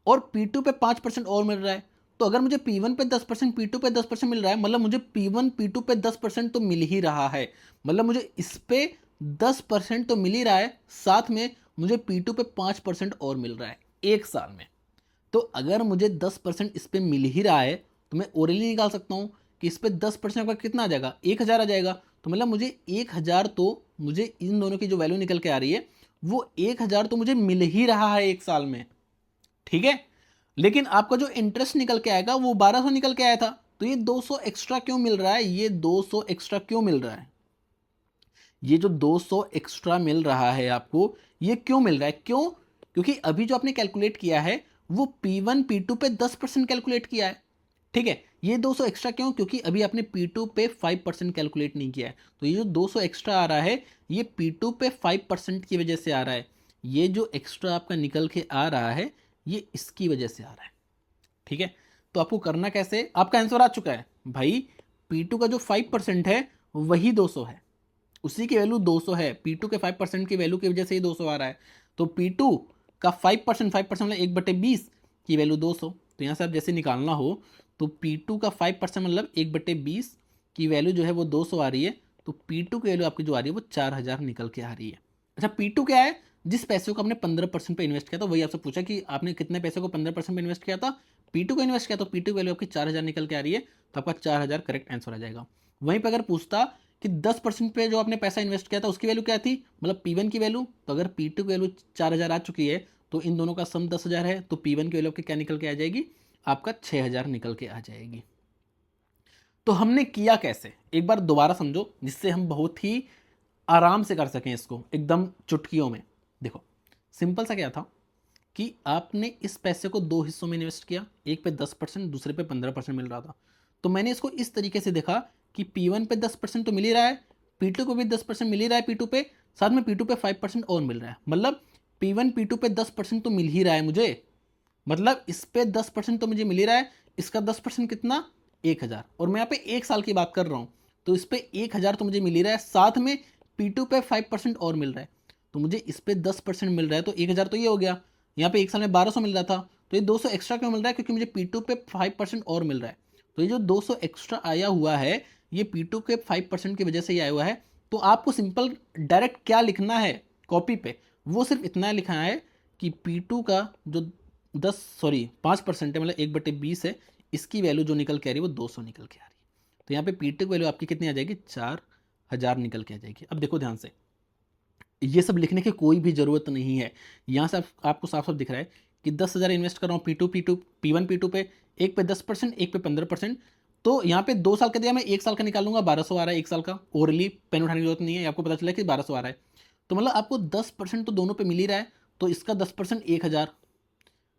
और P2 पे 5% और मिल रहा है। तो अगर मुझे P1 पे 10%, P2 पे 10% मिल रहा है, मतलब मुझे P1 P2 पे 10% तो मिल ही रहा है। मतलब मुझे इस पे 10% तो मिल ही रहा है, साथ में मुझे P2 पे 5% और मिल रहा है 1 साल में। तो अगर मुझे 10% इस पे मिल ही रहा है, तो मैं ओरली निकाल सकता हूँ कि इस पे 10% का कितना आ जाएगा? 1,000 आ जाएगा। तो मतलब मुझे 1,000, तो मुझे इन दोनों की जो वैल्यू निकल के आ रही है वो 1,000 तो मुझे मिल ही रहा है 1 साल में, ठीक है। लेकिन आपका जो इंटरेस्ट निकल के आएगा वो 1200 निकल के आया था। तो ये 200 एक्स्ट्रा क्यों मिल रहा है? ये 200 एक्स्ट्रा क्यों मिल रहा है? ये जो 200 एक्स्ट्रा मिल रहा है आपको, ये क्यों मिल रहा है? क्यों? क्योंकि अभी जो आपने कैलकुलेट किया है वो P1 P2 पे 10% कैलकुलेट किया है, ठीक है। ये 200 एक्स्ट्रा क्यों? क्योंकि अभी आपने P2 पे 5% कैलकुलेट नहीं किया है। तो ये जो 200 एक्स्ट्रा आ रहा है, ये P2 पे 5% की वजह से आ रहा है। ये जो एक्स्ट्रा आपका निकल के आ रहा है, ये इसकी वजह से आ रहा है, ठीक है। तो आपको करना कैसे? आपका आंसर आ चुका है भाई। P2 का जो 5% है वही 200 है, उसी की वैल्यू 200 है। P2 के 5% की वैल्यू की वजह से ही 200 आ रहा है। तो P2 का 5%, 5% मतलब 1/20 की वैल्यू 200। तो यहाँ से आप जैसे निकालना हो, तो P2 का 5% मतलब 1/20 की वैल्यू जो है वो 200 आ रही है। तो P2 की वैल्यू आपकी जो आ रही है वो 4,000 निकल के आ रही है। अच्छा, P2 क्या है? जिस पैसे को आपने 15% पे इन्वेस्ट किया था, वही आपसे पूछा कि आपने कितने पैसे को 15% पे इन्वेस्ट किया था? P2 को इन्वेस्ट किया, तो P2 की वैल्यू आपकी 4,000 निकल के आ रही है। तो आपका 4,000 करेक्ट आंसर आ जाएगा। वहीं पर अगर पूछता कि 10% पे जो आपने पैसा इन्वेस्ट किया था उसकी वैल्यू क्या थी, मतलब P1 की वैल्यू, तो अगर P2 की वैल्यू 4,000 आ चुकी है, तो इन दोनों का सम 10,000 है, तो P1 की वैल्यू आपकी क्या निकल के आ जाएगी? आपका 6,000 निकल के आ जाएगी। तो हमने किया कैसे, एक बार दोबारा समझो, जिससे हम बहुत ही आराम से कर सकें इसको एकदम चुटकियों में। देखो, सिंपल सा क्या था कि आपने इस पैसे को 2 हिस्सों में इन्वेस्ट किया, एक पे 10%, दूसरे पे 15% मिल रहा था। तो मैंने इसको इस तरीके से देखा कि P1 पे 10% तो मिल ही रहा है, P2 को भी 10% मिल ही रहा है, P2 पे, साथ में P2 पे 5% और मिल रहा है। मतलब P1 P2 पे 10% तो मिल ही रहा है मुझे, मतलब इस पे 10% तो मुझे मिल ही रहा है। इसका 10% कितना? 1,000। और मैं यहाँ पे 1 साल की बात कर रहा हूँ, तो इस पे 1,000 तो मुझे मिल ही रहा है, साथ में P2 पे 5% और मिल रहा है। तो मुझे इस पे 10% मिल रहा है, तो 1,000 तो ये हो गया। यहाँ पे 1 साल में 1200 मिल रहा था, तो ये 200 एक्स्ट्रा क्यों मिल रहा है? क्योंकि मुझे P2 पे 5% और मिल रहा है। तो ये जो 200 एक्स्ट्रा आया हुआ है, ये P2 के 5% की वजह से ही आया हुआ है। तो आपको सिंपल डायरेक्ट क्या लिखना है कॉपी पे, वो सिर्फ इतना लिखना है कि P2 का जो 5% है, मतलब 1/20 है, इसकी वैल्यू जो निकल के आ रही है वो 200 निकल के आ रही है। तो यहाँ पे P2 की वैल्यू आपकी कितनी आ जाएगी, 4000 निकल के आ जाएगी। अब देखो ध्यान से, ये सब लिखने की कोई भी ज़रूरत नहीं है। यहाँ से आपको साफ साफ दिख रहा है कि 10,000 इन्वेस्ट कर रहा हूँ P1 P2 पे, एक पे 10%, एक पे 15%। तो यहाँ पे 2 साल का दिया, मैं 1 साल का निकालूंगा, 1200 आ रहा है 1 साल का। ओरली पेन उठाने की जरूरत नहीं है, आपको पता चला कि 1200 आ रहा है। तो मतलब आपको 10% तो दोनों पे मिल ही रहा है, तो इसका 10% 1000।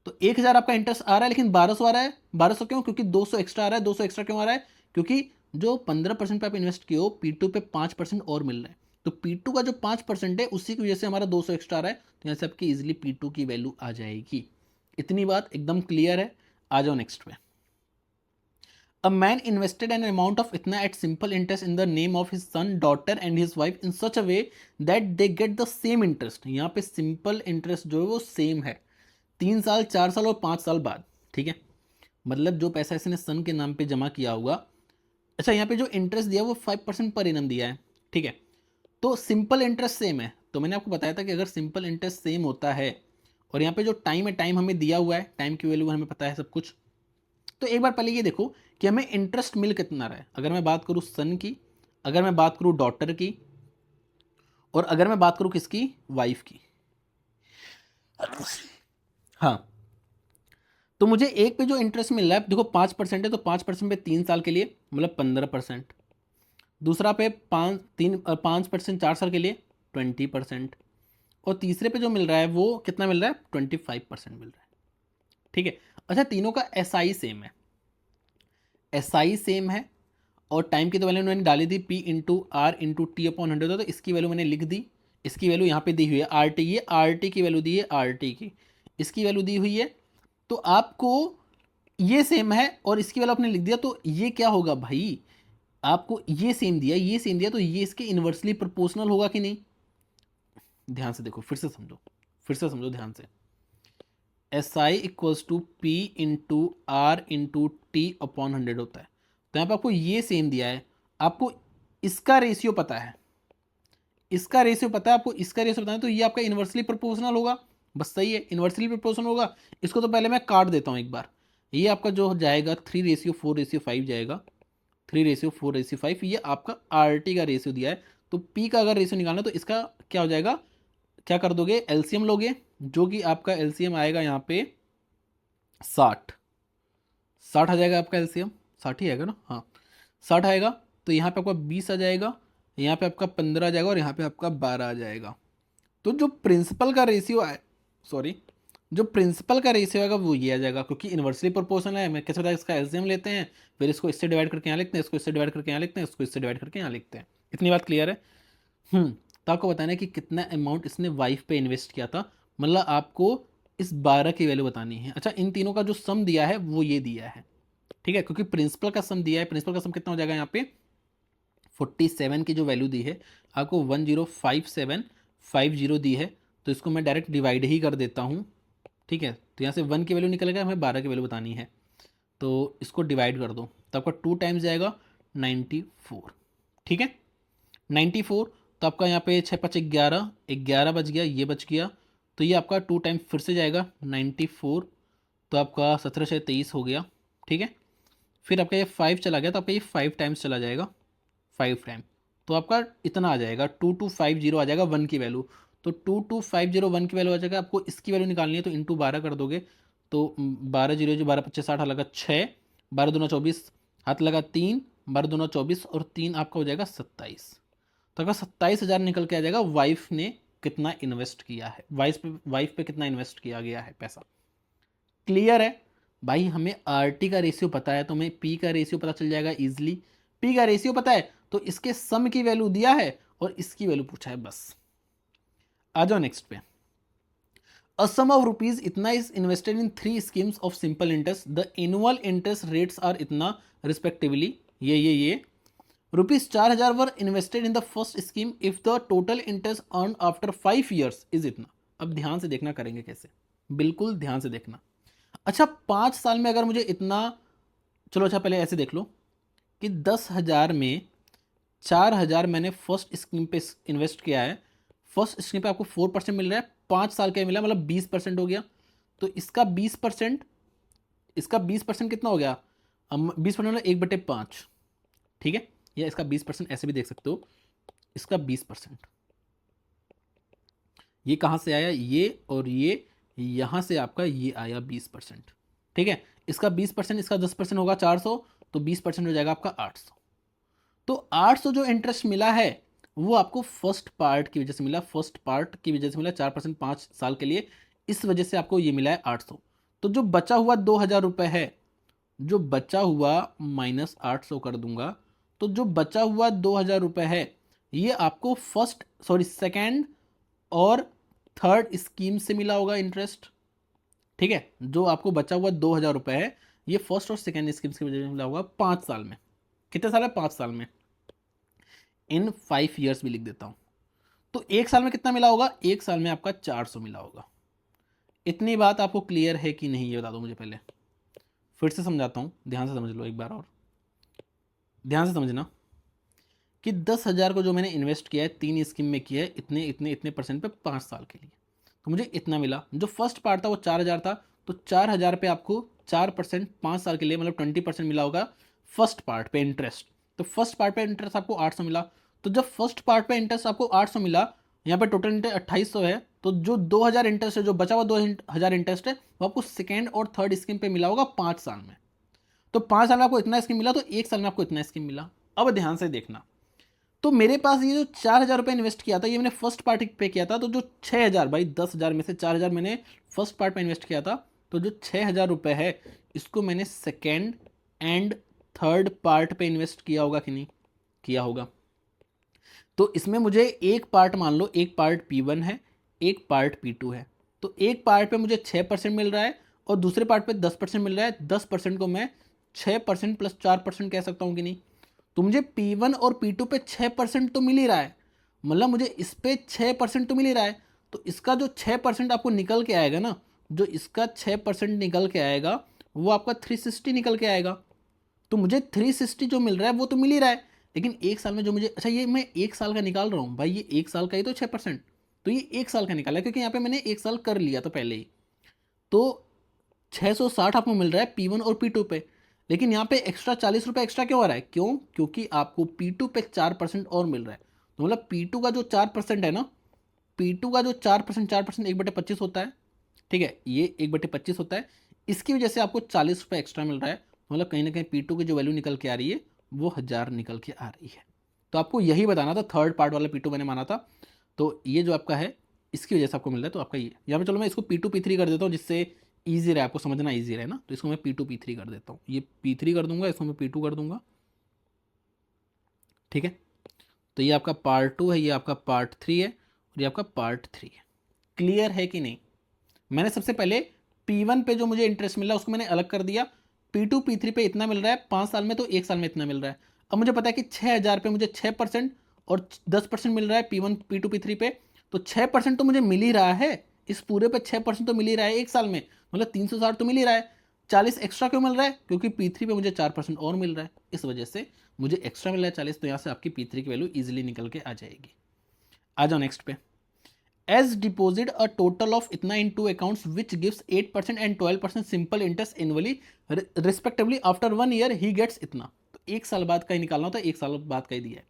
तो 1000 आपका इंटरेस्ट आ रहा है, लेकिन 1200 आ रहा है। 1200 क्यों? क्योंकि 200 एक्स्ट्रा आ रहा है। 200 एक्स्ट्रा क्यों आ रहा है? क्योंकि जो 15% पे आप इन्वेस्ट किए हो, P2 पे 5% और मिल रहा है। तो P2 का जो 5% है, उसी की वजह से हमारा 200 एक्स्ट्रा आ रहा है। तो यहाँ से आपकी इजिली P2 की वैल्यू आ जाएगी। इतनी बात एकदम क्लियर है। आ जाओ नेक्स्ट पे। A man invested an amount of itna at simple interest in the name of his son, daughter and his wife in such a way that they get the same interest। यहाँ पे simple interest जो है वो same है, 3 साल, 4 साल और 5 साल बाद। ठीक है, मतलब जो पैसा इसने सन के नाम पे जमा किया होगा, अच्छा यहाँ पे जो इंटरेस्ट दिया वो 5% पर इनम दिया है। ठीक है, तो सिंपल इंटरेस्ट सेम है। तो मैंने आपको बताया था कि अगर सिंपल इंटरेस्ट सेम होता है और यहाँ पे जो टाइम है, टाइम हमें दिया हुआ है, टाइम की वैल्यू हमें पता है सब कुछ, तो एक बार पहले ये देखो कि हमें इंटरेस्ट मिल कितना रहा है। अगर मैं बात करूँ सन की, अगर मैं बात करूँ डॉटर की, और अगर मैं बात करूँ किसकी, वाइफ की। हाँ, तो मुझे एक पे जो इंटरेस्ट मिल रहा है, देखो 5% है, तो 5% पे 3 साल के लिए मतलब 15%। दूसरा पे 5% 4 साल के लिए 20%। और तीसरे पे जो मिल रहा है वो कितना मिल रहा है, 25% मिल रहा है। ठीक है, अच्छा तीनों का SI सेम है, SI सेम है, और टाइम की तो वैल्यू मैंने डाली थी P/R/T/100 था, तो इसकी वैल्यू मैंने लिख दी। इसकी वैल्यू यहाँ पे दी हुई है RT, ये RT की वैल्यू दी है, RT की इसकी वैल्यू दी हुई है। तो आपको ये सेम है और इसकी वैल्यू आपने लिख दिया, तो ये क्या होगा भाई, आपको ये सेम दिया, ये सेम दिया, तो ये इसके इन्वर्सली प्रोपोर्शनल होगा कि नहीं। ध्यान से देखो, फिर से समझो, फिर से समझो ध्यान से। SI इक्वल्स टू P/R/T/100 होता है। तो यहाँ पे आपको ये सेम दिया है, आपको इसका रेशियो पता है, इसका रेशियो पता है आपको, इसका रेशियो पता है, तो ये आपका इन्वर्सली प्रोपोर्शनल होगा। बस सही है, इन्वर्सली प्रोपोर्शनल होगा। इसको तो पहले मैं काट देता हूँ एक बार। ये आपका जो जाएगा 3:4:5 जाएगा, 3:4:5, ये आपका RT का रेशियो दिया है। तो P का अगर रेशियो निकालना है तो इसका क्या हो जाएगा, क्या कर दोगे, एलसीएम लोगे, जो कि आपका एलसीएम आएगा यहाँ पे 60 आ जाएगा आपका एलसीएम, 60 ही आएगा ना, हाँ 60 आएगा। तो यहाँ पे आपका 20 आ जाएगा, यहाँ पे आपका 15 आ जाएगा, और यहाँ पे आपका 12 आ जाएगा। तो जो प्रिंसिपल का रेशियो है, सॉरी, जो प्रिंसिपल का रेशियो आएगा वो ये आ जाएगा, क्योंकि इन्वर्सली प्रोपोर्शनल है। मैं कैसे बताया, इसका एलसीएम लेते हैं, फिर इसको इससे डिवाइड करके यहाँ लिखते हैं, इसको इससे डिवाइड करके यहाँ लिखते हैं, इसको इससे डिवाइड करके यहाँ लिखते हैं। इतनी बात क्लियर है। तो आपको बताना है कि कितना अमाउंट इसने वाइफ पे इन्वेस्ट किया था, मतलब आपको इस 12 की वैल्यू बतानी है। अच्छा, इन तीनों का जो सम दिया है वो ये दिया है। ठीक है, क्योंकि प्रिंसिपल का सम दिया है, प्रिंसिपल का सम कितना हो जाएगा, यहाँ पे 47 की जो वैल्यू दी है आपको 105750 दी है, तो इसको मैं डायरेक्ट डिवाइड ही कर देता हूँ। ठीक है, तो यहाँ से 1 की वैल्यू निकलेगा, हमें 12 की वैल्यू बतानी है, तो इसको डिवाइड कर दो, तो आपका 2 टाइम्स जाएगा 94। ठीक है, 94, तो आपका यहाँ पे 6×5 = 11, 11 बच गया, ये बच गया, तो ये आपका 2 टाइम फिर से जाएगा 94, तो आपका 17×6 = 23 हो गया। ठीक है, फिर आपका ये 5 चला गया, तो आपका ये 5 टाइम्स चला जाएगा, 5 टाइम, तो आपका इतना आ जाएगा 2250 आ जाएगा 1 की वैल्यू। तो 22501 की वैल्यू आ जाएगा। आपको इसकी वैल्यू निकालनी है, तो इंटू 12 कर दोगे, तो 12×0 = 12×5 = 60, हाथ लगा 6, 12×2 = 24, हाथ लगा 3, 12×2 = 24, और 3 आपका हो जाएगा 27। तो अगर 27,000 निकल के आ जाएगा वाइफ ने कितना इन्वेस्ट किया है, वाइफ पे कितना इन्वेस्ट किया गया है पैसा। क्लियर है भाई, हमें RT का रेशियो पता है, तो हमें P का रेशियो पता चल जाएगा इजिली। P का रेशियो पता है, तो इसके सम की वैल्यू दिया है और इसकी वैल्यू पूछा है, बस। आ जाओ नेक्स्ट पे। A sum of rupees इतना is invested in 3 schemes of simple interest. The annual interest rates are इतना respectively, ये ₹4,000 were invested in the first scheme if the total interest earned after 5 years is इतना। अब ध्यान से देखना करेंगे कैसे, बिल्कुल ध्यान से देखना। अच्छा, 5 साल में अगर मुझे इतना, चलो अच्छा पहले ऐसे देख लो कि 10,000 में 4,000 मैंने फर्स्ट स्कीम पे इन्वेस्ट किया है, फर्स्ट स्कीम पे आपको 4% मिल रहा है, 5 साल का मिला, मतलब 20% हो गया। तो इसका 20%, इसका 20% कितना हो गया? 20% मतलब 1/5, ठीक है, या इसका 20% ऐसे भी देख सकते हो, इसका 20%, ये कहाँ से आया? ये और ये यहाँ से आपका ये आया 20%, ठीक है। इसका 20%, इसका 10% होगा 400, तो 20% हो जाएगा आपका 800। तो 800 जो इंटरेस्ट मिला है वो आपको फर्स्ट पार्ट की वजह से मिला, फर्स्ट पार्ट की वजह से मिला 4% 5 साल के लिए, इस वजह से आपको ये मिला है 800। तो जो बचा हुआ 2,000 रुपये है, जो बचा हुआ माइनस 800 कर दूंगा, तो जो बचा हुआ 2,000 रुपये है ये आपको फर्स्ट, सॉरी सेकेंड और थर्ड स्कीम से मिला होगा इंटरेस्ट, ठीक है। जो आपको बचा हुआ 2,000 रुपये है ये फर्स्ट और सेकेंड स्कीम की वजह से मिला होगा 5 साल में। कितने साल है? 5 साल में। इन 5 ईयर्स भी लिख देता हूं। तो एक साल में कितना मिला होगा? एक साल में आपका 400 मिला होगा। इतनी बात आपको क्लियर है कि नहीं, ये बता दो मुझे पहले। फिर से समझाता हूं, ध्यान से समझ लो एक बार और, ध्यान से समझना कि 10,000 को जो मैंने इन्वेस्ट किया है 3 स्कीम में किया है, इतने इतने इतने परसेंट पे 5 साल के लिए, तो मुझे इतना मिला। जो फर्स्ट पार्ट था वो 4,000 था, तो 4,000 पे आपको 4% 5 साल के लिए, मतलब 20% मिला होगा फर्स्ट पार्ट पे इंटरेस्ट। तो फर्स्ट पार्ट पे इंटरेस्ट आपको 800 मिला। तो जब फर्स्ट पार्ट पे इंटरेस्ट आपको 800 मिला, यहाँ पे टोटल इंटरेस्ट 2,800 है, तो जो 2,000 इंटरेस्ट है, जो बचा हुआ 2,000 इंटरेस्ट है, वो आपको सेकेंड और थर्ड स्कीम पे मिला होगा 5 साल में। तो 5 साल में आपको इतना स्कीम मिला, तो एक साल में आपको इतना स्कीम मिला। अब ध्यान से देखना, तो मेरे पास ये जो 4,000 रुपये इन्वेस्ट किया था, ये मैंने फर्स्ट पार्ट पे किया था, तो जो 6,000, भाई 10,000 में से 4,000 मैंने फर्स्ट पार्ट पे इन्वेस्ट किया था, तो जो 6,000 रुपये है इसको मैंने सेकेंड एंड थर्ड पार्ट पे इन्वेस्ट किया होगा कि नहीं किया होगा? तो इसमें मुझे एक पार्ट, मान लो एक पार्ट P1 है, एक पार्ट P2 है, तो एक पार्ट पे मुझे 6% मिल रहा है और दूसरे पार्ट पे 10% मिल रहा है। 10% को मैं 6% प्लस 4% कह सकता हूँ कि नहीं? तो मुझे P1 और P2 पे 6% तो मिल ही रहा है, मतलब मुझे इस पे 6% तो मिल ही रहा है। तो इसका जो 6% आपको निकल के आएगा ना, जो इसका 6% निकल के आएगा वो आपका 360 निकल के आएगा। तो मुझे 360 जो मिल रहा है वो तो मिल ही रहा है, लेकिन एक साल में जो मुझे, अच्छा ये मैं एक साल का निकाल रहा हूँ भाई, ये एक साल का ही तो 6%, तो ये एक साल का निकाला है, क्योंकि यहाँ पे मैंने एक साल कर लिया तो पहले ही। तो 660 आपको मिल रहा है P1 और P2 पे, लेकिन यहाँ पे एक्स्ट्रा 40 रुपये एक्स्ट्रा क्यों आ रहा है? क्यों? क्योंकि आपको P2 पे 4% और मिल रहा है। तो मतलब P2 का जो 4% है ना, P2 का जो 4%, 4% 1/25 होता है, ठीक है, ये 1/25 होता है, इसकी वजह से आपको 40 रुपये एक्स्ट्रा मिल रहा है। मतलब कहीं ना कहीं P2 की जो वैल्यू निकल के आ रही है वो 1,000 निकल के आ रही है। तो आपको यही बताना था, थर्ड पार्ट वाला P2 मैंने माना था, तो ये जो आपका है इसकी वजह से आपको मिल रहा है। तो आपका ये यहाँ पे, चलो मैं इसको P2 P3 कर देता हूँ, जिससे ईजी रहे, आपको समझना ईजी रहे ना, तो इसको मैं P2 P3 कर देता हूँ, ये P3 कर दूंगा, इसको मैं P2 कर दूंगा, ठीक है। तो ये आपका पार्ट 2 है, ये आपका पार्ट 3 है और ये आपका पार्ट 3 है। क्लियर है कि नहीं? मैंने सबसे पहले P1 पे जो मुझे इंटरेस्ट मिला उसको मैंने अलग कर दिया, P2 P3 पे इतना मिल रहा है 5 साल में, तो एक साल में इतना मिल रहा है। अब मुझे पता है कि 6,000 पे मुझे 6% और 10% मिल रहा है P1 P2 P3 पे, तो 6% तो मुझे मिल ही रहा है, इस पूरे पे 6% तो मिल ही रहा है एक साल में, मतलब 360 तो मिल ही रहा है। 40 एक्स्ट्रा क्यों मिल रहा है? क्योंकि P3 पे मुझे 4% और मिल रहा है, इस वजह से मुझे एक्स्ट्रा मिल रहा है 40। तो यहाँ से आपकी P3 की वैल्यू ईजिली निकल के आ जाएगी। आ जाओ नेक्स्ट पे। As deposit a total of इतना in two accounts which gives 8% and 12% simple interest annually respectively after 1 year he gets इतना। तो एक साल बाद का ही निकालना होता है, एक साल बाद का ही दिया है,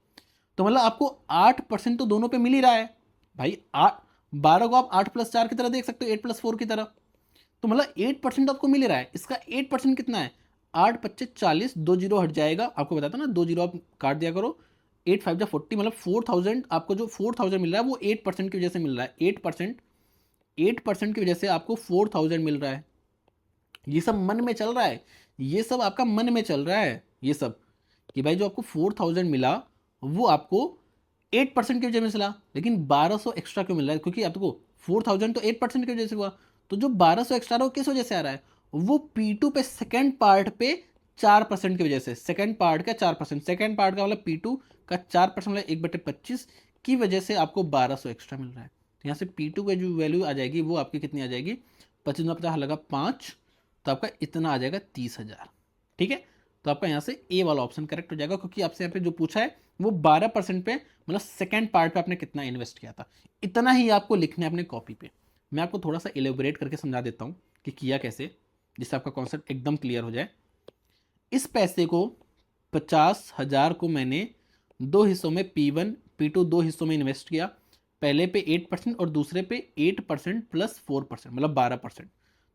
तो मतलब आपको 8% तो दोनों पे मिल ही रहा है भाई। 12 को आप 8+4 की तरह देख सकते हो, 8+4 की तरह, तो मतलब 8% आपको मिल ही रहा है। इसका 8% कितना है? 8×5=40, 2 जीरो हट जाएगा, आपको बताता ना, 2 जीरो आप काट दिया करो, 8×5=40, मतलब 4,000 आपको जो 4,000 मिल रहा है वो 8% की वजह से मिल रहा है। 8% की वजह से आपको 4,000 मिल रहा है। ये सब मन में चल रहा है, ये सब आपका मन में चल रहा है, ये सब कि भाई जो आपको 4,000 मिला वो आपको 8% की वजह से मिला, लेकिन 1,200 एक्स्ट्रा क्यों मिल रहा है? क्योंकि आपको 4,000 तो 8% की वजह से हुआ, तो जो 1,200 एक्स्ट्रा रहा वो किस वजह से आ रहा है? वो P2 पे सेकेंड पार्ट पे 4% की वजह से, सेकेंड पार्ट का 4%, सेकेंड पार्ट का मतलब P2 का 4% मतलब 1/25 की वजह से आपको 1,200 एक्स्ट्रा मिल रहा है। तो यहाँ से P2 की जो वैल्यू आ जाएगी वो आपकी कितनी आ जाएगी? 25 लगा 5, तो आपका इतना आ जाएगा 30,000, ठीक है। तो आपका यहाँ से ए वाला ऑप्शन करेक्ट हो जाएगा, क्योंकि आपसे यहाँ पे जो पूछा है वो 12% पे, मतलब सेकेंड पार्ट पे आपने कितना इन्वेस्ट किया था। इतना ही आपको लिखना है अपने कॉपी पे। मैं आपको थोड़ा सा एलेबोरेट करके समझा देता हूँ कि किया कैसे, जिससे आपका कॉन्सेप्ट एकदम क्लियर हो जाए। इस पैसे को 50,000 को मैंने दो हिस्सों में P1 P2 दो हिस्सों में इन्वेस्ट किया। पहले पे 8% और दूसरे पे 8% प्लस 4%, मतलब 12%।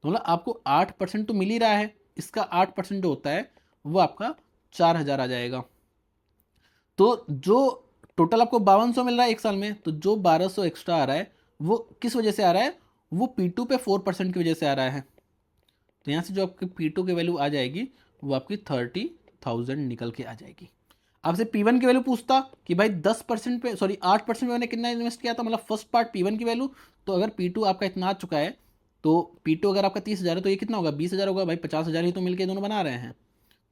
तो मतलब आपको 8% तो मिल ही रहा है, इसका 8% जो होता है वो आपका 4,000 आ जाएगा। तो जो टोटल आपको 5200 मिल रहा है एक साल में, तो जो 1200 एक्स्ट्रा आ रहा है वो किस वजह से आ रहा है, वो P2 पे 4% की वजह से आ रहा है। तो यहाँ से जो आपकी P2 की वैल्यू आ जाएगी वो आपकी 30,000 निकल के आ जाएगी। आपसे P1 की वैल्यू पूछता कि भाई 10% पे, सॉरी 8% पे मैंने कितना इन्वेस्ट किया था, मतलब फर्स्ट पार्ट P1 की वैल्यू। तो अगर P2 आपका इतना आ चुका है, तो P2 अगर आपका 30,000 है तो ये कितना होगा, 20,000 होगा। भाई 50,000 ही तो मिलके दोनों बना रहे हैं।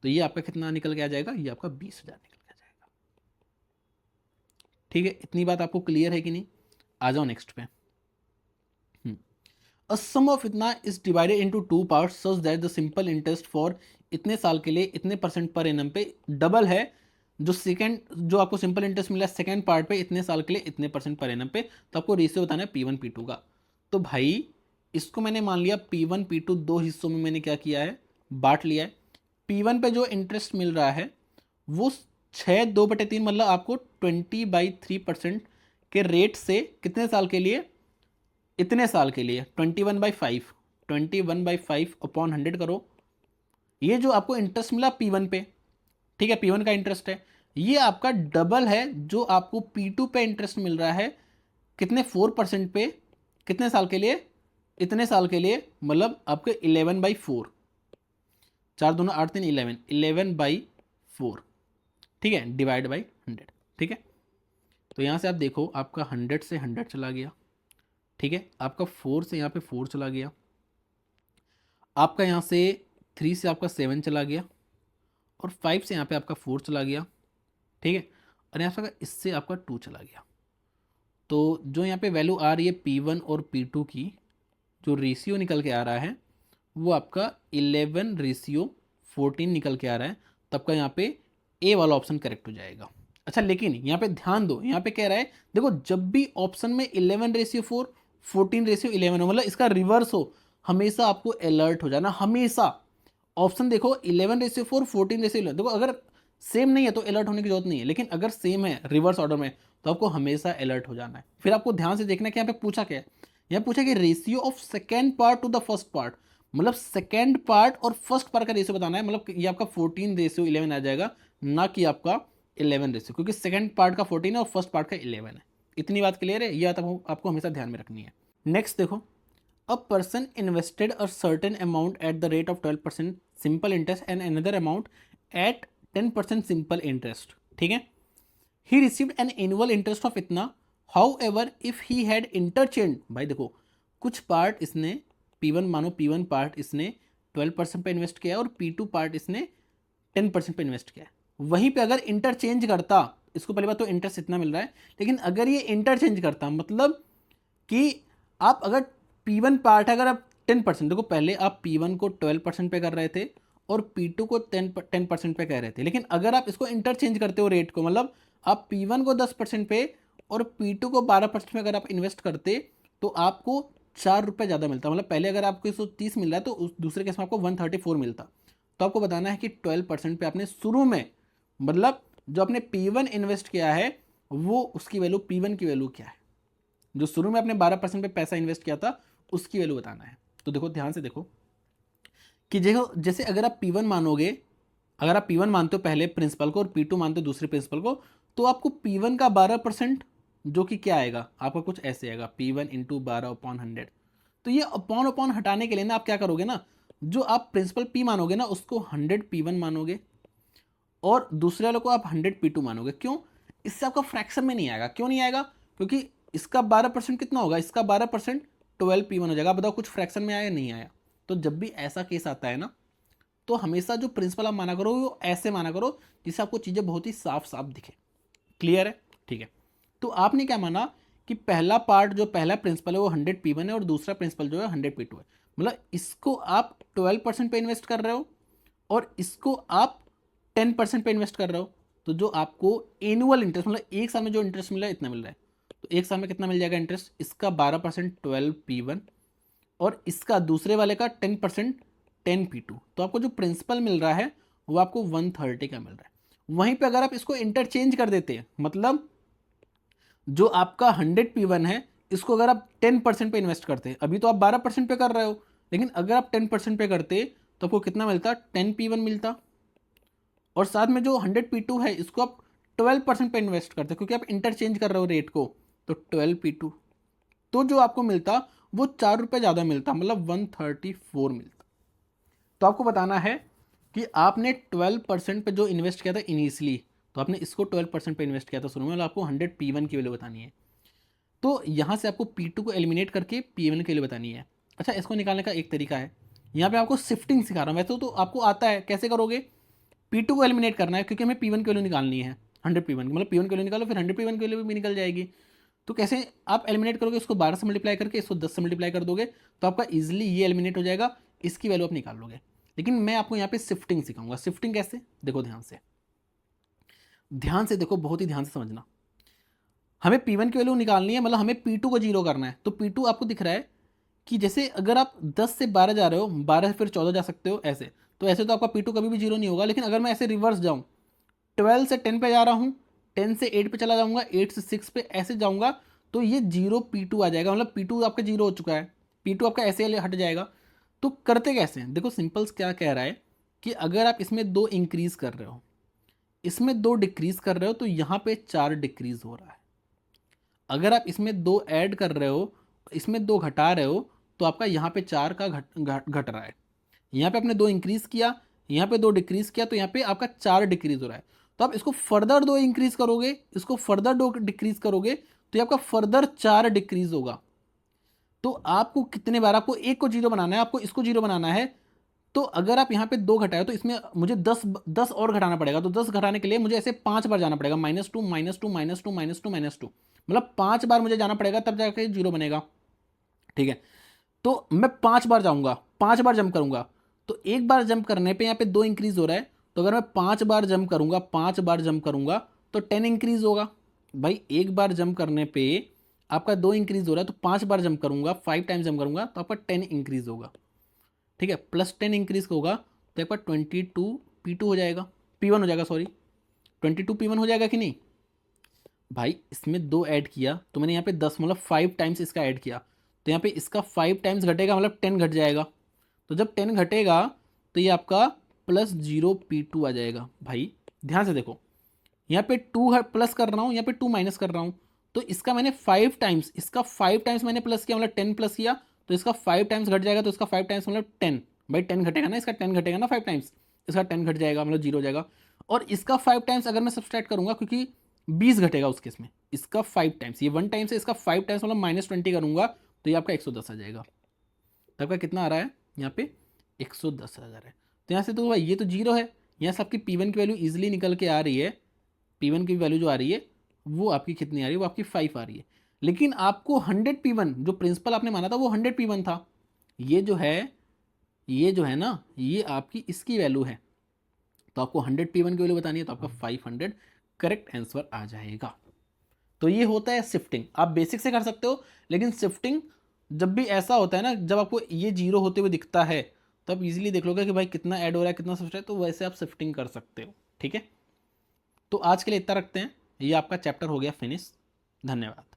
तो ये आपका कितना निकल के आ जाएगा, ये आपका 20,000 निकल के आ जाएगा। ठीक है, इतनी बात आपको क्लियर है कि नहीं? आ जाओ नेक्स्ट पे। A sum of इतना is divided into two parts such that the simple interest for इतने साल के लिए इतने परसेंट पर एनम पे डबल है जो सेकंड, जो आपको सिंपल इंटरेस्ट मिला सेकंड पार्ट पे इतने साल के लिए इतने परसेंट पर एनम पे। तो आपको रेशियो बताना है P1 P2 का। तो भाई इसको मैंने मान लिया P1 P2 दो हिस्सों में मैंने क्या किया है, बांट लिया है। P1 पे जो इंटरेस्ट मिल रहा है वो 6/2/3, मतलब आपको 20/3% के रेट से कितने साल के लिए, इतने साल के लिए 21/5, 21/5 अपॉन 100 करो। ये जो आपको इंटरेस्ट मिला P1 पे, ठीक है, P1 का इंटरेस्ट है, ये आपका डबल है जो आपको P2 पे इंटरेस्ट मिल रहा है कितने, 4% पे, कितने साल के लिए, इतने साल के लिए, मतलब आपके 11/4, 4 दूना 8 3 11, 11/4, ठीक है, डिवाइड बाई 100। ठीक है, तो यहां से आप देखो आपका 100 से 100 चला गया, ठीक है, आपका 4 से यहाँ पे 4 चला गया, आपका यहाँ से 3 से आपका 7 चला गया, और 5 से यहाँ पे आपका 4 चला गया, ठीक है, और यहाँ से इससे आपका 2 चला गया। तो जो यहाँ पे वैल्यू आ रही है P1 और P2 की, जो रेशियो निकल के आ रहा है वो आपका 11/14 निकल के आ रहा है। तो आपका यहाँ पे ए वाला ऑप्शन करेक्ट हो जाएगा। अच्छा, लेकिन यहाँ पे ध्यान दो, यहाँ पे कह रहा है देखो जब भी ऑप्शन में 11/4 14/11 हो, मतलब इसका रिवर्स हो, हमेशा आपको अलर्ट हो जाना, हमेशा। ऑप्शन देखो 11/4 14/11, देखो अगर सेम नहीं है तो अलर्ट होने की जरूरत नहीं है, लेकिन अगर सेम है रिवर्स ऑर्डर में तो आपको हमेशा अलर्ट हो जाना है। फिर आपको ध्यान से देखना है कि यहाँ पे पूछा क्या है, यहाँ पूछा कि ratio of second part two the first part, मतलब सेकेंड पार्ट और फर्स्ट पार्ट का रेशियो बताना है। मतलब ये आपका 14/11 आ जाएगा, ना कि आपका 11 क्योंकि सेकेंड पार्ट का 14 है और फर्स्ट पार्ट का 11 है। इतनी बात क्लियर है, ये आपको हमेशा ध्यान में रखनी है। नेक्स्ट देखो, a person invested a certain amount at the rate of 12% simple interest and another amount at 10% simple interest, ठीक है। He received an annual interest of इतना, however if he had interchange, भाई देखो कुछ part इसने P1 मानो P1 part इसने 12% पे इन्वेस्ट किया और P2 पार्ट इसने 10% पे इन्वेस्ट किया है। वहीं पे अगर इंटरचेंज करता, इसको पहली बात तो इंटरेस्ट इतना मिल रहा है, लेकिन अगर ये इंटरचेंज करता मतलब कि आप अगर P1 पार्ट है, अगर आप 10%, देखो पहले आप P1 को 12% पे कर रहे थे और P2 को 10% पे कह रहे थे, लेकिन अगर आप इसको इंटरचेंज करते हो रेट को, मतलब आप P1 को 10% पे और P2 को 12% में अगर आप इन्वेस्ट करते तो आपको 4 रुपये ज़्यादा मिलता। मतलब पहले अगर आपको 130 मिल रहा है तो उस दूसरे केस में आपको 134 मिलता। तो आपको बताना है कि 12% पे आपने शुरू में, मतलब जो आपने P1 इन्वेस्ट किया है वो उसकी वैल्यू, P1 की वैल्यू क्या है, जो शुरू में आपने 12% पे पैसा इन्वेस्ट किया था उसकी वैल्यू बताना है। तो देखो ध्यान से देखो कि देखो जैसे अगर आप P1 मानोगे, अगर आप P1 मानते हो पहले प्रिंसिपल को और P2 मानते हो दूसरे प्रिंसिपल को, तो आपको P1 का 12%, जो कि क्या आएगा आपका कुछ ऐसे आएगा P1 इंटू 12/100। तो ये अपॉन अपॉन हटाने के लिए ना आप क्या करोगे ना, जो आप प्रिंसिपल P मानोगे ना उसको 100 P1 मानोगे और दूसरे वाले को आप 100 P2 मानोगे। क्यों? इससे आपका फ्रैक्शन में नहीं आएगा। क्यों नहीं आएगा? क्योंकि इसका 12% कितना होगा, इसका 12% 12 P1 हो जाएगा। बताओ कुछ फ्रैक्शन में आया नहीं आया? तो जब भी ऐसा केस आता है ना, तो हमेशा जो प्रिंसिपल आप माना करो वो ऐसे माना करो जिससे आपको चीज़ें बहुत ही साफ साफ दिखे। क्लियर है? ठीक है। तो आपने क्या माना कि पहला पार्ट जो पहला प्रिंसिपल है वो 100 P1 है और दूसरा प्रिंसिपल जो है 100 P2 है। मतलब इसको आप 12% पे इन्वेस्ट कर रहे हो और इसको आप 10% पे इन्वेस्ट कर रहे हो। तो जो आपको एनुअल इंटरेस्ट मतलब एक साल में जो इंटरेस्ट मिल रहा है इतना मिल रहा है, तो एक साल में कितना मिल जाएगा इंटरेस्ट, इसका 12% 12P1 और इसका दूसरे वाले का 10% 10P2। तो आपको जो प्रिंसिपल मिल रहा है वो आपको 130 का मिल रहा है। वहीं पे अगर आप इसको इंटरचेंज कर देते हैं, मतलब जो आपका 100P1 है इसको अगर आप 10% पे इन्वेस्ट करते हैं, अभी तो आप 12% पे कर रहे हो, लेकिन अगर आप 10% पे करते तो आपको कितना मिलता, 10P1 मिलता। और साथ में जो 100P2 है इसको आप 12% पे इन्वेस्ट करते, क्योंकि आप इंटरचेंज कर रहे हो रेट को, तो 12P2, तो जो आपको मिलता वो 4 रुपये ज़्यादा मिलता, मतलब 134 मिलता। तो आपको बताना है कि आपने 12% पे जो इन्वेस्ट किया था इनिशियली, तो आपने इसको 12% पे इन्वेस्ट किया था शुरू में, मतलब आपको 100P1 की वैल्यू बतानी है। तो यहाँ से आपको P2 को एलिमिनेट करके P1 की वैल्यू बतानी है। अच्छा, इसको निकालने का एक तरीका है, यहाँ पे आपको शिफ्टिंग सिखा रहा हूँ, वैसे तो आपको आता है, कैसे करोगे, P2 को एलिमिनेट करना है क्योंकि हमें P1 की वैल्यू निकालनी है, 100P1 की, मतलब P1 की वैल्यू निकालो फिर 100P1 की वैल्यू भी निकल जाएगी। तो कैसे आप एलिमिनेट करोगे, इसको 12 से मल्टीप्लाई करके इसको 10 से मल्टीप्लाई कर दोगे तो आपका इजीली ये एलिमिनेट हो जाएगा, इसकी वैल्यू आप निकाल लोगे। लेकिन मैं आपको यहाँ पे शिफ्टिंग सिखाऊंगा। शिफ्टिंग कैसे, देखो ध्यान से, ध्यान से देखो, बहुत ही ध्यान से समझना। हमें P1 की वैल्यू निकालनी है, मतलब हमें P2 को जीरो करना है। तो P2 आपको दिख रहा है कि जैसे अगर आप 10 से 12 जा रहे हो, 12 से फिर 14 जा सकते हो ऐसे, तो ऐसे तो आपका P2 कभी भी जीरो नहीं होगा। लेकिन अगर मैं ऐसे रिवर्स जाऊँ, 12 से 10 पे जा रहा हूँ, 10 से 8 पे चला जाऊँगा, 8 से 6 पे ऐसे जाऊँगा, तो ये जीरो P2 आ जाएगा, मतलब P2 आपका जीरो हो चुका है, P2 आपका ऐसे हट जाएगा। तो करते कैसे हैं, देखो सिंपल्स क्या कह रहा है कि अगर आप इसमें 2 इंक्रीज़ कर रहे हो, इसमें 2 डिक्रीज़ कर रहे हो, तो यहाँ पे 4 डिक्रीज़ हो रहा है। अगर आप इसमें 2 ऐड कर रहे हो, इसमें 2 घटा रहे हो, तो आपका यहाँ पे 4 का घट रहा है। यहाँ पे आपने 2 इंक्रीज़ किया, यहाँ पे 2 डिक्रीज़ किया, तो यहाँ पे आपका 4 डिक्रीज़ हो रहा है। तो आप इसको फर्दर 2 इंक्रीज़ करोगे, इसको फर्दर 2 डिक्रीज़ करोगे, तो ये आपका फर्दर 4 डिक्रीज़ होगा। तो आपको कितने बार, आपको एक को जीरो बनाना है, आपको इसको जीरो बनाना है। तो अगर आप यहाँ पे 2 घटाए तो इसमें मुझे 10 और घटाना पड़ेगा, तो 10 घटाने के लिए मुझे ऐसे 5 बार जाना पड़ेगा, -2 -2 -2 -2 -2, मतलब 5 बार मुझे जाना पड़ेगा, तब जाके जीरो बनेगा। ठीक है, तो मैं 5 बार जाऊंगा, 5 बार जंप करूंगा, तो एक बार जंप करने पे यहाँ पे 2 इंक्रीज हो रहा है, तो अगर मैं 5 बार जंप करूंगा, 5 बार जंप करूंगा तो 10 इंक्रीज होगा। भाई एक बार जंप करने पे आपका 2 इंक्रीज हो रहा है, तो 5 बार जंप करूंगा, 5 टाइम्स जंप करूंगा तो आपका 10 इंक्रीज होगा। ठीक है, प्लस 10 इंक्रीज होगा तो आपका 22P2 हो जाएगा, P1 हो जाएगा, सॉरी 22P1 हो जाएगा कि नहीं। भाई इसमें 2 ऐड किया तो मैंने यहाँ पे 10 मतलब 5 टाइम्स इसका ऐड किया, तो यहाँ पे इसका 5 टाइम्स घटेगा, मतलब 10 घट जाएगा। तो जब 10 घटेगा तो ये आपका +0P2 आ जाएगा। भाई ध्यान से देखो, यहाँ पे 2 प्लस कर रहा हूँ, यहाँ पे 2 माइनस कर रहा हूँ, तो इसका मैंने 5 टाइम्स, इसका 5 टाइम्स मैंने प्लस किया, मतलब 10 प्लस किया, तो इसका 5 टाइम्स घट जाएगा, तो इसका 5 टाइम्स मतलब 10। भाई 10 घटेगा ना, इसका 10 घटेगा ना 5 टाइम्स, इसका 10 घट जाएगा, मतलब जीरो हो जाएगा। और इसका 5 टाइम्स अगर मैं सब्सट्रैक्ट करूंगा, क्योंकि 20 घटेगा उस केस में, इसका 5 टाइम्स, ये 1 टाइम्स है, इसका 5 टाइम्स मतलब -20 करूंगा, तो ये आपका 110 आ जाएगा। तो आपका कितना आ रहा है यहाँ पे, 110,000 है। तो यहाँ से तो भाई ये तो जीरो है, यहाँ से आपकी P1 की वैल्यू ईजिली निकल के आ रही है। P1 की वैल्यू जो आ रही है वो आपकी कितनी आ रही है, वो आपकी 5 आ रही है। लेकिन आपको 100P1 जो प्रिंसिपल आपने माना था वो 100P1 था, ये जो है, ये जो है ना, ये आपकी इसकी वैल्यू है। तो आपको 100P1 की वैल्यू बतानी है, तो आपका 500 करेक्ट आंसर आ जाएगा। तो ये होता है शिफ्टिंग। आप बेसिक से कर सकते हो, लेकिन शिफ्टिंग जब भी ऐसा होता है ना, जब आपको ये जीरो होते हुए दिखता है, तो आप इजीली देख लोगे कि भाई कितना ऐड हो रहा है, कितना शिफ्ट है, तो वैसे आप शिफ्टिंग कर सकते हो। ठीक है, तो आज के लिए इतना रखते हैं, ये आपका चैप्टर हो गया फिनिश। धन्यवाद।